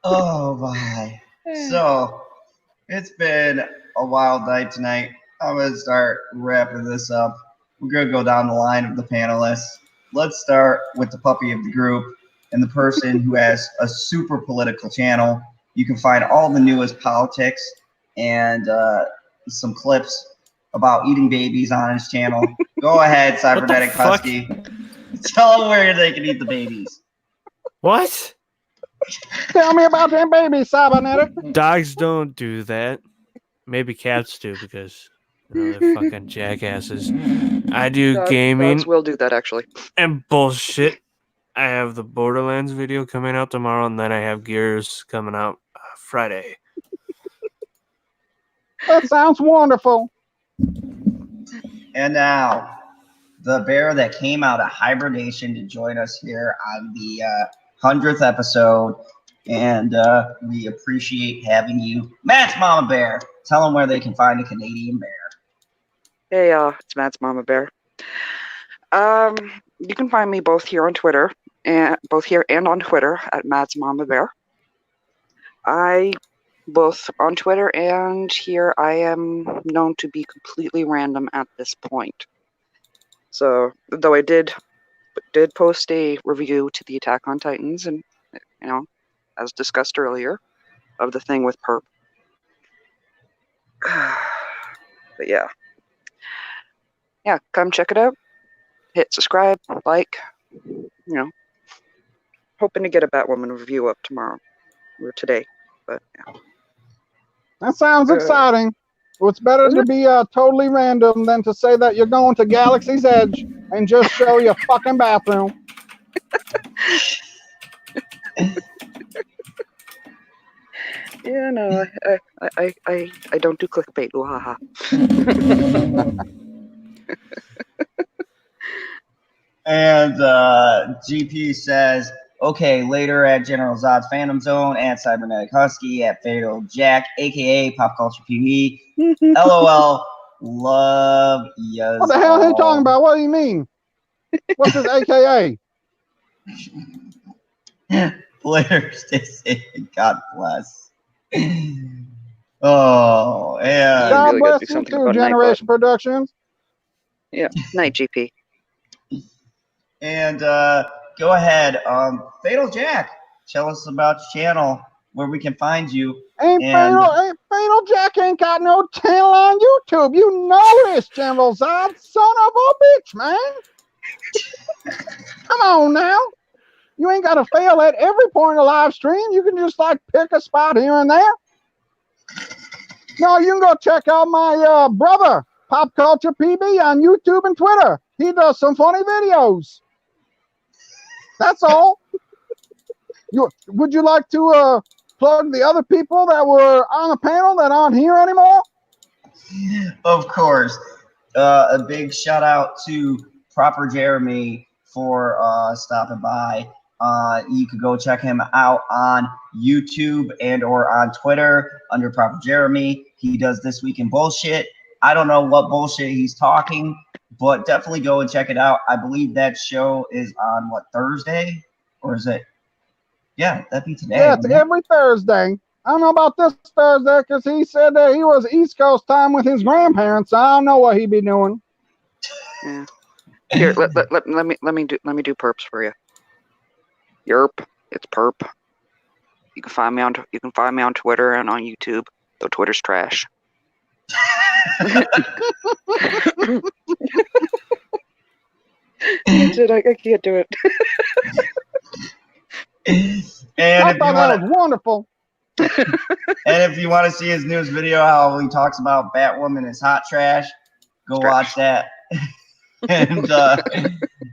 Oh my. So it's been a wild night tonight. I'm gonna start wrapping this up. We're gonna go down the line of the panelists. Let's start with the puppy of the group and the person who has a super political channel. You can find all the newest politics and some clips about eating babies on his channel. Go ahead, Cybernetic fuck? Husky. Tell them where they can eat the babies. What? Tell me about them babies, Cybernetic. Dogs don't do that. Maybe cats do because they're fucking jackasses. I do gaming Dogs will do that, actually. and bullshit. I have the Borderlands video coming out tomorrow, and then I have Gears coming out Friday. That sounds wonderful. And now, the bear that came out of hibernation to join us here on the 100th episode. And we appreciate having you. Matt's Mama Bear. Tell them where they can find a Canadian bear. Hey, it's Matt's Mama Bear. you can find me both here on Twitter and on Twitter at Mads Mama Bear. Both on Twitter and here, I am known to be completely random at this point. So, though I did post a review to the Attack on Titans, and as discussed earlier, of the thing with Perp. But yeah, come check it out. Hit subscribe, like. Hoping to get a Batwoman review up tomorrow or today, but yeah. That sounds exciting. Well, it's better to be totally random than to say that you're going to Galaxy's Edge and just show your fucking bathroom. Yeah, no, I don't do clickbait. Wahaha. And GP says, okay, later at General Zod's Phantom Zone, at Cybernetic Husky, at Fatal Jack, aka Pop Culture PV. LOL, love yas. What the hell are you talking about? What do you mean? What's his AKA? Later, stay safe. God bless. Oh, yeah. God bless you too, Generation Productions. Yeah, night, GP. And go ahead, Fatal Jack, tell us about your channel, where we can find you. Fatal Jack ain't got no channel on YouTube. You know this, General Zod, son of a bitch, man. Come on now. You ain't got to fail at every point of live stream. You can just pick a spot here and there. No, you can go check out my brother, Pop Culture PB, on YouTube and Twitter. He does some funny videos. That's all. Would you like to plug the other people that were on the panel that aren't here anymore? Of course. A big shout out to Proper Jeremy for stopping by. You could go check him out on YouTube and or on Twitter under Proper Jeremy. He does This Week in Bullshit. I don't know what bullshit he's talking, but definitely go and check it out. I believe that show is on Thursday, or is it? Yeah, that'd be today. Yeah, it's every Thursday. I don't know about this Thursday because he said that he was East Coast time with his grandparents. So I don't know what he'd be doing. Yeah. Here, let me do perps for you. Yerp, it's perp. You can find me on Twitter and on YouTube. Though Twitter's trash. I can't do it. And I thought that was wonderful. And if you want to see his newest video, how he talks about Batwoman is hot trash, go watch that. And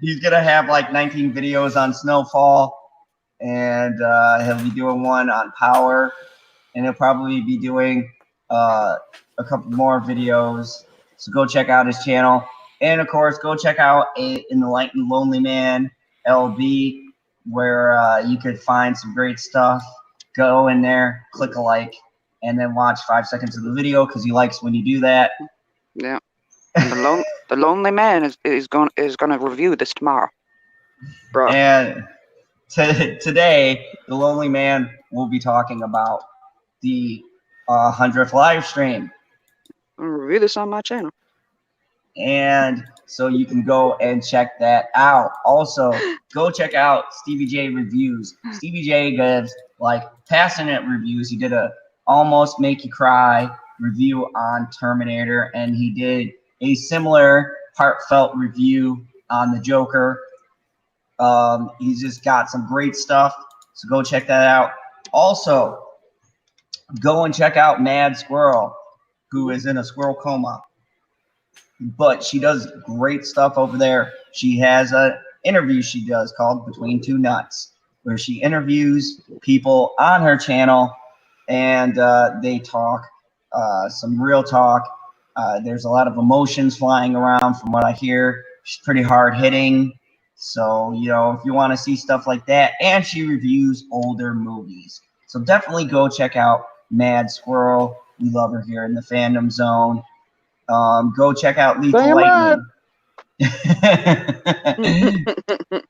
he's gonna have 19 videos on Snowfall, and he'll be doing one on Power, and he'll probably be doing a couple more videos. So go check out his channel, and of course, go check out In the Light and Lonely Man LB, where you could find some great stuff. Go in there, click a like, and then watch 5 seconds of the video because he likes when you do that. Yeah. And the Lonely Man is gonna review this tomorrow, bro. And today, the Lonely Man will be talking about the 100th live stream. I'll review this on my channel. And so you can go and check that out. Also, go check out Stevie J Reviews. Stevie J gives passionate reviews. He did a almost make you cry review on Terminator, and he did a similar heartfelt review on the Joker. He's just got some great stuff, so go check that out. Also, go and check out Mad Squirrel, who is in a squirrel coma, but she does great stuff over there. She has an interview she does called Between Two Nuts, where she interviews people on her channel, and they talk some real talk. There's a lot of emotions flying around from what I hear. She's pretty hard hitting. So, if you want to see stuff like that, and she reviews older movies. So definitely go check out Mad Squirrel. We love her here in the Fandom Zone. Go check out Lethal Lightning.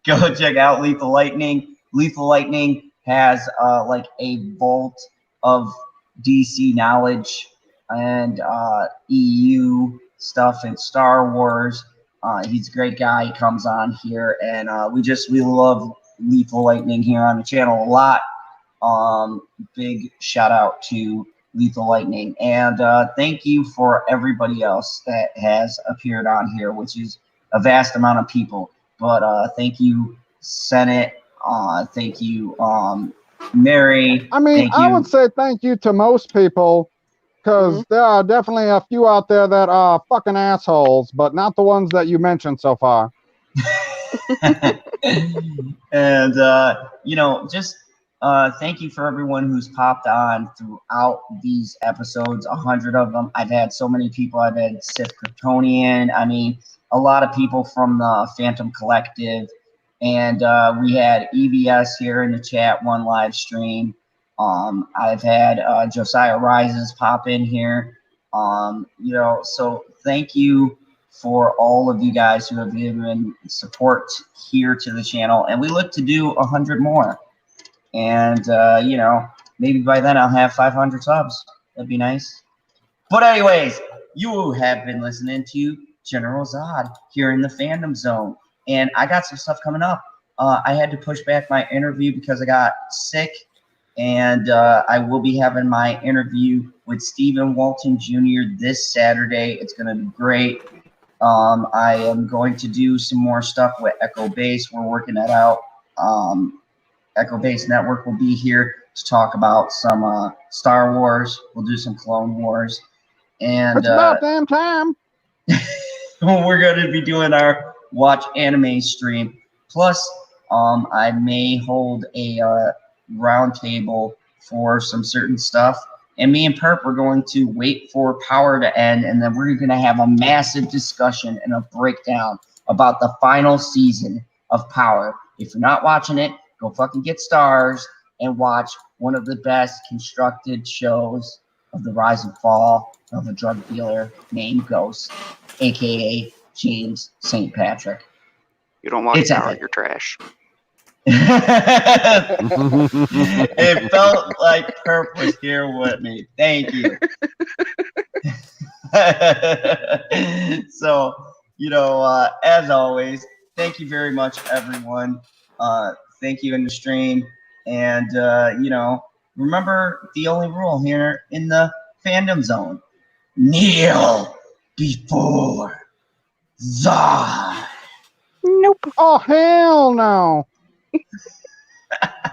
Go check out Lethal Lightning. Lethal Lightning has like a vault of DC knowledge and EU stuff and Star Wars. He's a great guy. He comes on here, and we love Lethal Lightning here on the channel a lot. Big shout out to Lethal Lightning, and thank you for everybody else that has appeared on here, which is a vast amount of people. But thank you, Senate. Thank you, Mary. I mean, Thank you. I would say thank you to most people, because there are definitely a few out there that are fucking assholes, but not the ones that you mentioned so far. And just thank you for everyone who's popped on throughout these episodes, 100 of them. I've had so many people. I've had Sith Kryptonian. I mean, a lot of people from the Phantom Collective. And we had EVS here in the chat, one live stream. I've had Josiah Rises pop in here. So thank you for all of you guys who have given support here to the channel. And we look to do 100 more. And, maybe by then I'll have 500 subs. That'd be nice. But anyways, you have been listening to General Zod here in the Fandom Zone. And I got some stuff coming up. I had to push back my interview because I got sick. And I will be having my interview with Stephen Walton Jr. this Saturday. It's going to be great. I am going to do some more stuff with Echo Base. We're working that out. Echo Base Network will be here to talk about some Star Wars. We'll do some Clone Wars. And It's about damn time. we're going to be doing our Watch Anime stream. Plus, I may hold a roundtable for some certain stuff. And me and Perp, we're going to wait for Power to end, and then we're going to have a massive discussion and a breakdown about the final season of Power. If you're not watching it, go fucking get Stars and watch one of the best constructed shows of the rise and fall of a drug dealer named Ghost, aka James St. Patrick. You don't watch It's Power, epic. you're trash. It felt like Perp was here with me. Thank you. So, as always, thank you very much, everyone. Thank you in the stream. And, remember the only rule here in the Fandom Zone. Kneel before Zod. Nope. Oh, hell no.